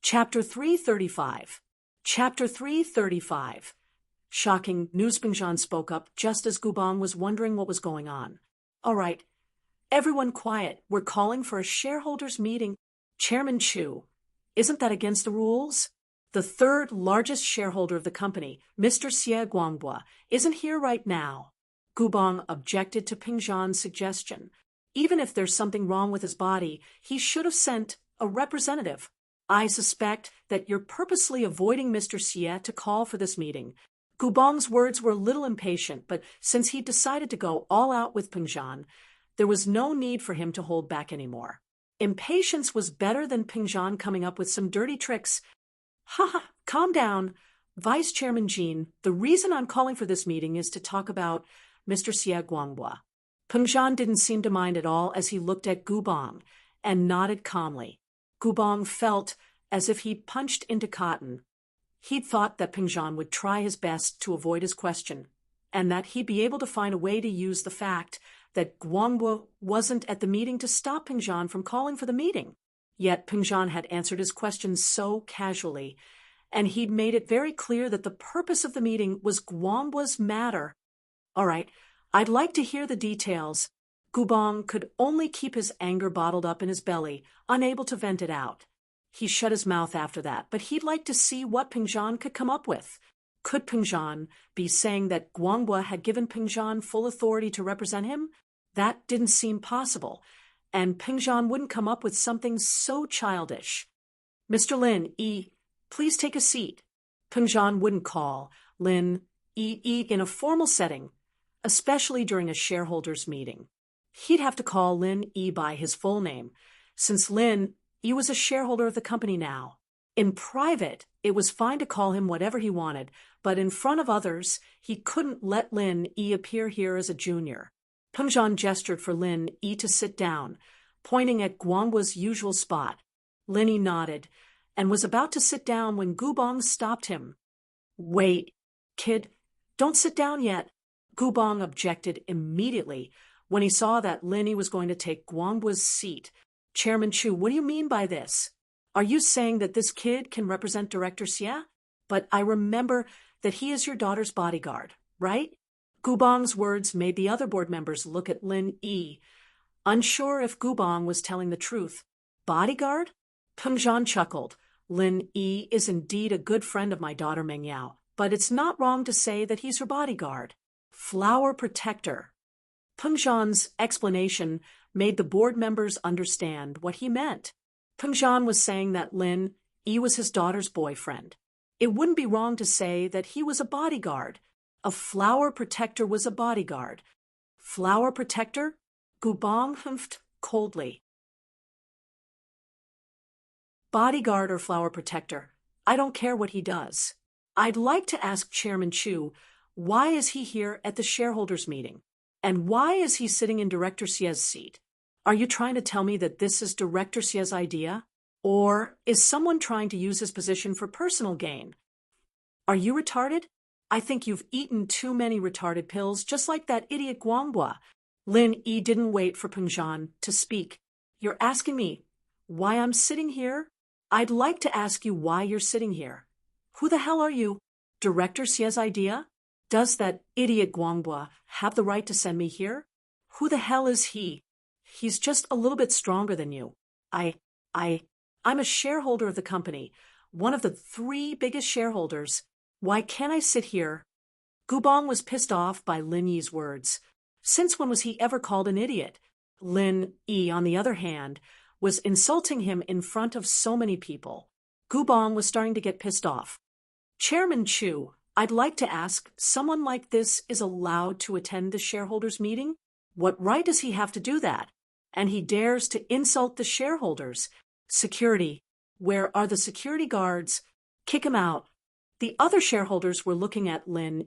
Chapter 335. Chapter 335. Shocking news. Peng Zhan spoke up just as Gubang was wondering what was going on. All right, everyone quiet. We're calling for a shareholders meeting. Chairman Chu, isn't that against the rules? The third largest shareholder of the company, Mr. Xie Guangbua, isn't here right now. Gubang objected to Peng Zhan's suggestion. Even if there's something wrong with his body, he should have sent a representative. I suspect that you're purposely avoiding Mr. Xie to call for this meeting. Gubang's words were a little impatient, but since he decided to go all out with Peng Zhan, there was no need for him to hold back anymore. Impatience was better than Peng Zhan coming up with some dirty tricks. Ha ha, calm down. Vice Chairman Jean, the reason I'm calling for this meeting is to talk about Mr. Xie Guangbua. Peng Zhan didn't seem to mind at all as he looked at Gubang and nodded calmly. Gubang felt as if he'd punched into cotton. He'd thought that Peng Zhan would try his best to avoid his question, and that he'd be able to find a way to use the fact that Guangbo wasn't at the meeting to stop Pingzhan from calling for the meeting. Yet Pingzhan had answered his questions so casually, and he'd made it very clear that the purpose of the meeting was Guangbo's matter. All right, I'd like to hear the details. Gubong could only keep his anger bottled up in his belly, unable to vent it out. He shut his mouth after that, but he'd like to see what Pingzhan could come up with. Could Pingzhan be saying that Guangbo had given Pingzhan full authority to represent him? That didn't seem possible, and Pingzhan wouldn't come up with something so childish. Mr. Lin, please take a seat. Pingzhan wouldn't call Lin in a formal setting, especially during a shareholders' meeting. He'd have to call Lin by his full name, since Lin was a shareholder of the company now. In private, it was fine to call him whatever he wanted, but in front of others, he couldn't let Lin appear here as a junior. Pingzhan gestured for Lin to sit down, pointing at Guangbo's usual spot. Lin nodded and was about to sit down when Gubong stopped him. Wait, kid, don't sit down yet. Gubong objected immediately when he saw that Lin was going to take Guangbo's seat. Chairman Chu, what do you mean by this? Are you saying that this kid can represent Director Xie? But I remember that he is your daughter's bodyguard, right? Gubong's words made the other board members look at Lin unsure if Gubong was telling the truth. Bodyguard? Pingzhan chuckled. Lin is indeed a good friend of my daughter Meng Yao, but it's not wrong to say that he's her bodyguard. Flower protector. Pingzhan's explanation made the board members understand what he meant. Pingzhan was saying that Lin was his daughter's boyfriend. It wouldn't be wrong to say that he was a bodyguard. A flower protector was a bodyguard. Flower protector? Gubong humphed coldly. Bodyguard or flower protector, I don't care what he does. I'd like to ask Chairman Chu, why is he here at the shareholders' meeting? And why is he sitting in Director Xie's seat? Are you trying to tell me that this is Director Xie's idea? Or is someone trying to use his position for personal gain? Are you retarded? I think you've eaten too many retarded pills, just like that idiot Guangbo. Lin didn't wait for Pingzhan to speak. You're asking me why I'm sitting here? I'd like to ask you why you're sitting here. Who the hell are you? Director Xie's idea? Does that idiot Guangbo have the right to send me here? Who the hell is he? He's just a little bit stronger than you. I'm a shareholder of the company, one of the 3 biggest shareholders. Why can't I sit here? Gubong was pissed off by Lin Yi's words. Since when was he ever called an idiot? Lin Yi, on the other hand, was insulting him in front of so many people. Gubong was starting to get pissed off. Chairman Chu, I'd like to ask, someone like this is allowed to attend the shareholders' meeting? What right does he have to do that? And he dares to insult the shareholders. Security. Where are the security guards? Kick him out. The other shareholders were looking at Lin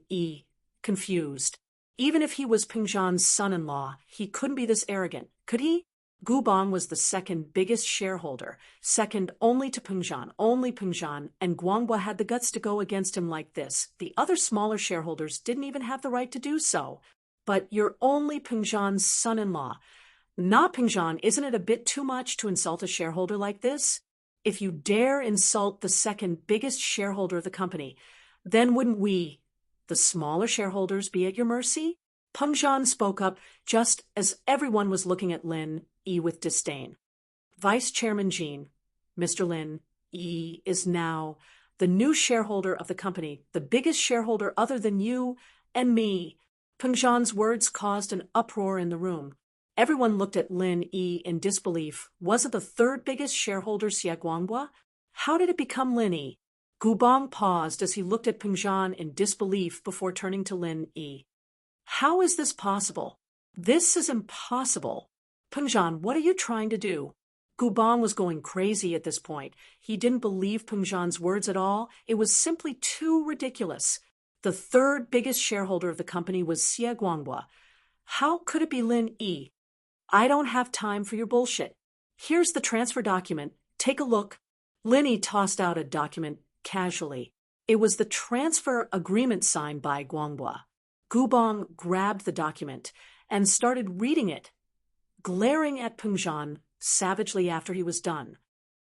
confused. Even if he was Pingzhan's son-in-law, he couldn't be this arrogant, could he? Gubong was the 2nd biggest shareholder, second only to Pingzhan, and Guangbo had the guts to go against him like this. The other smaller shareholders didn't even have the right to do so. But you're only Pingzhan's son-in-law. Not Pingzhan, isn't it a bit too much to insult a shareholder like this? If you dare insult the 2nd biggest shareholder of the company, then wouldn't we, the smaller shareholders, be at your mercy? Pingzhan spoke up just as everyone was looking at Lin with disdain. Vice Chairman Jean, Mr. Lin is now the new shareholder of the company, the biggest shareholder other than you and me. Pingzhan's words caused an uproar in the room. Everyone looked at Lin in disbelief. Wasn't the 3rd biggest shareholder Xie Guangbo? How did it become Lin? Gubong paused as he looked at Pingzhan in disbelief before turning to Lin. How is this possible? This is impossible. Pingzhan, what are you trying to do? Gubong was going crazy at this point. He didn't believe Pingzhan's words at all. It was simply too ridiculous. The 3rd biggest shareholder of the company was Xie Guangbo. How could it be Lin? I don't have time for your bullshit. Here's the transfer document. Take a look. Lin tossed out a document casually. It was the transfer agreement signed by Guangbo. Gubong grabbed the document and started reading it, glaring at Pengzhan savagely after he was done.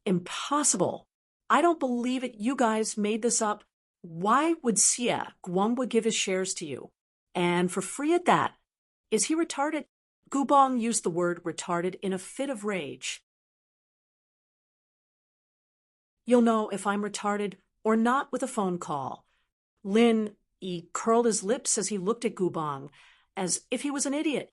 Impossible. I don't believe it. You guys made this up. Why would Xie Guangbo give his shares to you? And for free at that. Is he retarded? Gubong used the word retarded in a fit of rage. You'll know if I'm retarded or not with a phone call. Lin Yi curled his lips as he looked at Gubong, as if he was an idiot.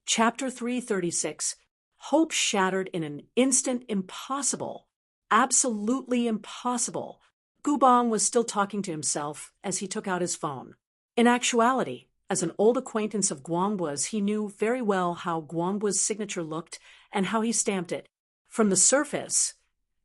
Chapter 336. Hope shattered in an instant. Impossible. Absolutely impossible. Gubong was still talking to himself as he took out his phone. In actuality, as an old acquaintance of Guangbo's, he knew very well how Guangbo's signature looked and how he stamped it. From the surface,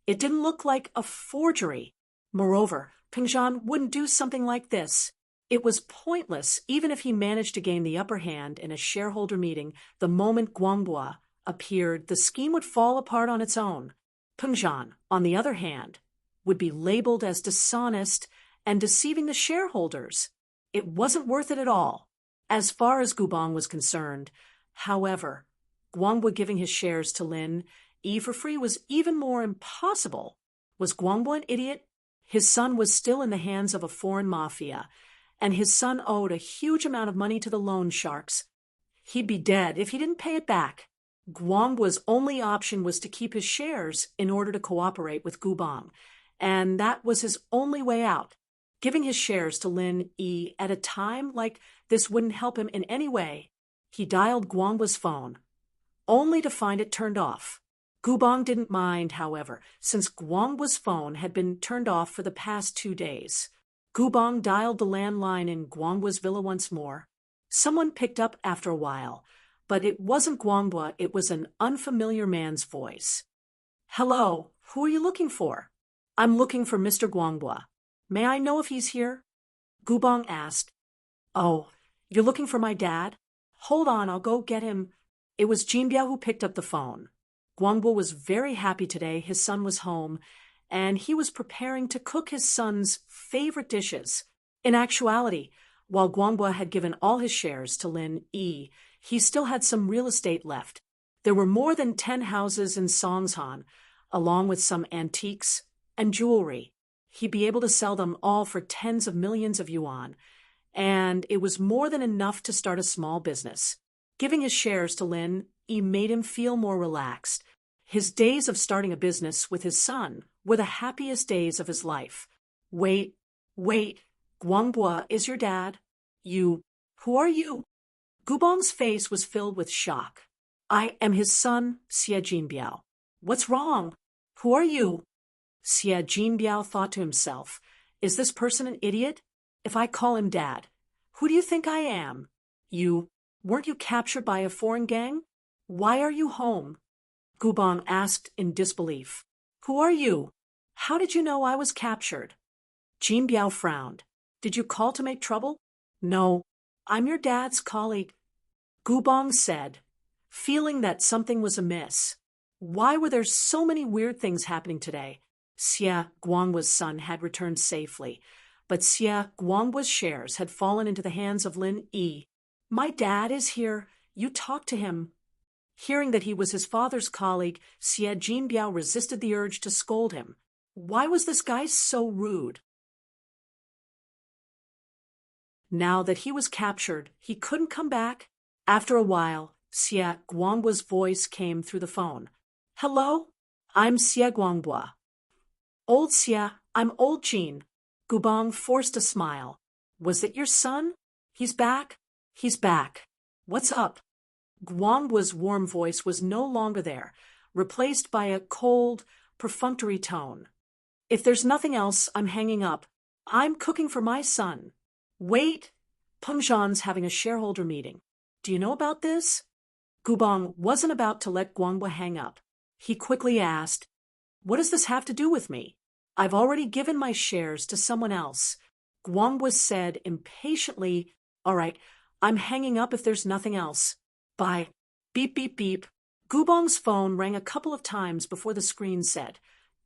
it didn't look like a forgery. Moreover, Pengzhan wouldn't do something like this. It was pointless, even if he managed to gain the upper hand in a shareholder meeting. The moment Guangbo appeared, the scheme would fall apart on its own. Pengzhan, on the other hand, would be labeled as dishonest and deceiving the shareholders. It wasn't worth it at all. As far as Gubong was concerned, however, Guangbo giving his shares to Lin Yi for free was even more impossible. Was Guangbo an idiot? His son was still in the hands of a foreign mafia, and his son owed a huge amount of money to the loan sharks. He'd be dead if he didn't pay it back. Guangbo's only option was to keep his shares in order to cooperate with Gubong, and that was his only way out. Giving his shares to Lin Yi at a time like this wouldn't help him in any way. He dialed Guangbo's phone, only to find it turned off. Gubong didn't mind, however, since Guangbo's phone had been turned off for the past 2 days. Gubong dialed the landline in Guangbo's villa once more. Someone picked up after a while, but it wasn't Guangbo, it was an unfamiliar man's voice. Hello, who are you looking for? I'm looking for Mr. Guangbo. May I know if he's here? Gubong asked. Oh, you're looking for my dad? Hold on, I'll go get him. It was Jinbiao who picked up the phone. Guangbo was very happy today. His son was home, and he was preparing to cook his son's favorite dishes. In actuality, while Guangbo had given all his shares to Lin Yi, he still had some real estate left. There were more than 10 houses in Songshan, along with some antiques and jewelry. He'd be able to sell them all for tens of millions of yuan, and it was more than enough to start a small business. Giving his shares to Lin Yi made him feel more relaxed. His days of starting a business with his son were the happiest days of his life. Wait, Guangbo is your dad? Who are you? Gubong's face was filled with shock. I am his son, Xie Jinbiao. What's wrong? Who are you? Xie Jinbiao thought to himself, is this person an idiot? If I call him dad, who do you think I am? Weren't you captured by a foreign gang? Why are you home? Gubong asked in disbelief. Who are you? How did you know I was captured? Jinbiao frowned. Did you call to make trouble? No, I'm your dad's colleague. Gubong said, feeling that something was amiss. Why were there so many weird things happening today? Xie Guangbo's son had returned safely, but Xie Guangbo's shares had fallen into the hands of Lin Yi. My dad is here. You talk to him. Hearing that he was his father's colleague, Xie Jinbiao resisted the urge to scold him. Why was this guy so rude? Now that he was captured, he couldn't come back. After a while, Xie Guangbo's voice came through the phone. Hello? I'm Xie Guangbo. Old Xie, I'm old Jin. Gubong forced a smile. Was it your son? He's back? He's back. What's up? Guangbo's warm voice was no longer there, replaced by a cold, perfunctory tone. If there's nothing else, I'm hanging up. I'm cooking for my son. Wait, Pengzhan's having a shareholder meeting. Do you know about this? Gubong wasn't about to let Guangbo hang up. He quickly asked, what does this have to do with me? I've already given my shares to someone else. Guangbo said impatiently, all right, I'm hanging up if there's nothing else. Bye. Beep, beep, beep. Gubong's phone rang a couple of times before the screen said,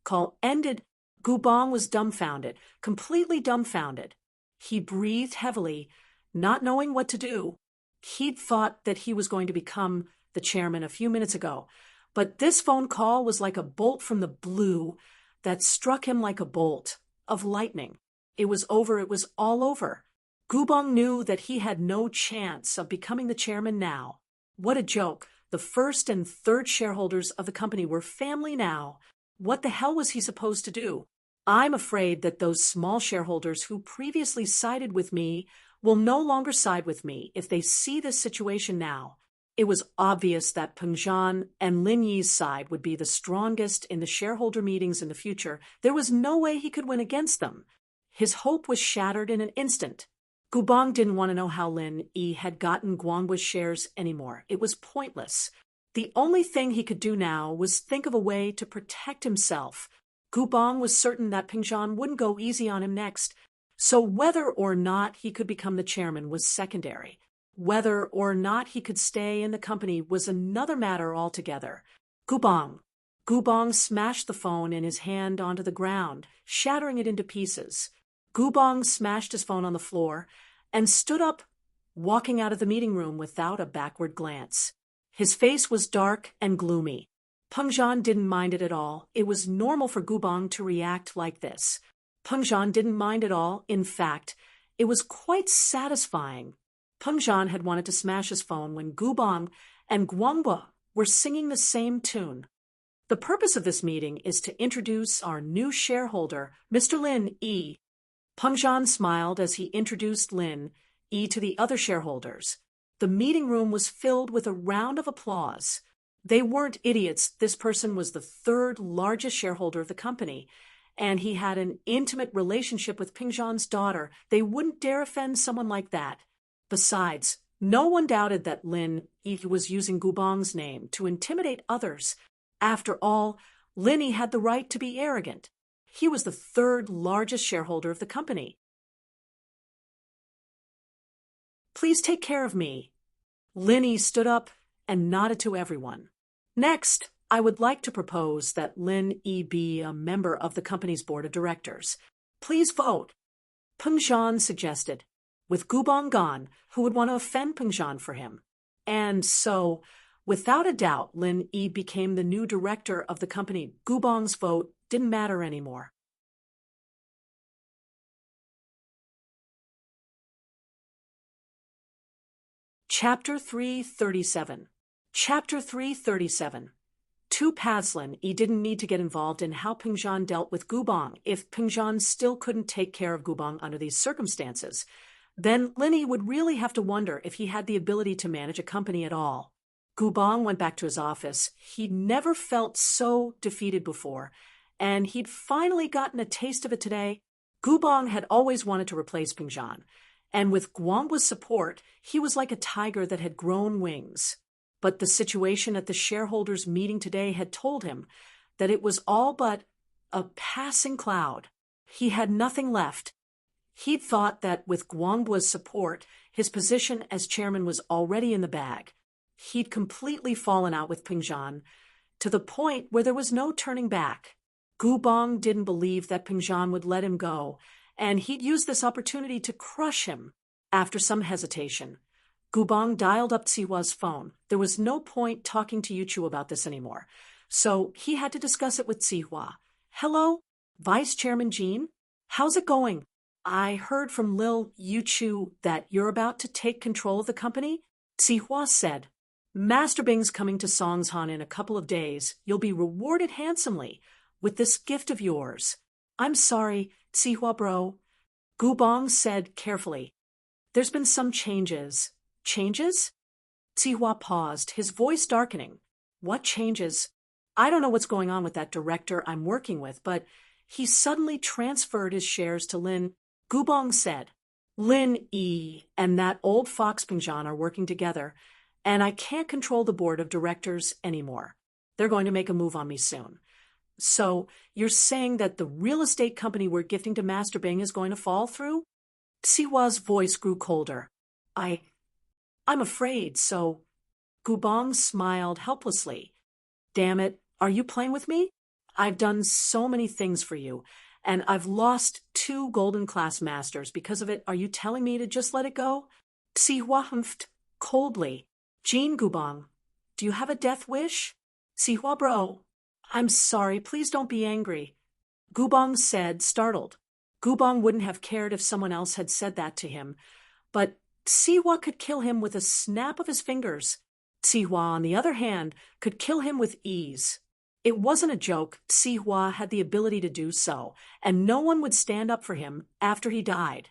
call ended. Gubong was dumbfounded, completely dumbfounded. He breathed heavily, not knowing what to do. He'd thought that he was going to become the chairman a few minutes ago, but this phone call was like a bolt from the blue that struck him like a bolt of lightning. It was over. It was all over. Gubong knew that he had no chance of becoming the chairman now. What a joke. The first and third shareholders of the company were family now. What the hell was he supposed to do? I'm afraid that those small shareholders who previously sided with me will no longer side with me if they see this situation now. It was obvious that Peng Zhan and Lin Yi's side would be the strongest in the shareholder meetings in the future. There was no way he could win against them. His hope was shattered in an instant. Gubong didn't want to know how Lin Yi had gotten Guanghua's shares anymore. It was pointless. The only thing he could do now was think of a way to protect himself. Gubong was certain that Peng Zhan wouldn't go easy on him next, so whether or not he could become the chairman was secondary. Whether or not he could stay in the company was another matter altogether. Gubong. Gubong smashed the phone in his hand onto the ground, shattering it into pieces. Gubong smashed his phone on the floor and stood up, walking out of the meeting room without a backward glance. His face was dark and gloomy. Peng Zhan didn't mind it at all. It was normal for Gubong to react like this. Peng Zhan didn't mind at all. In fact, it was quite satisfying. Peng Zhan had wanted to smash his phone when Gubong and Guanghua were singing the same tune. The purpose of this meeting is to introduce our new shareholder, Mr. Lin Yi. Peng Zhan smiled as he introduced Lin Yi to the other shareholders. The meeting room was filled with a round of applause. They weren't idiots. This person was the third largest shareholder of the company, and he had an intimate relationship with Peng Zhan's daughter. They wouldn't dare offend someone like that. Besides, no one doubted that Lin Yi was using Gubong's name to intimidate others. After all, Lin Yi had the right to be arrogant. He was the third largest shareholder of the company. Please take care of me. Lin Yi stood up and nodded to everyone. Next, I would like to propose that Lin Yi be a member of the company's board of directors. Please vote. Peng Zhan suggested. With Gubong gone, who would want to offend Peng Zhan for him? And so, without a doubt, Lin Yi became the new director of the company. Gubong's vote didn't matter anymore. Chapter 337. Chapter 337. Two paths. Lin Yi didn't need to get involved in how Peng Zhan dealt with Gubong. If Peng Zhan still couldn't take care of Gubong under these circumstances, then Lin Yi would really have to wonder if he had the ability to manage a company at all. Gubong went back to his office. He'd never felt so defeated before, and he'd finally gotten a taste of it today. Gubong had always wanted to replace Peng Zhan, and with Guanghua's support, he was like a tiger that had grown wings. But the situation at the shareholders' meeting today had told him that it was all but a passing cloud. He had nothing left. He'd thought that with Guanghua's support, his position as chairman was already in the bag. He'd completely fallen out with Peng Zhan, to the point where there was no turning back. Gubong didn't believe that Peng Zhan would let him go, and he'd use this opportunity to crush him. After some hesitation, Gubong dialed up Tsihua's phone. There was no point talking to Yuchu about this anymore, so he had to discuss it with Tsihua. Hello, Vice Chairman Jean? How's it going? I heard from Lil Yuchu that you're about to take control of the company? Tsihua said. Master Bing's coming to Songshan in a couple of days. You'll be rewarded handsomely with this gift of yours. I'm sorry, Tsihua bro. Gubong said carefully. There's been some changes. Changes? Tsihua paused, his voice darkening. What changes? I don't know what's going on with that director I'm working with, but he suddenly transferred his shares to Lin. Gubong said, Lin Yi and that old fox Peng Zhan are working together, and I can't control the board of directors anymore. They're going to make a move on me soon. So, you're saying that the real estate company we're gifting to Master Bing is going to fall through? Tsihua's voice grew colder. I'm afraid so. Gubong smiled helplessly. Damn it, are you playing with me? I've done so many things for you, and I've lost 2 golden class masters because of it. Are you telling me to just let it go? Sihua humphed coldly. Jean Gubong, do you have a death wish? Sihua bro. I'm sorry, please don't be angry. Gubong said, startled. Gubong wouldn't have cared if someone else had said that to him, but Sihua could kill him with a snap of his fingers. Sihua, on the other hand, could kill him with ease. It wasn't a joke. Sihua had the ability to do so, and no one would stand up for him after he died.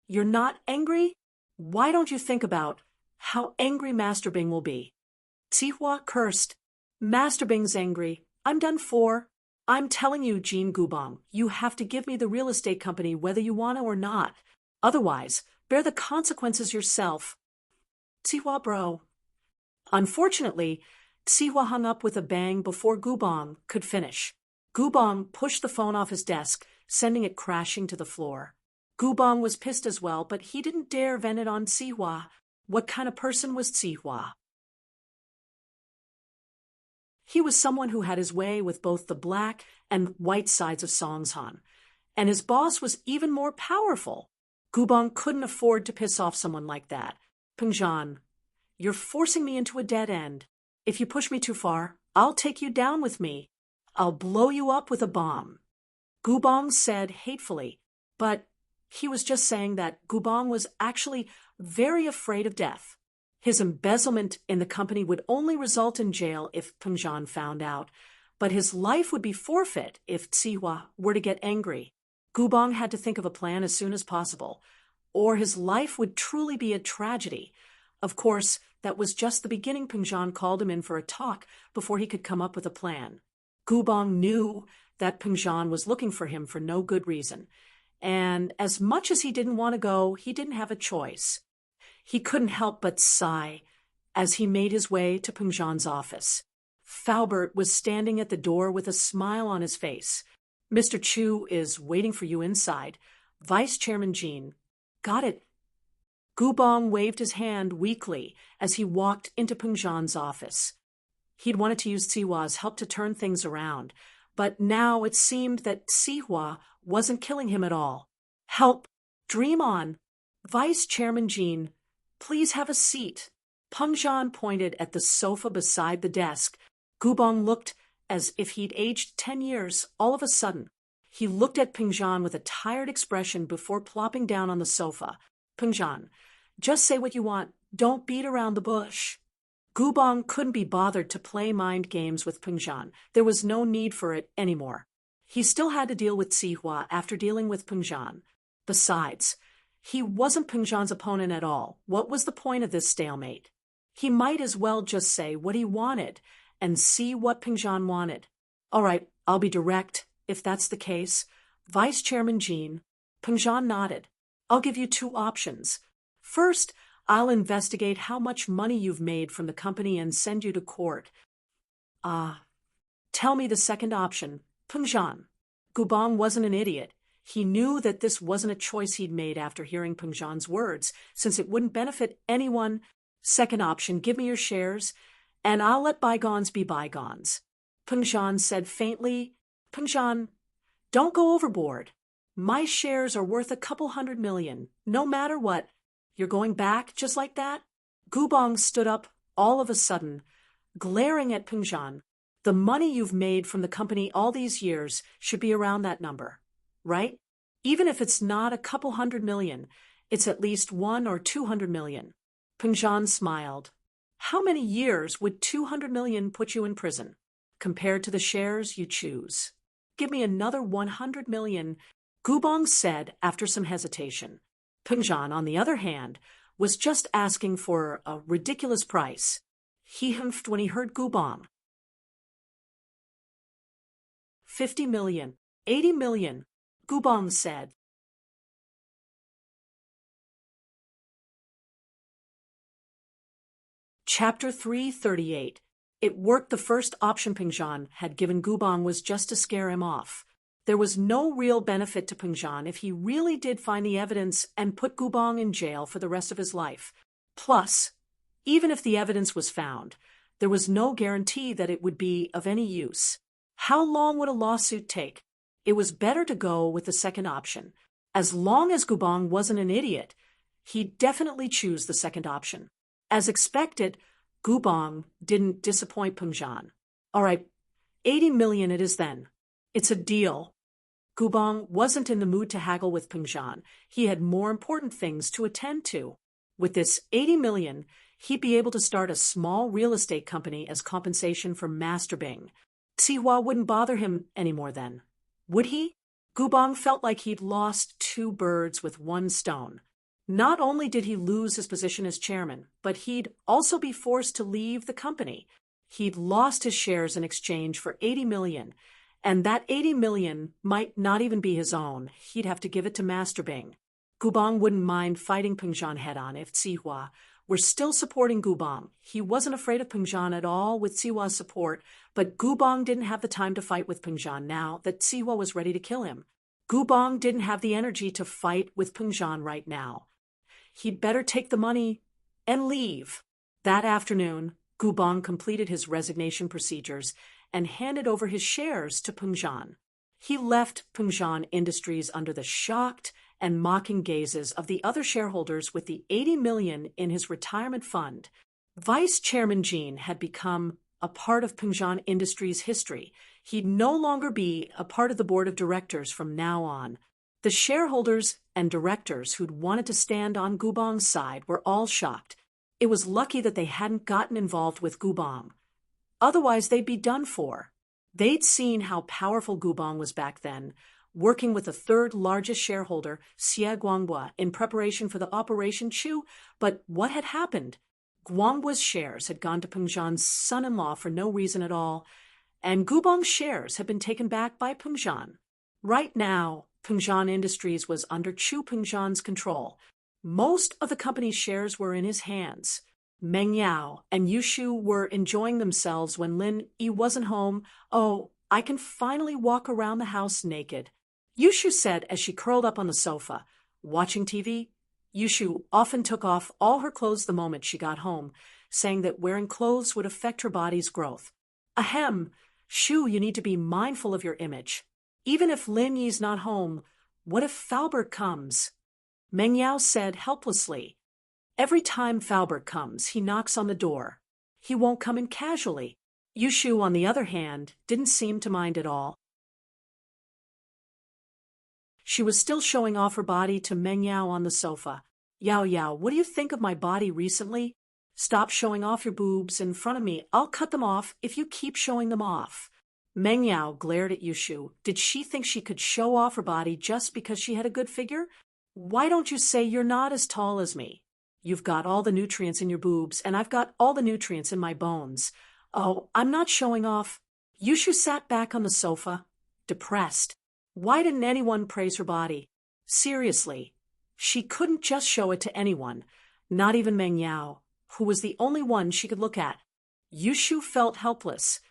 You're not angry? Why don't you think about how angry Master Bing will be? Sihua cursed. Master Bing's angry. I'm done for. I'm telling you, Jean Gubong, you have to give me the real estate company whether you want to or not. Otherwise, bear the consequences yourself. Sihua bro. Unfortunately, Sihua hung up with a bang before Gubong could finish. Gubong pushed the phone off his desk, sending it crashing to the floor. Gubong was pissed as well, but he didn't dare vent it on Sihua. What kind of person was Sihua? He was someone who had his way with both the black and white sides of Songshan, and his boss was even more powerful. Gubong couldn't afford to piss off someone like that. Pengzhan, you're forcing me into a dead end. If you push me too far, I'll take you down with me. I'll blow you up with a bomb. Gubong said hatefully, but he was just saying that Gubong was actually very afraid of death. His embezzlement in the company would only result in jail if Pengzhan found out, but his life would be forfeit if Sihua were to get angry. Gubong had to think of a plan as soon as possible, or his life would truly be a tragedy. Of course, that was just the beginning. Pengzhan called him in for a talk before he could come up with a plan. Gubong knew that Pengzhan was looking for him for no good reason, and as much as he didn't want to go, he didn't have a choice. He couldn't help but sigh as he made his way to Pengzhan's office. Faubert was standing at the door with a smile on his face. Mr. Chu is waiting for you inside. Vice Chairman Jean. Got it. Gubong waved his hand weakly as he walked into Pengzhan's office. He'd wanted to use Sihua's help to turn things around, but now it seemed that Sihua wasn't killing him at all. Help! Dream on! Vice Chairman Jean, please have a seat. Pengzhan pointed at the sofa beside the desk. Gubong looked as if he'd aged 10 years all of a sudden. He looked at Pengzhan with a tired expression before plopping down on the sofa. Pengzhan, just say what you want. Don't beat around the bush. Gubong couldn't be bothered to play mind games with Pengzhan. There was no need for it anymore. He still had to deal with Sihua after dealing with Pengzhan. Besides, he wasn't Pengzhan's opponent at all. What was the point of this stalemate? He might as well just say what he wanted and see what Pengzhan wanted. All right, I'll be direct, if that's the case. Vice Chairman Jean. Pengzhan nodded. I'll give you 2 options. First, I'll investigate how much money you've made from the company and send you to court. Tell me the second option. Pengzhan. Gubong wasn't an idiot. He knew that this wasn't a choice he'd made after hearing Pengzhan's words, since it wouldn't benefit anyone. Second option, give me your shares, and I'll let bygones be bygones. Pengzhan said faintly, Pengzhan, don't go overboard. My shares are worth a couple $100 million, no matter what. You're going back just like that? Gubong stood up all of a sudden, glaring at Pengzhan. The money you've made from the company all these years should be around that number, right? Even if it's not a couple $100 million, it's at least 100 or 200 million. Pengzhan smiled. How many years would 200 million put you in prison, compared to the shares you choose? Give me another 100 million, Gubong said after some hesitation. Pengzhan, on the other hand, was just asking for a ridiculous price. He humphed when he heard Gubong. 50 million, 80 million, Gubong said. Chapter 338. It worked. The first option Pengzhan had given Gubong was just to scare him off. There was no real benefit to Pengzhan if he really did find the evidence and put Gubong in jail for the rest of his life. Plus, even if the evidence was found, there was no guarantee that it would be of any use. How long would a lawsuit take? it was better to go with the second option. As long as Gubong wasn't an idiot, he'd definitely choose the second option. As expected, Gubong didn't disappoint Pengjan. All right, 80 million it is then. It's a deal. Gubong wasn't in the mood to haggle with Pengjan. He had more important things to attend to. With this 80 million, he'd be able to start a small real estate company as compensation for masturbing. Sihua wouldn't bother him anymore then. Would he? Gubong felt like he'd lost two birds with one stone. Not only did he lose his position as chairman, but he'd also be forced to leave the company. He'd lost his shares in exchange for 80 million, and that 80 million might not even be his own. He'd have to give it to Master Bing. Gubong wouldn't mind fighting Pengjan head-on if Sihua were still supporting Gubong. He wasn't afraid of Pengjan at all with Sihua's support, but Gubong didn't have the time to fight with Pengjan now that Sihua was ready to kill him. Gubong didn't have the energy to fight with Pengjan right now. He'd better take the money and leave. That afternoon, Gubong completed his resignation procedures and handed over his shares to Pengjan. He left Pengjan Industries under the shocked and mocking gazes of the other shareholders with the 80 million in his retirement fund. Vice Chairman Jean had become a part of Pengjan Industries' history. He'd no longer be a part of the board of directors from now on. The shareholders and directors who'd wanted to stand on Gubong's side were all shocked. It was lucky that they hadn't gotten involved with Gubong. Otherwise, they'd be done for. They'd seen how powerful Gubong was back then, working with the third largest shareholder, Xie Guanghua, in preparation for the Operation Chu. But what had happened? Guanghua's shares had gone to Pengjan's son-in-law for no reason at all, and Gubong's shares had been taken back by Pengjan. Right now, Pengjan Industries was under Chu Pengjan's control. Most of the company's shares were in his hands. Meng Yao and Yushu were enjoying themselves when Lin Yi wasn't home. "Oh, I can finally walk around the house naked," Yushu said as she curled up on the sofa. Watching TV, Yushu often took off all her clothes the moment she got home, saying that wearing clothes would affect her body's growth. Ahem, Shu, you need to be mindful of your image. Even if Lin Yi's not home, what if Falbert comes? Meng Yao said helplessly. Every time Falbert comes, he knocks on the door. He won't come in casually. Yushu, on the other hand, didn't seem to mind at all. She was still showing off her body to Meng Yao on the sofa. "Yao Yao, what do you think of my body recently? Stop showing off your boobs in front of me. I'll cut them off if you keep showing them off." Meng Yao glared at Yushu. Did she think she could show off her body just because she had a good figure? "Why don't you say you're not as tall as me? You've got all the nutrients in your boobs, and I've got all the nutrients in my bones. Oh, I'm not showing off." Yushu sat back on the sofa, depressed. Why didn't anyone praise her body? Seriously, she couldn't just show it to anyone, not even Meng Yao, who was the only one she could look at. Yushu felt helpless.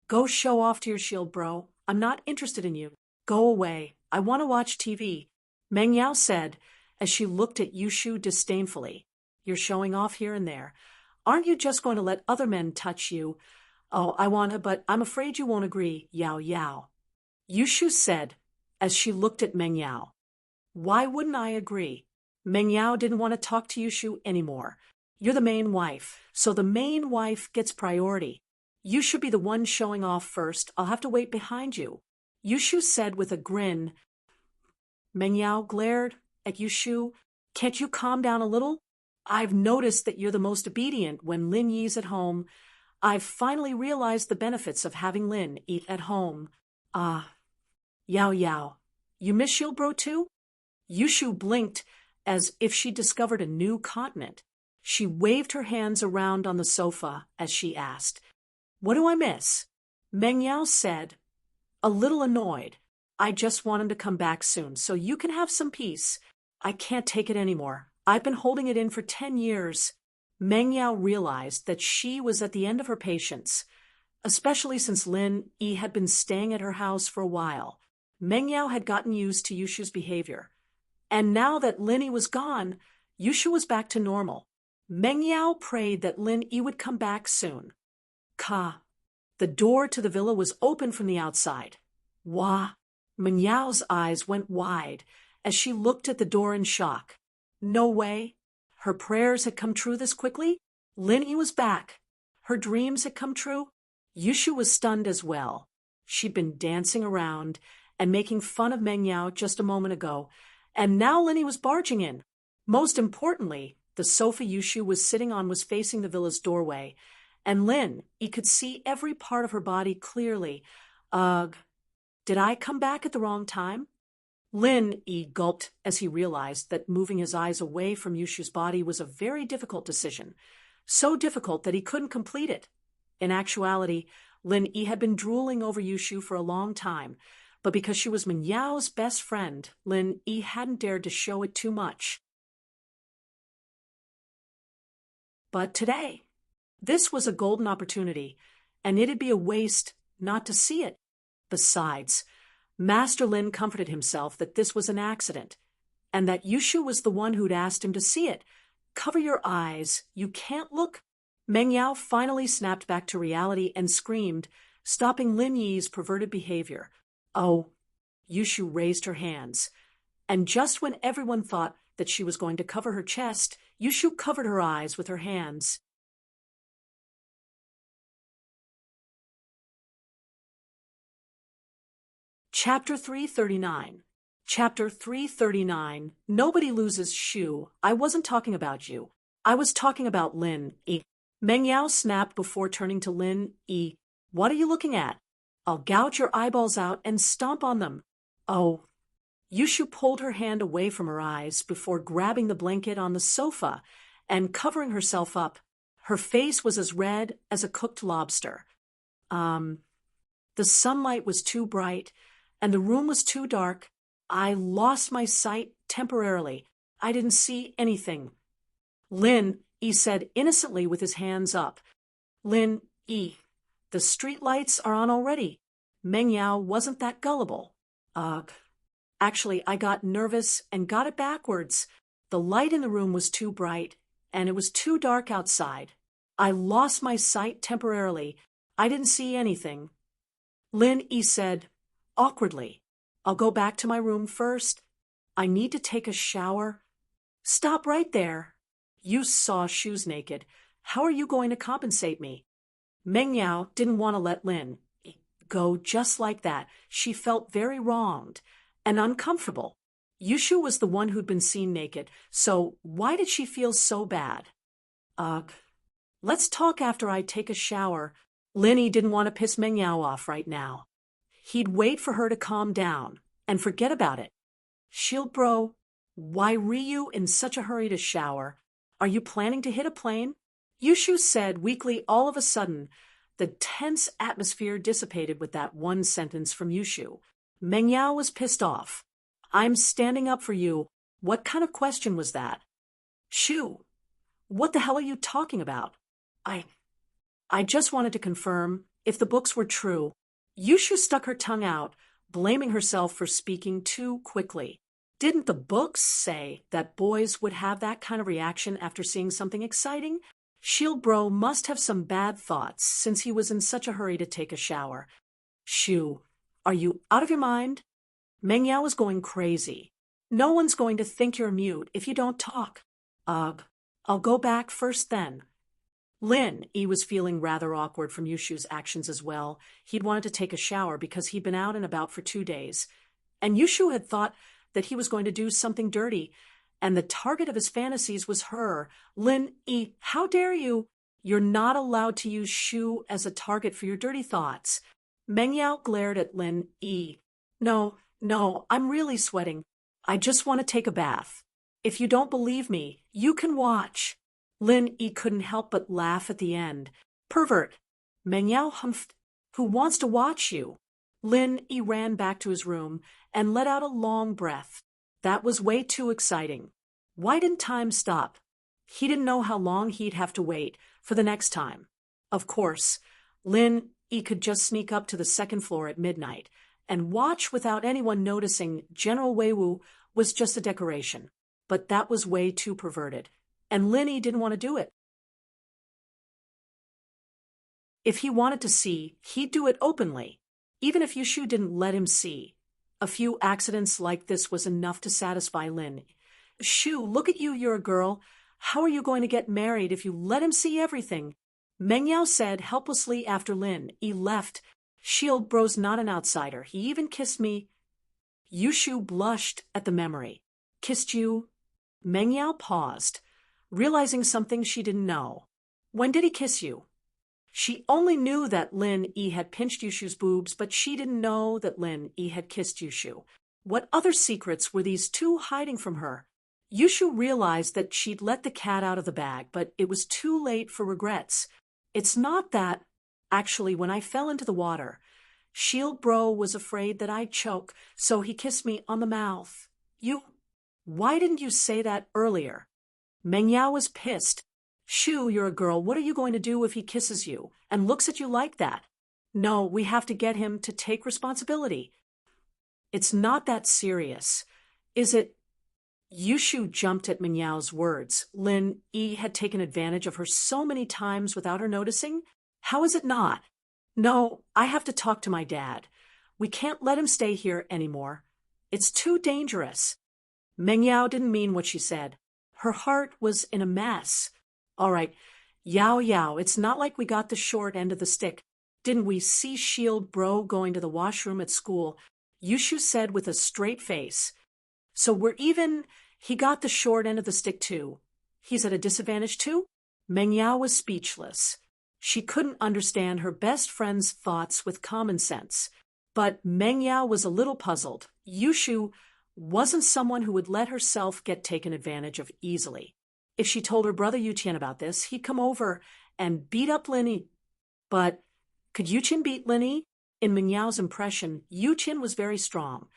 "Go show off to your shield, bro. I'm not interested in you. Go away. I want to watch TV," Meng Yao said as she looked at Yushu disdainfully. "You're showing off here and there. Aren't you just going to let other men touch you?" "Oh, I want to, but I'm afraid you won't agree, Yao Yao," Yushu said as she looked at Meng Yao. "Why wouldn't I agree?" Meng Yao didn't want to talk to Yushu anymore. "You're the main wife, so the main wife gets priority. You should be the one showing off first. I'll have to wait behind you," Yushu said with a grin. Meng Yao glared at Yushu. "Can't you calm down a little? I've noticed that you're the most obedient when Lin Yi's at home. I've finally realized the benefits of having Lin eat at home." Yao Yao, you miss Shield Bro too?" Yushu blinked as if she discovered a new continent. She waved her hands around on the sofa as she asked, "What do I miss?" Meng Yao said, a little annoyed, "I just want him to come back soon so you can have some peace. I can't take it anymore. I've been holding it in for 10 years. Meng Yao realized that she was at the end of her patience, especially since Lin Yi had been staying at her house for a while. Meng Yao had gotten used to Yushu's behavior, and now that Lin Yi was gone, Yushu was back to normal. Meng Yao prayed that Lin Yi would come back soon. The door to the villa was open from the outside. Wah! Menyao's eyes went wide as she looked at the door in shock. No way. Her prayers had come true this quickly? Linny was back. Her dreams had come true? Yushu was stunned as well. She'd been dancing around and making fun of Mengyao just a moment ago, and now Linny was barging in. Most importantly, the sofa Yushu was sitting on was facing the villa's doorway, and he could see every part of her body clearly. Ugh. Did I come back at the wrong time? He gulped as he realized that moving his eyes away from Yushu's body was a very difficult decision, so difficult that he couldn't complete it. In actuality, He had been drooling over Yushu for a long time, but because she was Menyao's best friend, He hadn't dared to show it too much. But today, this was a golden opportunity, and it'd be a waste not to see it. Besides, Master Lin comforted himself that this was an accident, and that Yushu was the one who'd asked him to see it. Cover your eyes. You can't look. Mengyao finally snapped back to reality and screamed, stopping Lin Yi's perverted behavior. Oh, Yushu raised her hands, and just when everyone thought that she was going to cover her chest, Yushu covered her eyes with her hands. Chapter 339. Chapter 339. Nobody loses shoe. I wasn't talking about you. I was talking about Lin Yi. Mengyao snapped before turning to Lin Yi. What are you looking at? I'll gouge your eyeballs out and stomp on them. Oh. Yushu pulled her hand away from her eyes before grabbing the blanket on the sofa and covering herself up. Her face was as red as a cooked lobster. The sunlight was too bright, and the room was too dark. I lost my sight temporarily. I didn't see anything. He said innocently with his hands up. The street lights are on already. Mengyao wasn't that gullible. Ugh. Actually, I got nervous and got it backwards. The light in the room was too bright, and it was too dark outside. I lost my sight temporarily. I didn't see anything. He said, awkwardly, I'll go back to my room first. I need to take a shower. Stop right there. You saw shoes naked. How are you going to compensate me? Mengyao didn't want to let Lin go just like that. She felt very wronged and uncomfortable. Yushu was the one who'd been seen naked, so why did she feel so bad? Ugh. Let's talk after I take a shower. Linny didn't want to piss Mengyao off right now. He'd wait for her to calm down and forget about it. Shield bro, why Ryu in such a hurry to shower? Are you planning to hit a plane? Yushu said weakly. All of a sudden, the tense atmosphere dissipated with that one sentence from Yushu. Mengyao was pissed off. I'm standing up for you. What kind of question was that? Shu, what the hell are you talking about? I just wanted to confirm if the books were true. Yushu stuck her tongue out, blaming herself for speaking too quickly. Didn't the books say that boys would have that kind of reaction after seeing something exciting? Shield bro must have some bad thoughts since he was in such a hurry to take a shower. Shu, are you out of your mind? Mengyao is going crazy. No one's going to think you're mute if you don't talk. Ugh, I'll go back first then. He was feeling rather awkward from Yushu's actions as well. He'd wanted to take a shower because he'd been out and about for 2 days. And Yushu had thought that he was going to do something dirty, and the target of his fantasies was her. How dare you? You're not allowed to use Shu as a target for your dirty thoughts. Mengyao glared at No, I'm really sweating. I just want to take a bath. If you don't believe me, you can watch. Couldn't help but laugh at the end. Pervert. Mengyao humphed. Who wants to watch you? Ran back to his room and let out a long breath. That was way too exciting. Why didn't time stop? He didn't know how long he'd have to wait for the next time. Of course, could just sneak up to the second floor at midnight and watch without anyone noticing General Weiwu was just a decoration. But that was way too perverted, and didn't want to do it. If he wanted to see, he'd do it openly, even if Yushu didn't let him see. A few accidents like this was enough to satisfy Lin. Shoo, look at you, you're a girl. How are you going to get married if you let him see everything? Meng Yao said helplessly after Lin Yi left. Shield bro's not an outsider. He even kissed me. Yushu blushed at the memory. Kissed you? Meng Yao paused, realizing something she didn't know. When did he kiss you? She only knew that Lin Yi had pinched Yushu's boobs, but she didn't know that Lin Yi had kissed Yushu. What other secrets were these two hiding from her? Yushu realized that she'd let the cat out of the bag, but it was too late for regrets. It's not that. Actually, when I fell into the water, Shield Bro was afraid that I'd choke, so he kissed me on the mouth. Why didn't you say that earlier? Meng Yao was pissed. Shoo, you're a girl. What are you going to do if he kisses you and looks at you like that? No, we have to get him to take responsibility. It's not that serious, is it? Yushu jumped at Meng Yao's words. Lin Yi had taken advantage of her so many times without her noticing. How is it not? No, I have to talk to my dad. We can't let him stay here anymore. It's too dangerous. Meng Yao didn't mean what she said. Her heart was in a mess. All right, Yao, it's not like we got the short end of the stick. Didn't we see Shield Bro going to the washroom at school? Yushu said with a straight face. So we're even. He got the short end of the stick too. He's at a disadvantage too? Meng Yao was speechless. She couldn't understand her best friend's thoughts with common sense. But Meng Yao was a little puzzled. Yushu wasn't someone who would let herself get taken advantage of easily. If she told her brother Yuqian about this, he'd come over and beat up Lin Yi. But could Yuqian beat Lin Yi? In Meng Yao's impression, Yuqian was very strong.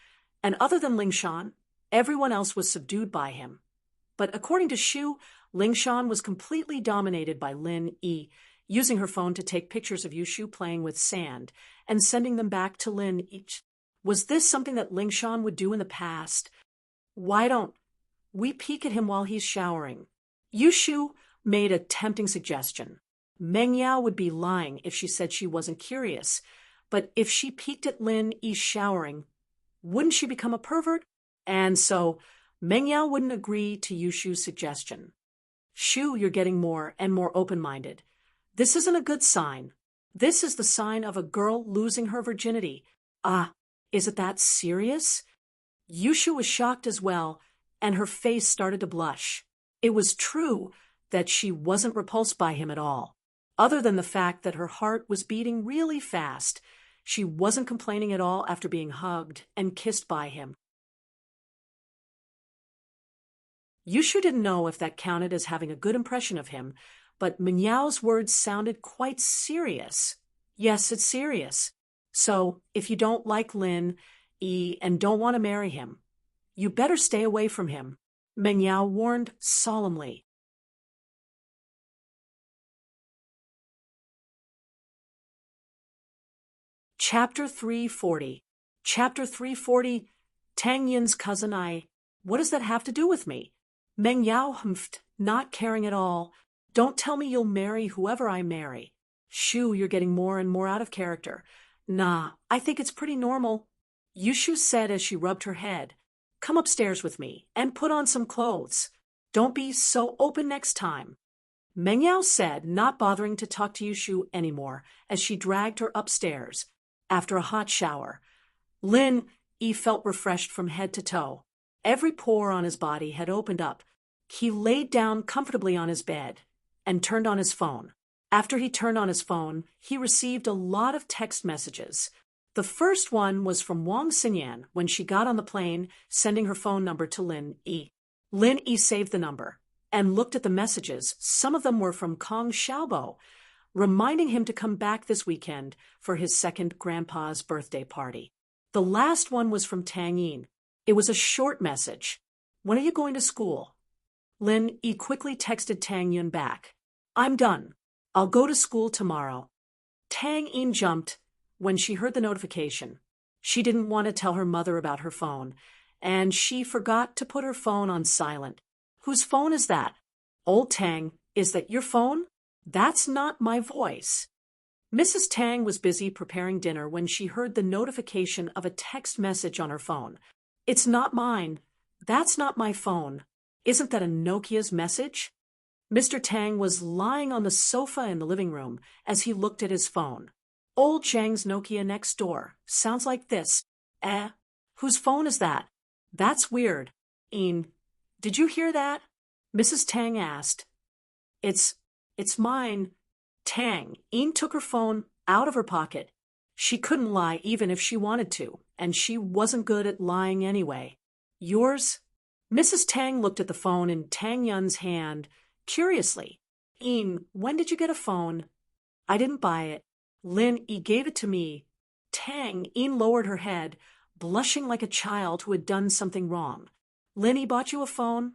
And other than Lingshan, everyone else was subdued by him. But according to Shu, Lingshan was completely dominated by Lin Yi, using her phone to take pictures of Yushu playing with sand and sending them back to Lin Yi. Was this something that Lingshan would do in the past? Why don't we peek at him while he's showering? Yushu made a tempting suggestion. Meng Yao would be lying if she said she wasn't curious. But if she peeked at Lin Yi showering, wouldn't she become a pervert? And so Meng Yao wouldn't agree to Yushu's suggestion. Shu, you're getting more and more open-minded. This isn't a good sign. This is the sign of a girl losing her virginity. Is it that serious? Yushu was shocked as well, and her face started to blush. It was true that she wasn't repulsed by him at all. Other than the fact that her heart was beating really fast, she wasn't complaining at all after being hugged and kissed by him. Yushu didn't know if that counted as having a good impression of him, but Meng Yao's words sounded quite serious. Yes, it's serious. So, if you don't like Lin Yi and don't want to marry him, you better stay away from him, Meng Yao warned solemnly. Chapter 340. Chapter 340. Tang Yin's cousin What does that have to do with me? Meng Yao humphed, not caring at all. Don't tell me you'll marry whoever I marry. Shu, you're getting more and more out of character. Nah, I think it's pretty normal. Yushu said as she rubbed her head. Come upstairs with me and put on some clothes. Don't be so open next time. Meng Yao said, not bothering to talk to Yushu anymore as she dragged her upstairs. After a hot shower, Lin Yi felt refreshed from head to toe. Every pore on his body had opened up. He laid down comfortably on his bed and turned on his phone. After he turned on his phone, he received a lot of text messages. The first one was from Wang Xinyan when she got on the plane, sending her phone number to Lin Yi. Lin Yi saved the number and looked at the messages. Some of them were from Kong Xiaobo, reminding him to come back this weekend for his second grandpa's birthday party. The last one was from Tang Yin. It was a short message. When are you going to school? Lin Yi quickly texted Tang Yin back. I'm done. I'll go to school tomorrow. Tang Yin jumped when she heard the notification. She didn't want to tell her mother about her phone, and she forgot to put her phone on silent. Whose phone is that? Old Tang, is that your phone? That's not my voice. Mrs. Tang was busy preparing dinner when she heard the notification of a text message on her phone. It's not mine. That's not my phone. Isn't that a Nokia's message? Mr. Tang was lying on the sofa in the living room as he looked at his phone. Old Chang's Nokia next door. Sounds like this. Whose phone is that? That's weird. Did you hear that? Mrs. Tang asked. It's mine. Tang. Took her phone out of her pocket. She couldn't lie even if she wanted to, and she wasn't good at lying anyway. Yours? Mrs. Tang looked at the phone in Tang Yun's hand curiously. When did you get a phone? I didn't buy it. Lin gave it to me. Tang lowered her head, blushing like a child who had done something wrong. Lin bought you a phone?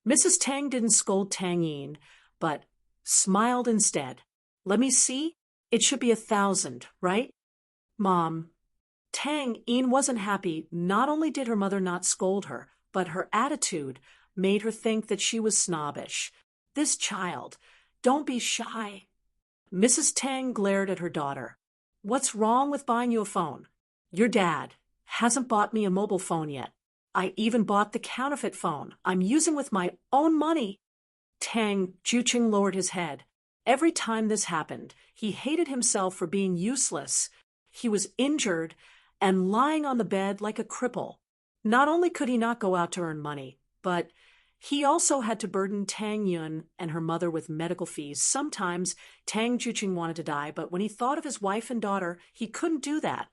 Mrs. Tang didn't scold Tang but smiled instead. Let me see. It should be 1,000, right? Mom. Tang wasn't happy. Not only did her mother not scold her, but her attitude made her think that she was snobbish. This child. Don't be shy. Mrs. Tang glared at her daughter. What's wrong with buying you a phone? Your dad hasn't bought me a mobile phone yet. I even bought the counterfeit phone I'm using with my own money. Tang Juching lowered his head. Every time this happened, he hated himself for being useless. He was injured and lying on the bed like a cripple. Not only could he not go out to earn money, but he also had to burden Tang Yun and her mother with medical fees. Sometimes Tang Juching wanted to die, but when he thought of his wife and daughter, he couldn't do that.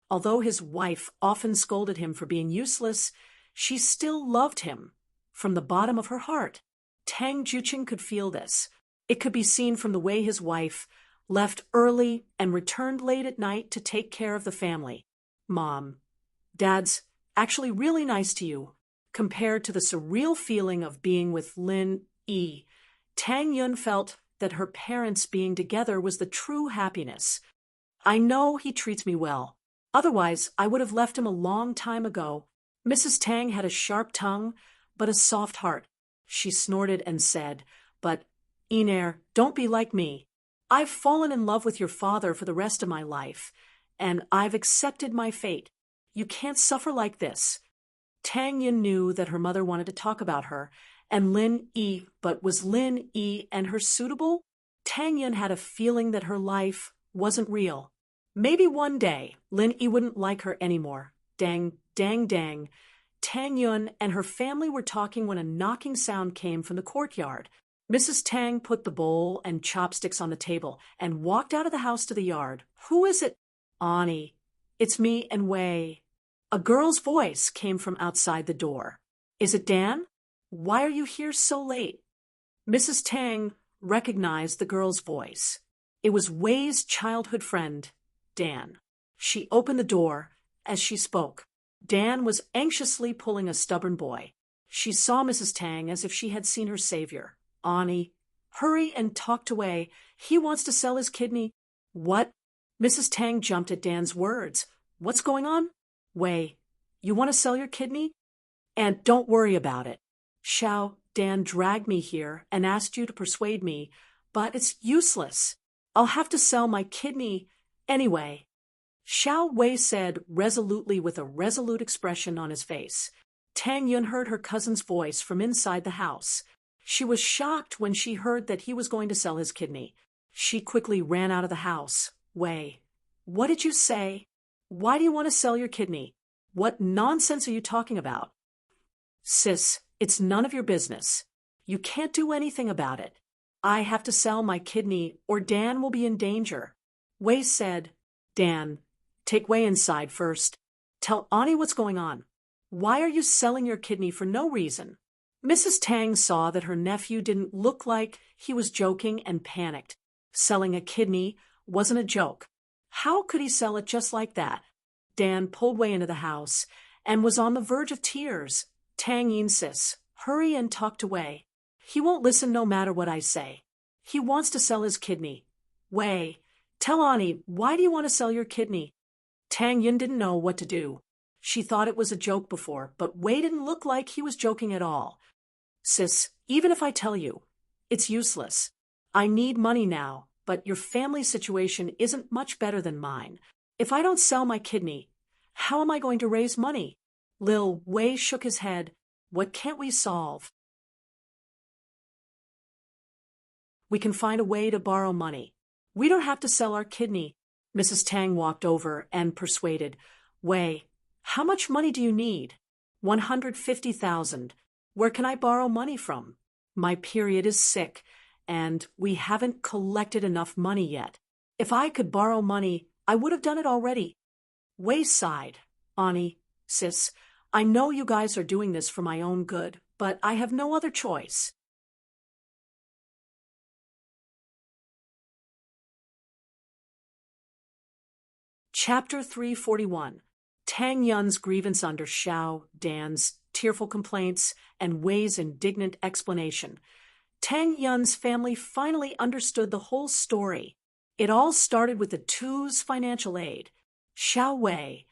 Although his wife often scolded him for being useless, she still loved him from the bottom of her heart. Tang Juching could feel this. It could be seen from the way his wife left early and returned late at night to take care of the family. Mom, Dad's actually really nice to you, compared to the surreal feeling of being with Lin Yi. Tang Yun felt that her parents being together was the true happiness. I know he treats me well. Otherwise, I would have left him a long time ago. Mrs. Tang had a sharp tongue, but a soft heart. She snorted and said, But, don't be like me. I've fallen in love with your father for the rest of my life, and I've accepted my fate. You can't suffer like this. Tang Yin knew that her mother wanted to talk about her, and Lin Yi, but was Lin Yi and her suitable? Tang Yin had a feeling that her life wasn't real. Maybe one day, Lin Yi wouldn't like her anymore. Dang, dang, dang. Tang Yun and her family were talking when a knocking sound came from the courtyard. Mrs. Tang put the bowl and chopsticks on the table and walked out of the house to the yard. Who is it? Ani. It's me and Wei. A girl's voice came from outside the door. Is it Dan? Why are you here so late? Mrs. Tang recognized the girl's voice. It was Wei's childhood friend, Dan. She opened the door as she spoke. Dan was anxiously pulling a stubborn boy. She saw Mrs. Tang as if she had seen her savior. Ani, hurry and talk to Wei. He wants to sell his kidney. What? Mrs. Tang jumped at Dan's words. What's going on? Wei, you want to sell your kidney? And don't worry about it. Xiao, Dan dragged me here and asked you to persuade me, but it's useless. I'll have to sell my kidney anyway. Xiao Wei said resolutely with a resolute expression on his face. Tang Yun heard her cousin's voice from inside the house. She was shocked when she heard that he was going to sell his kidney. She quickly ran out of the house. Wei, what did you say? Why do you want to sell your kidney? What nonsense are you talking about? Sis, it's none of your business. You can't do anything about it. I have to sell my kidney or Dan will be in danger. Wei said, Dan, take Wei inside first. Tell Ani what's going on. Why are you selling your kidney for no reason? Mrs. Tang saw that her nephew didn't look like he was joking and panicked. Selling a kidney wasn't a joke. How could he sell it just like that? Dan pulled Wei into the house and was on the verge of tears. Tang insists, hurry and talk to Wei. He won't listen no matter what I say. He wants to sell his kidney. Wei, tell Ani, why do you want to sell your kidney? Tang Yin didn't know what to do. She thought it was a joke before, but Wei didn't look like he was joking at all. Sis, even if I tell you, it's useless. I need money now, but your family situation isn't much better than mine. If I don't sell my kidney, how am I going to raise money? Lil Wei shook his head. What can't we solve? We can find a way to borrow money. We don't have to sell our kidney. Mrs. Tang walked over and persuaded. Wei, how much money do you need? 150,000. Where can I borrow money from? My period is sick, and we haven't collected enough money yet. If I could borrow money, I would have done it already. Wei sighed. Ani, sis, I know you guys are doing this for my own good, but I have no other choice. Chapter 341. Tang Yun's grievance under Xiao Dan's tearful complaints and Wei's indignant explanation. Tang Yun's family finally understood the whole story. It all started with the two's financial aid. Xiao Wei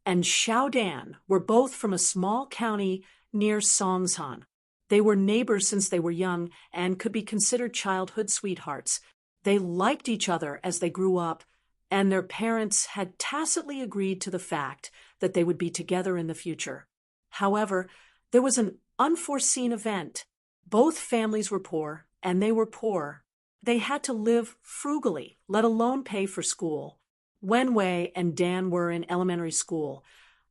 and Xiao Dan were both from a small county near Songshan. They were neighbors since they were young and could be considered childhood sweethearts. They liked each other as they grew up, and their parents had tacitly agreed to the fact that they would be together in the future. However, there was an unforeseen event. Both families were poor, and they were poor. They had to live frugally, let alone pay for school. When Wei and Dan were in elementary school,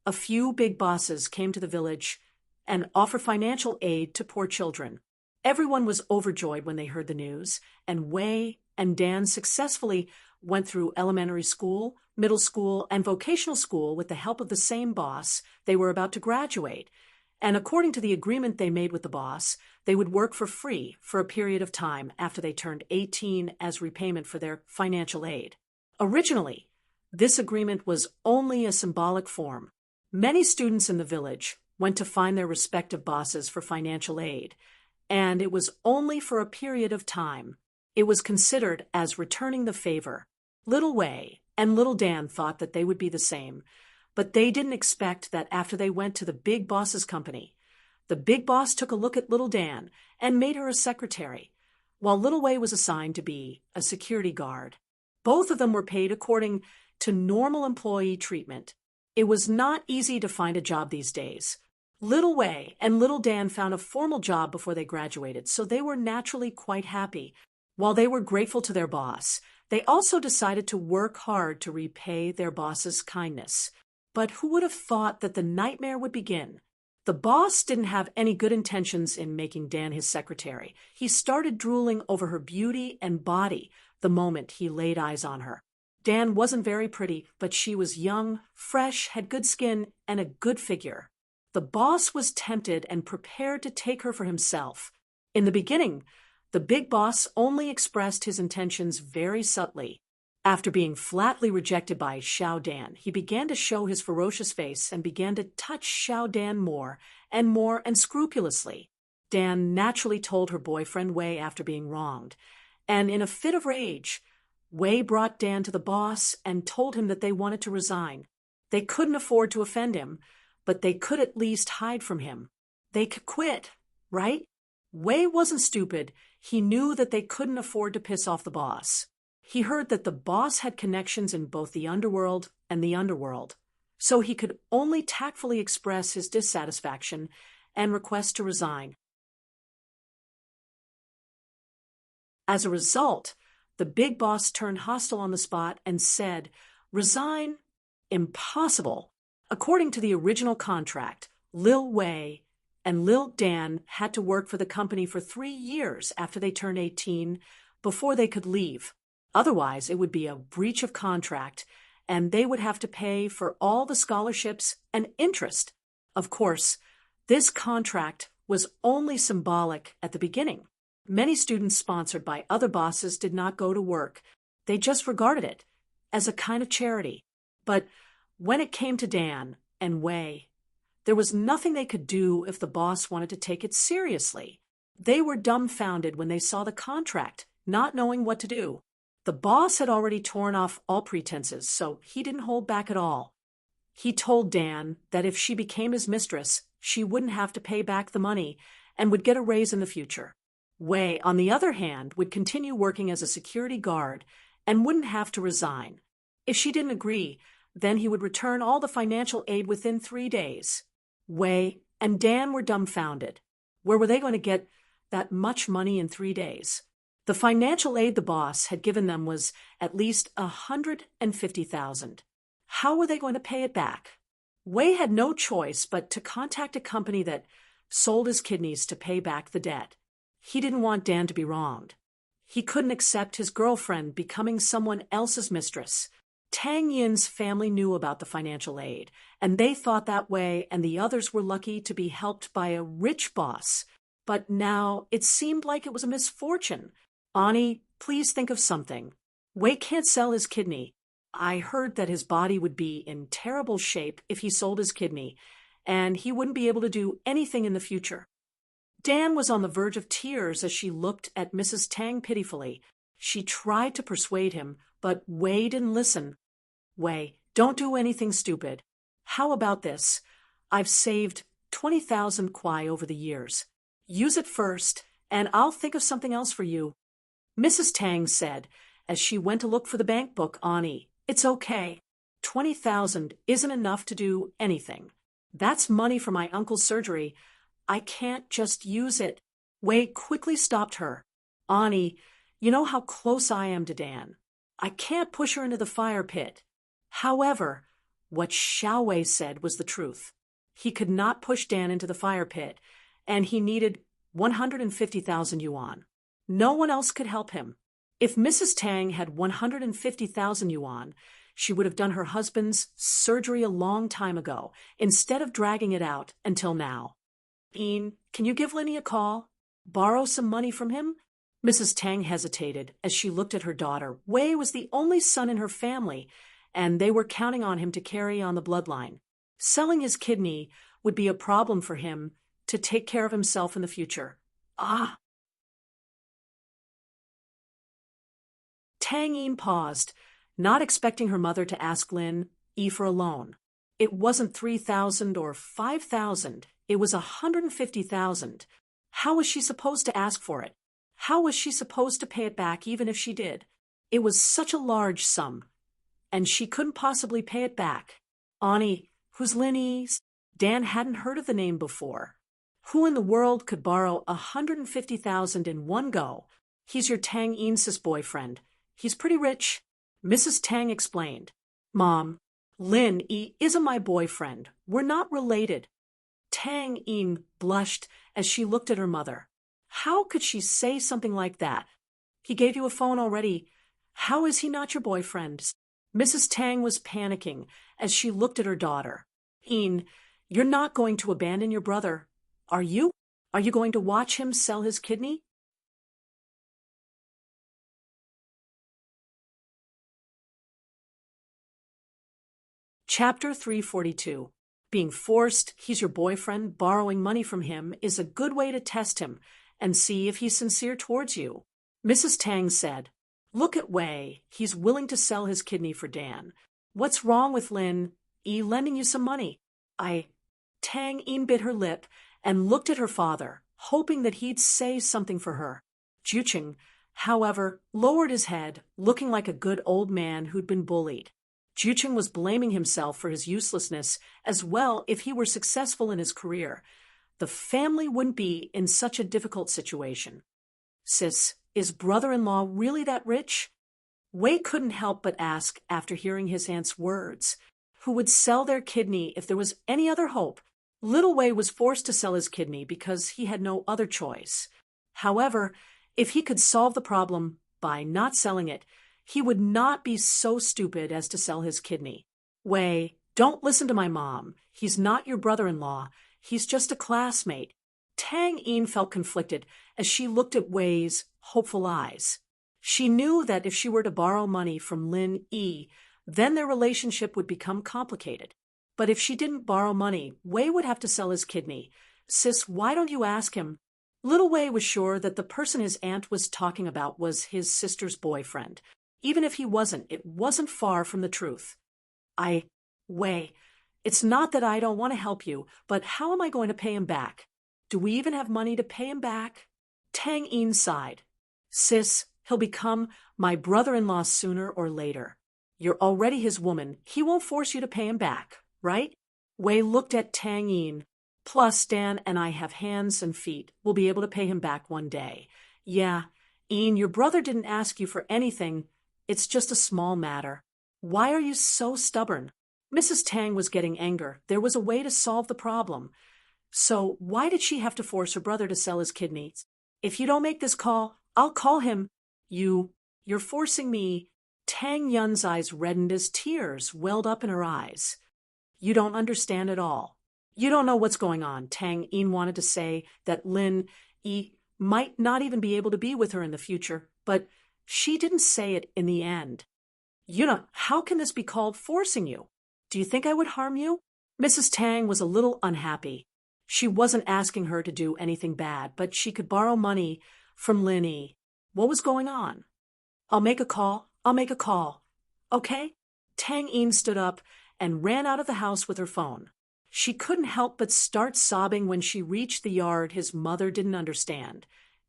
a few big bosses came to the village and offered financial aid to poor children. Everyone was overjoyed when they heard the news, and Wei and Dan successfully went through elementary school, middle school, and vocational school with the help of the same boss. They were about to graduate, and according to the agreement they made with the boss, they would work for free for a period of time after they turned 18 as repayment for their financial aid. Originally, this agreement was only a symbolic form. Many students in the village went to find their respective bosses for financial aid, and it was only for a period of time. It was considered as returning the favor. Little Wei and Little Dan thought that they would be the same, but they didn't expect that after they went to the big boss's company, the big boss took a look at Little Dan and made her a secretary, while Little Wei was assigned to be a security guard. Both of them were paid according to normal employee treatment. It was not easy to find a job these days. Little Wei and Little Dan found a formal job before they graduated, so they were naturally quite happy. While they were grateful to their boss, they also decided to work hard to repay their boss's kindness. But who would have thought that the nightmare would begin? The boss didn't have any good intentions in making Dan his secretary. He started drooling over her beauty and body the moment he laid eyes on her. Dan wasn't very pretty, but she was young, fresh, had good skin, and a good figure. The boss was tempted and prepared to take her for himself. In the beginning, the big boss only expressed his intentions very subtly. After being flatly rejected by Xiao Dan, he began to show his ferocious face and began to touch Xiao Dan more and scrupulously. Dan naturally told her boyfriend Wei after being wronged, and in a fit of rage, Wei brought Dan to the boss and told him that they wanted to resign. They couldn't afford to offend him, but they could at least hide from him. They could quit, right? Wei wasn't stupid. He knew that they couldn't afford to piss off the boss. He heard that the boss had connections in both the underworld and the underworld, so he could only tactfully express his dissatisfaction and request to resign. As a result, the big boss turned hostile on the spot and said, "Resign? Impossible." According to the original contract, Lil Wei and Lil Dan had to work for the company for 3 years after they turned 18 before they could leave. Otherwise, it would be a breach of contract, and they would have to pay for all the scholarships and interest. Of course, this contract was only symbolic at the beginning. Many students sponsored by other bosses did not go to work. They just regarded it as a kind of charity. But when it came to Dan and Wei, there was nothing they could do if the boss wanted to take it seriously. They were dumbfounded when they saw the contract, not knowing what to do. The boss had already torn off all pretenses, so he didn't hold back at all. He told Dan that if she became his mistress, she wouldn't have to pay back the money and would get a raise in the future. Wei, on the other hand, would continue working as a security guard and wouldn't have to resign. If she didn't agree, then he would return all the financial aid within 3 days. Wei and Dan were dumbfounded. Where were they going to get that much money in 3 days? The financial aid the boss had given them was at least $150,000. How were they going to pay it back? Wei had no choice but to contact a company that sold his kidneys to pay back the debt. He didn't want Dan to be wronged. He couldn't accept his girlfriend becoming someone else's mistress. Tang Yin's family knew about the financial aid, and they thought that Wei and the others were lucky to be helped by a rich boss. But now it seemed like it was a misfortune. Ani, please think of something. Wei can't sell his kidney. I heard that his body would be in terrible shape if he sold his kidney, and he wouldn't be able to do anything in the future. Dan was on the verge of tears as she looked at Mrs. Tang pitifully. She tried to persuade him, but Wei didn't listen. Wei, don't do anything stupid. How about this? I've saved 20,000 kwai over the years. Use it first, and I'll think of something else for you. Mrs. Tang said, as she went to look for the bank book, Ani, it's okay. 20,000 isn't enough to do anything. That's money for my uncle's surgery. I can't just use it. Wei quickly stopped her. Ani, you know how close I am to Dan. I can't push her into the fire pit. However, what Xiao Wei said was the truth. He could not push Dan into the fire pit, and he needed 150,000 yuan. No one else could help him. If Mrs. Tang had 150,000 yuan, she would have done her husband's surgery a long time ago, instead of dragging it out until now. Can you give Linny a call? Borrow some money from him? Mrs. Tang hesitated as she looked at her daughter. Wei was the only son in her family, and they were counting on him to carry on the bloodline. Selling his kidney would be a problem for him to take care of himself in the future. Tang Yin paused, not expecting her mother to ask Lin Yi for a loan. It wasn't 3,000 or 5,000. It was 150,000. How was she supposed to ask for it? How was she supposed to pay it back even if she did? It was such a large sum, and she couldn't possibly pay it back. Ani, who's Lin Yi? Dan hadn't heard of the name before. Who in the world could borrow 150,000 in one go? He's your Tang Yin's boyfriend. He's pretty rich. Mrs. Tang explained. Mom, Lin Yi isn't my boyfriend. We're not related. Tang Yin blushed as she looked at her mother. How could she say something like that? He gave you a phone already. How is he not your boyfriend? Mrs. Tang was panicking as she looked at her daughter. Yin, you're not going to abandon your brother, are you? Are you going to watch him sell his kidney? Chapter 342. Being forced, he's your boyfriend, borrowing money from him is a good way to test him and see if he's sincere towards you. Mrs. Tang said, Look at Wei. He's willing to sell his kidney for Dan. What's wrong with Lin Yi lending you some money? Tang Yin bit her lip and looked at her father, hoping that he'd say something for her. Juqing, however, lowered his head, looking like a good old man who'd been bullied. Juqing was blaming himself for his uselessness as well. If he were successful in his career, the family wouldn't be in such a difficult situation. Sis, is brother-in-law really that rich? Wei couldn't help but ask after hearing his aunt's words. Who would sell their kidney if there was any other hope? Little Wei was forced to sell his kidney because he had no other choice. However, if he could solve the problem by not selling it, he would not be so stupid as to sell his kidney. Wei, don't listen to my mom. He's not your brother-in-law. He's just a classmate. Tang Yin felt conflicted as she looked at Wei's hopeful eyes. She knew that if she were to borrow money from Lin Yi, then their relationship would become complicated. But if she didn't borrow money, Wei would have to sell his kidney. Sis, why don't you ask him? Little Wei was sure that the person his aunt was talking about was his sister's boyfriend. Even if he wasn't, it wasn't far from the truth. Wei, it's not that I don't want to help you, but how am I going to pay him back? Do we even have money to pay him back? Tang Yin sighed. Sis, he'll become my brother-in-law sooner or later. You're already his woman. He won't force you to pay him back, right? Wei looked at Tang Yin. Plus, Dan and I have hands and feet. We'll be able to pay him back one day. Yeah, Yin, your brother didn't ask you for anything. It's just a small matter. Why are you so stubborn? Mrs. Tang was getting anger. There was a way to solve the problem. So why did she have to force her brother to sell his kidneys? If you don't make this call, I'll call him. You're forcing me. Tang Yun's eyes reddened as tears welled up in her eyes. You don't understand at all. You don't know what's going on. Tang Yin wanted to say that Lin Yi might not even be able to be with her in the future, but she didn't say it in the end. How can this be called forcing you? Do you think I would harm you? Mrs. Tang was a little unhappy. She wasn't asking her to do anything bad, but she could borrow money from Lin Yi. What was going on? I'll make a call. Okay? Tang Yin stood up and ran out of the house with her phone. She couldn't help but start sobbing when she reached the yard. His mother didn't understand,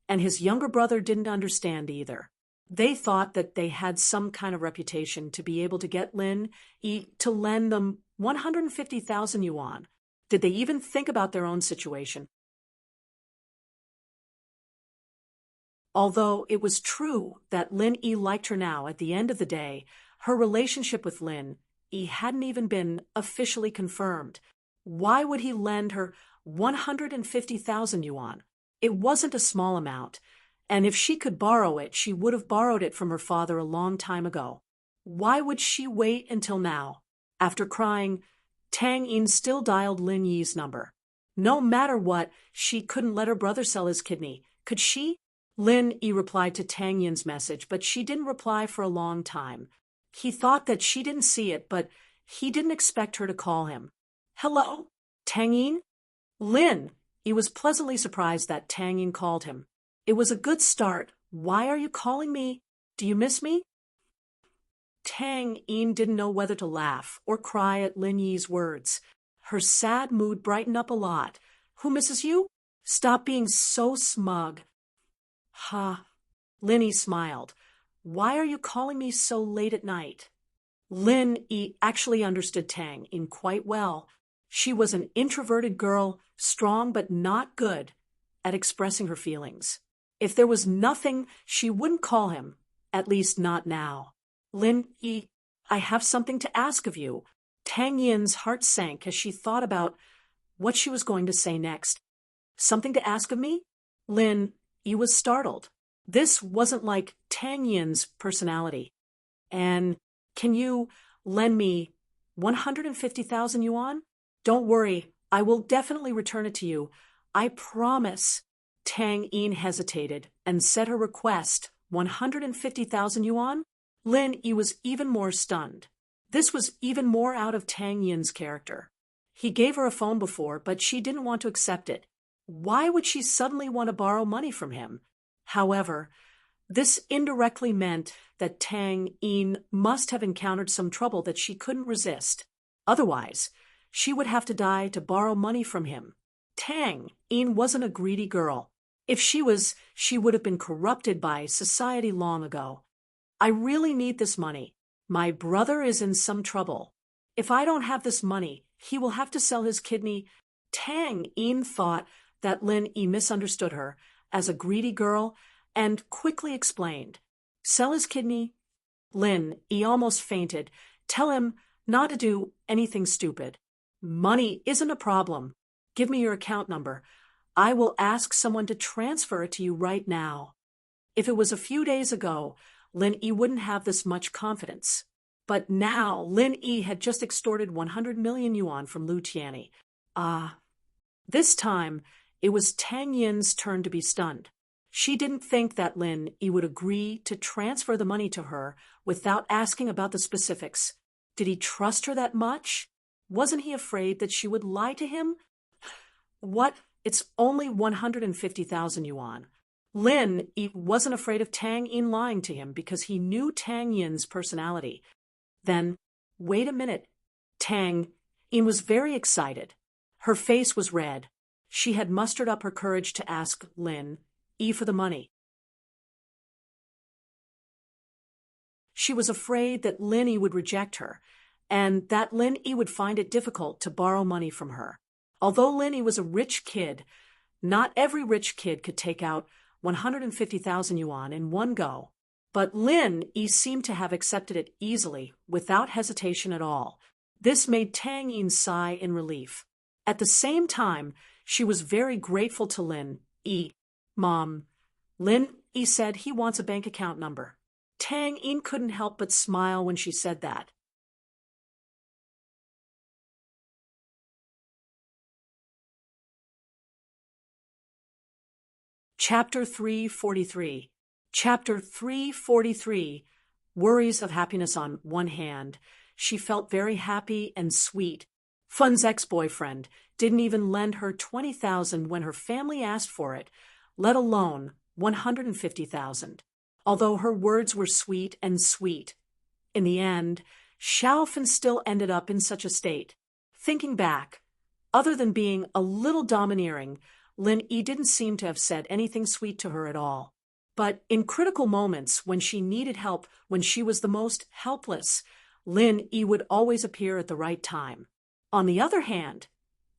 and his younger brother didn't understand either. They thought that they had some kind of reputation to be able to get Lin Yi to lend them 150,000 yuan. Did they even think about their own situation? Although it was true that Lin Yi liked her now, at the end of the day, her relationship with Lin Yi hadn't even been officially confirmed. Why would he lend her 150,000 yuan? It wasn't a small amount, and if she could borrow it, she would have borrowed it from her father a long time ago. Why would she wait until now? After crying, Tang Yin still dialed Lin Yi's number. No matter what, she couldn't let her brother sell his kidney. Could she? Lin Yi replied to Tang Yin's message, but she didn't reply for a long time. He thought that she didn't see it, but he didn't expect her to call him. Hello? Tang Yin? Lin! He was pleasantly surprised that Tang Yin called him. It was a good start. Why are you calling me? Do you miss me? Tang Yin didn't know whether to laugh or cry at Lin Yi's words. Her sad mood brightened up a lot. Who misses you? Stop being so smug. Ha. Lin Yi smiled. Why are you calling me so late at night? Lin Yi actually understood Tang Yin quite well. She was an introverted girl, strong but not good at expressing her feelings. If there was nothing, she wouldn't call him, at least not now. Lin Yi, I have something to ask of you. Tang Yin's heart sank as she thought about what she was going to say next. Something to ask of me? Lin Yi was startled. This wasn't like Tang Yin's personality. And can you lend me 150,000 yuan? Don't worry, I will definitely return it to you. I promise. Tang Yin hesitated and said her request, 150,000 yuan? Lin Yi was even more stunned. This was even more out of Tang Yin's character. He gave her a phone before, but she didn't want to accept it. Why would she suddenly want to borrow money from him? However, this indirectly meant that Tang Yin must have encountered some trouble that she couldn't resist. Otherwise, she would have to die to borrow money from him. Tang Yin wasn't a greedy girl. If she was, she would have been corrupted by society long ago. I really need this money. My brother is in some trouble. If I don't have this money, he will have to sell his kidney. Tang Yin thought that Lin Yi misunderstood her as a greedy girl and quickly explained. Sell his kidney? Lin Yi almost fainted. Tell him not to do anything stupid. Money isn't a problem. Give me your account number. I will ask someone to transfer it to you right now. If it was a few days ago, Lin Yi wouldn't have this much confidence. But now, Lin Yi had just extorted 100 million yuan from Lu Tianyi. This time, it was Tang Yin's turn to be stunned. She didn't think that Lin Yi would agree to transfer the money to her without asking about the specifics. Did he trust her that much? Wasn't he afraid that she would lie to him? What? It's only 150,000 yuan. Lin Yi wasn't afraid of Tang Yin lying to him because he knew Tang Yin's personality. Then, wait a minute. Tang Yin was very excited. Her face was red. She had mustered up her courage to ask Lin E for the money. She was afraid that Lin E would reject her, and that Lin E would find it difficult to borrow money from her. Although Lin E was a rich kid, not every rich kid could take out 150,000 yuan in one go. But Lin E seemed to have accepted it easily, without hesitation at all. This made Tang Yin sigh in relief. At the same time, she was very grateful to Lin E. Mom, Lin E said he wants a bank account number. Tang Yin couldn't help but smile when she said that. Chapter 343. Chapter 343. Worries of happiness on one hand. She felt very happy and sweet. Fun's ex-boyfriend didn't even lend her 20,000 when her family asked for it, let alone 150,000. Although her words were sweet and sweet, in the end, Xiaofan still ended up in such a state. Thinking back, other than being a little domineering, Lin E didn't seem to have said anything sweet to her at all. But in critical moments, when she needed help, when she was the most helpless, Lin E would always appear at the right time. On the other hand,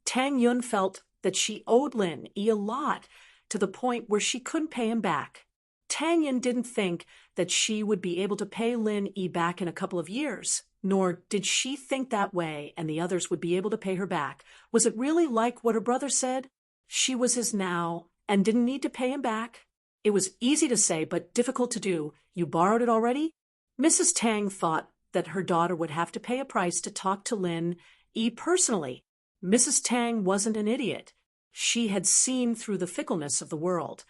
Tang Yun felt that she owed Lin E a lot, to the point where she couldn't pay him back. Tang Yun didn't think that she would be able to pay Lin E back in a couple of years, nor did she think that way and the others would be able to pay her back. Was it really like what her brother said? She was his now and didn't need to pay him back. It was easy to say, but difficult to do. You borrowed it already? Mrs. Tang thought that her daughter would have to pay a price to talk to Lin E personally. Mrs. Tang wasn't an idiot. She had seen through the fickleness of the world.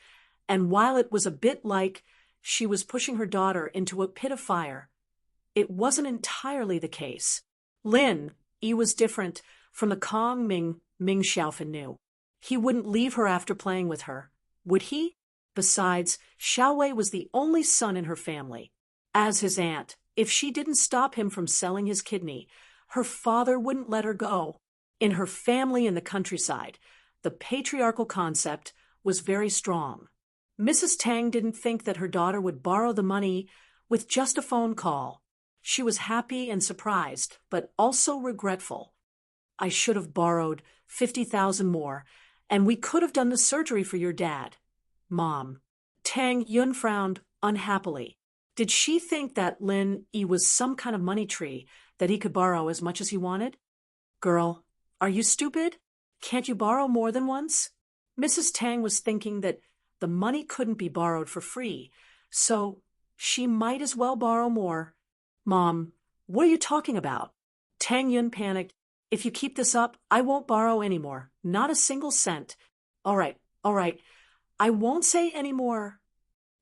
And while it was a bit like she was pushing her daughter into a pit of fire, it wasn't entirely the case. Lin E was different from the calm Ming Xiaofan knew. He wouldn't leave her after playing with her, would he? Besides, Xiaowei was the only son in her family. As his aunt, if she didn't stop him from selling his kidney, her father wouldn't let her go. In her family in the countryside, the patriarchal concept was very strong. Mrs. Tang didn't think that her daughter would borrow the money with just a phone call. She was happy and surprised, but also regretful. I should have borrowed 50,000 more, and we could have done the surgery for your dad. Mom. Tang Yun frowned unhappily. Did she think that Lin E was some kind of money tree that he could borrow as much as he wanted? Girl, are you stupid? Can't you borrow more than once? Mrs. Tang was thinking that the money couldn't be borrowed for free, so she might as well borrow more. Mom, what are you talking about? Tang Yun panicked. If you keep this up, I won't borrow any more. Not a single cent. All right. I won't say any more.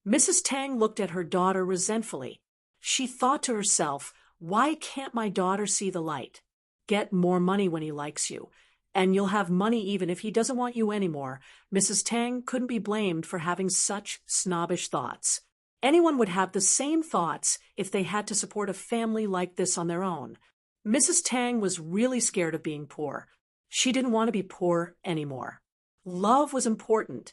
Mrs. Tang looked at her daughter resentfully. She thought to herself, why can't my daughter see the light? Get more money when he likes you, and you'll have money even if he doesn't want you anymore. Mrs. Tang couldn't be blamed for having such snobbish thoughts. Anyone would have the same thoughts if they had to support a family like this on their own. Mrs. Tang was really scared of being poor. She didn't want to be poor anymore. Love was important,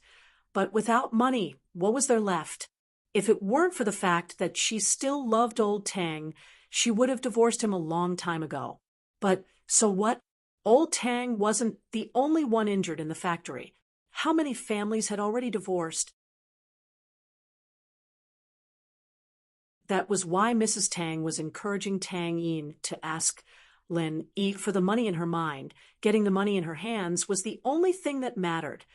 but without money, what was there left? If it weren't for the fact that she still loved old Tang, she would have divorced him a long time ago. But so what? Old Tang wasn't the only one injured in the factory. How many families had already divorced? That was why Mrs. Tang was encouraging Tang Yin to ask Lin E for the money in her mind. Getting the money in her hands was the only thing that mattered.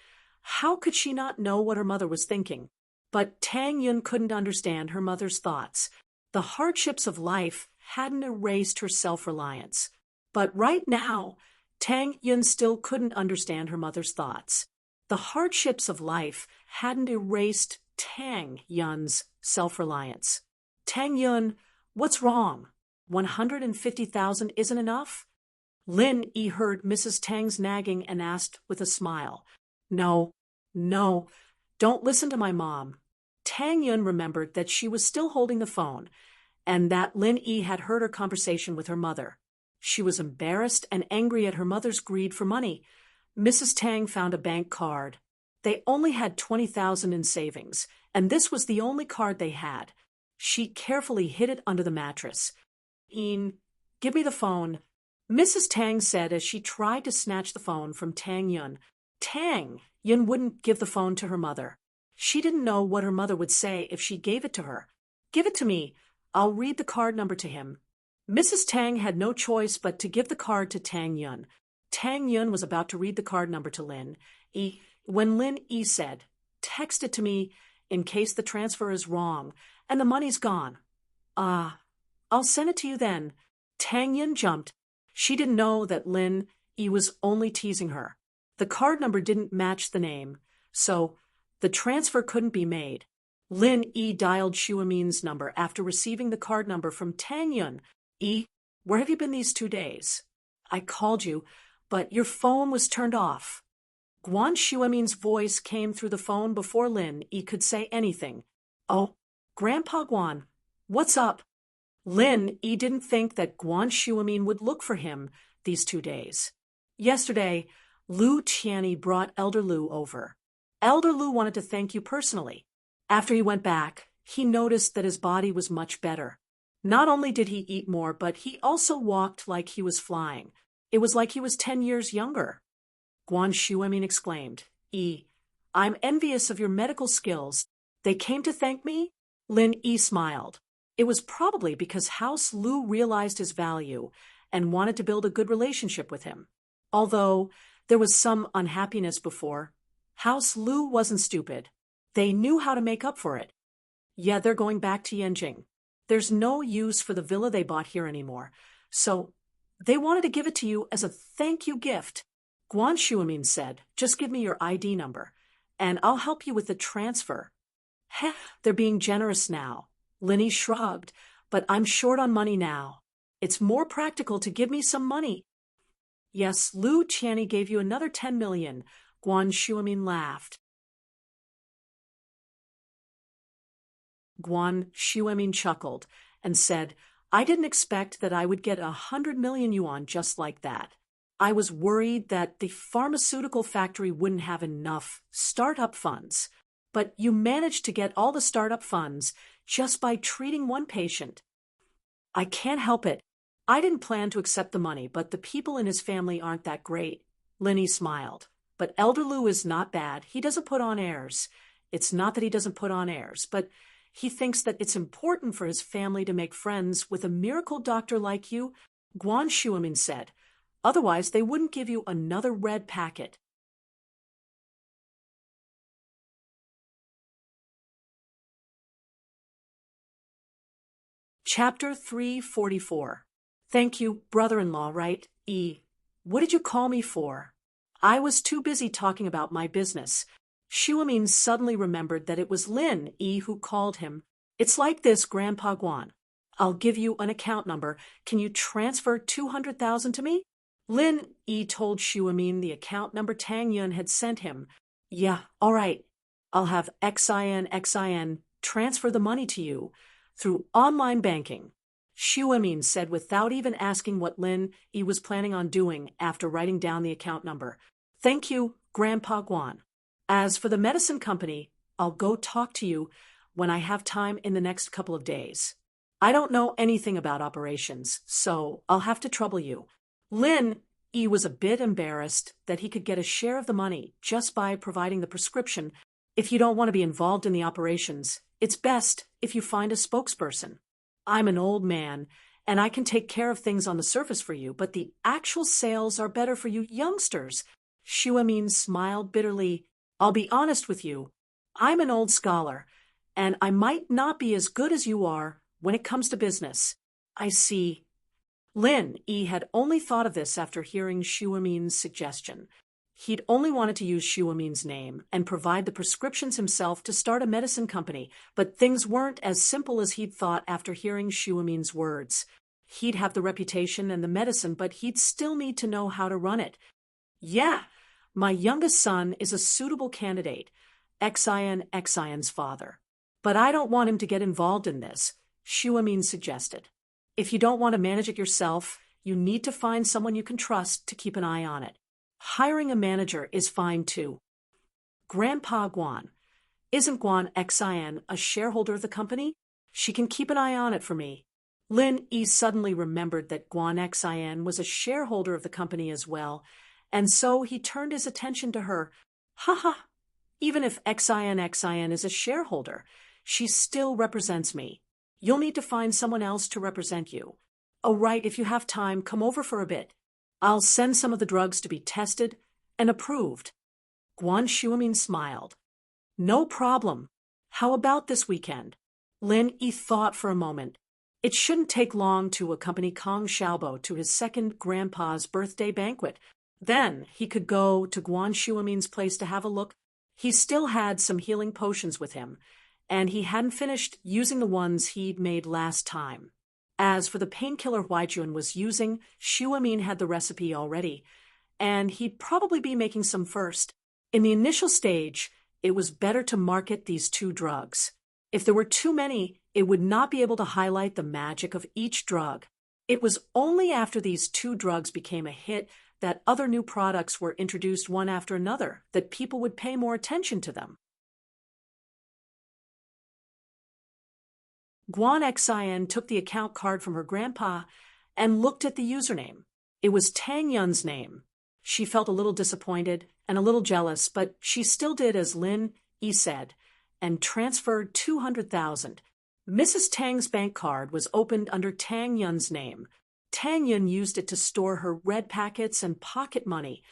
How could she not know what her mother was thinking? But Tang Yun couldn't understand her mother's thoughts. The hardships of life hadn't erased her self-reliance. But right now, Tang Yun still couldn't understand her mother's thoughts. The hardships of life hadn't erased Tang Yun's self-reliance. Tang Yun, what's wrong? 150,000 isn't enough? Lin E heard Mrs. Tang's nagging and asked with a smile, No, don't listen to my mom. Tang Yun remembered that she was still holding the phone and that Lin E had heard her conversation with her mother. She was embarrassed and angry at her mother's greed for money. Mrs. Tang found a bank card. They only had 20,000 in savings, and this was the only card they had. She carefully hid it under the mattress. "Ian, give me the phone," Mrs. Tang said as she tried to snatch the phone from Tang Yun. Tang Yun wouldn't give the phone to her mother. She didn't know what her mother would say if she gave it to her. "Give it to me. I'll read the card number to him." Mrs. Tang had no choice but to give the card to Tang Yun. Tang Yun was about to read the card number to Lin Yi when Lin Yi said, "Text it to me in case the transfer is wrong and the money's gone." I'll send it to you then." Tang Yun jumped. She didn't know that Lin Yi was only teasing her. The card number didn't match the name, so the transfer couldn't be made. Lin Yi dialed Xu Amin's number after receiving the card number from Tang Yun. "Yi, where have you been these 2 days? I called you, but your phone was turned off." Guan Xuemin's voice came through the phone before Lin Yi could say anything. "Oh, Grandpa Guan, what's up?" Lin Yi didn't think that Guan Xuemin would look for him these 2 days. "Yesterday, Lu Tianyi brought Elder Lu over. Elder Lu wanted to thank you personally. After he went back, he noticed that his body was much better. Not only did he eat more, but he also walked like he was flying. It was like he was 10 years younger." Guan Xuemin exclaimed, "Yi, I'm envious of your medical skills. They came to thank me?" Lin Yi smiled. It was probably because House Lu realized his value and wanted to build a good relationship with him. Although there was some unhappiness before, House Lu wasn't stupid. They knew how to make up for it. "Yeah, they're going back to Yanjing. There's no use for the villa they bought here anymore, so they wanted to give it to you as a thank you gift." Guan Xuemin said, "Just give me your ID number, and I'll help you with the transfer." "Heh, they're being generous now." Linny shrugged, "But I'm short on money now. It's more practical to give me some money." "Yes, Lu Tianyi gave you another 10 million, Guan Xuemin laughed. Guan Xuemin chuckled and said, "I didn't expect that I would get 100 million yuan just like that. I was worried that the pharmaceutical factory wouldn't have enough startup funds. But you managed to get all the startup funds just by treating one patient." "I can't help it. I didn't plan to accept the money, but the people in his family aren't that great." Linny smiled. "But Elder Lu is not bad. He doesn't put on airs. It's not that he doesn't put on airs, but he thinks that it's important for his family to make friends with a miracle doctor like you," Guan Xuemin said. "Otherwise, they wouldn't give you another red packet." Chapter 344. "Thank you, brother-in-law, right? E. What did you call me for?" "I was too busy talking about my business." Xuemin suddenly remembered that it was Lin Yi who called him. "It's like this, Grandpa Guan. I'll give you an account number. Can you transfer 200,000 to me?" Lin Yi told Xuemin the account number Tang Yun had sent him. "Yeah, all right. I'll have XIN transfer the money to you through online banking," Xuemin said without even asking what Lin Yi was planning on doing after writing down the account number. "Thank you, Grandpa Guan. As for the medicine company, I'll go talk to you when I have time in the next couple of days. I don't know anything about operations, so I'll have to trouble you." Lin Yi was a bit embarrassed that he could get a share of the money just by providing the prescription. "If you don't want to be involved in the operations, it's best if you find a spokesperson. I'm an old man, and I can take care of things on the surface for you, but the actual sales are better for you youngsters." Xuemin smiled bitterly. "I'll be honest with you. I'm an old scholar, and I might not be as good as you are when it comes to business." "I see." Lin Yi had only thought of this after hearing Xuemin's suggestion. He'd only wanted to use Xuemin's name and provide the prescriptions himself to start a medicine company, but things weren't as simple as he'd thought after hearing Xuemin's words. He'd have the reputation and the medicine, but he'd still need to know how to run it. "Yeah, my youngest son is a suitable candidate, Xin's father. But I don't want him to get involved in this," Xuemin suggested. "If you don't want to manage it yourself, you need to find someone you can trust to keep an eye on it. Hiring a manager is fine too." Grandpa Guan. Isn't Guan Xin a shareholder of the company? She can keep an eye on it for me. Lin Yi suddenly remembered that Guan Xin was a shareholder of the company as well, and so he turned his attention to her. Haha, even if Xin is a shareholder, she still represents me. You'll need to find someone else to represent you. Oh, right, if you have time, come over for a bit. I'll send some of the drugs to be tested and approved. Guan Shuimin smiled. No problem. How about this weekend? Lin Yi thought for a moment. It shouldn't take long to accompany Kong Xiaobo to his second grandpa's birthday banquet. Then he could go to Guan Shuimin's place to have a look. He still had some healing potions with him, and he hadn't finished using the ones he'd made last time. As for the painkiller Huaijun was using, Shuimin had the recipe already, and he'd probably be making some first. In the initial stage, it was better to market these two drugs. If there were too many, it would not be able to highlight the magic of each drug. It was only after these two drugs became a hit that other new products were introduced one after another that people would pay more attention to them. Guan Xin took the account card from her grandpa and looked at the username. It was Tang Yun's name. She felt a little disappointed and a little jealous, but she still did as Lin Yi said and transferred 200,000. Mrs. Tang's bank card was opened under Tang Yun's name. Tang Yun used it to store her red packets and pocket money,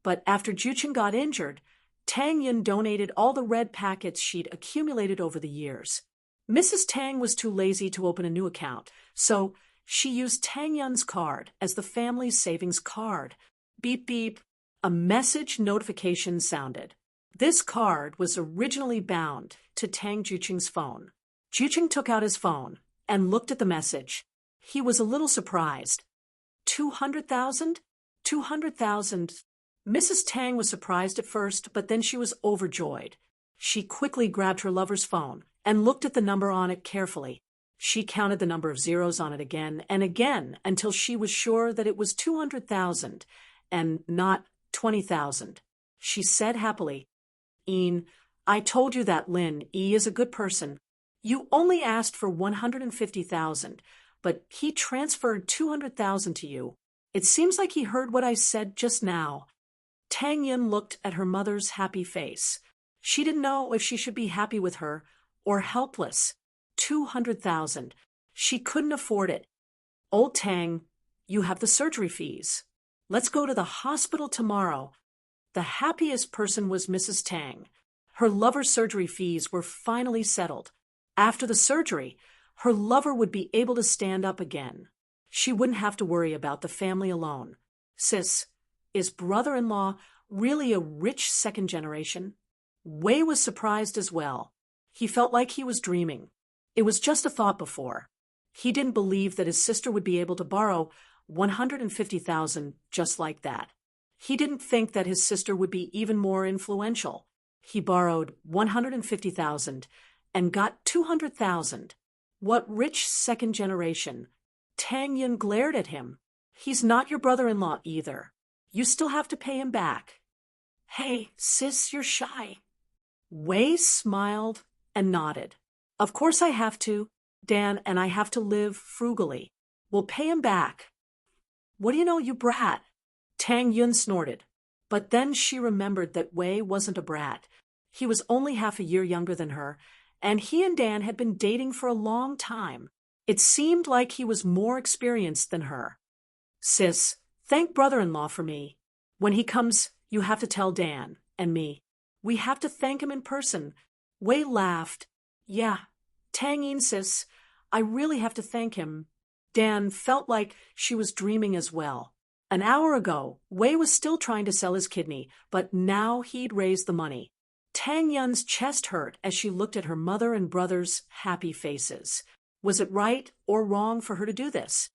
but after Juchen got injured, Tang Yun donated all the red packets she'd accumulated over the years. Mrs. Tang was too lazy to open a new account, so she used Tang Yun's card as the family's savings card. Beep beep, a message notification sounded. This card was originally bound to Tang Jucheng's phone. Jucheng took out his phone and looked at the message. He was a little surprised. 200,000? 200,000. Mrs. Tang was surprised at first, but then she was overjoyed. She quickly grabbed her lover's phone and looked at the number on it carefully. She counted the number of zeros on it again and again until she was sure that it was 200,000 and not 20,000. She said happily, "Ian, I told you that Lin Yi is a good person. You only asked for 150,000, but he transferred 200,000 to you. It seems like he heard what I said just now." Tang Yun looked at her mother's happy face. She didn't know if she should be happy with her or helpless. 200,000. She couldn't afford it. "Old Tang, you have the surgery fees. Let's go to the hospital tomorrow." The happiest person was Mrs. Tang. Her lover's surgery fees were finally settled. After the surgery, her lover would be able to stand up again. She wouldn't have to worry about the family alone. "Sis, is brother-in-law really a rich second generation?" Wei was surprised as well. He felt like he was dreaming. It was just a thought before. He didn't believe that his sister would be able to borrow 150,000 just like that. He didn't think that his sister would be even more influential. He borrowed 150,000 and got 200,000. What rich second generation? Tang Yun glared at him. "He's not your brother-in-law either. You still have to pay him back." "Hey, sis, you're shy." Wei smiled and nodded. "Of course I have to, Dan, and I have to live frugally. We'll pay him back." "What do you know, you brat?" Tang Yun snorted. But then she remembered that Wei wasn't a brat. He was only half a year younger than her, and he and Dan had been dating for a long time. It seemed like he was more experienced than her. "Sis, thank brother-in-law for me. When he comes, you have to tell Dan and me. We have to thank him in person." Wei laughed. "Yeah, Tang Yin, sis, I really have to thank him." Dan felt like she was dreaming as well. An hour ago, Wei was still trying to sell his kidney, but now he'd raised the money. Tang Yun's chest hurt as she looked at her mother and brother's happy faces. Was it right or wrong for her to do this?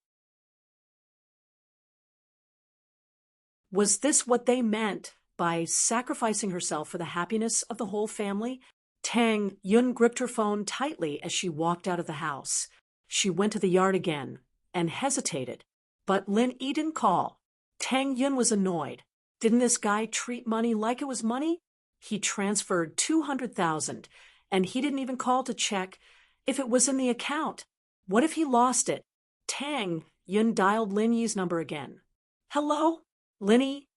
Was this what they meant by sacrificing herself for the happiness of the whole family? Tang Yun gripped her phone tightly as she walked out of the house. She went to the yard again and hesitated, but Lin Yi didn't call. Tang Yun was annoyed. Didn't this guy treat money like it was money? He transferred 200,000 and he didn't even call to check if it was in the account. What if he lost it? Tang Yun dialed Lin Yi's number again. Hello? Linny?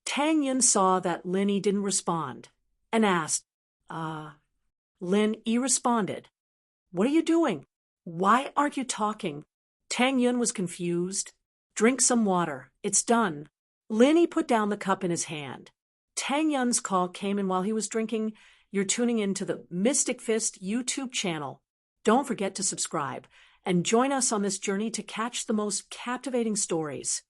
Tang Yun saw that Lin Yi didn't respond and asked, Lin Yi responded, What are you doing? Why aren't you talking? Tang Yun was confused. Drink some water. It's done. Lin Yi put down the cup in his hand. Tang Yun's call came in while he was drinking. You're tuning into the Mystic Fist YouTube channel. Don't forget to subscribe and join us on this journey to catch the most captivating stories.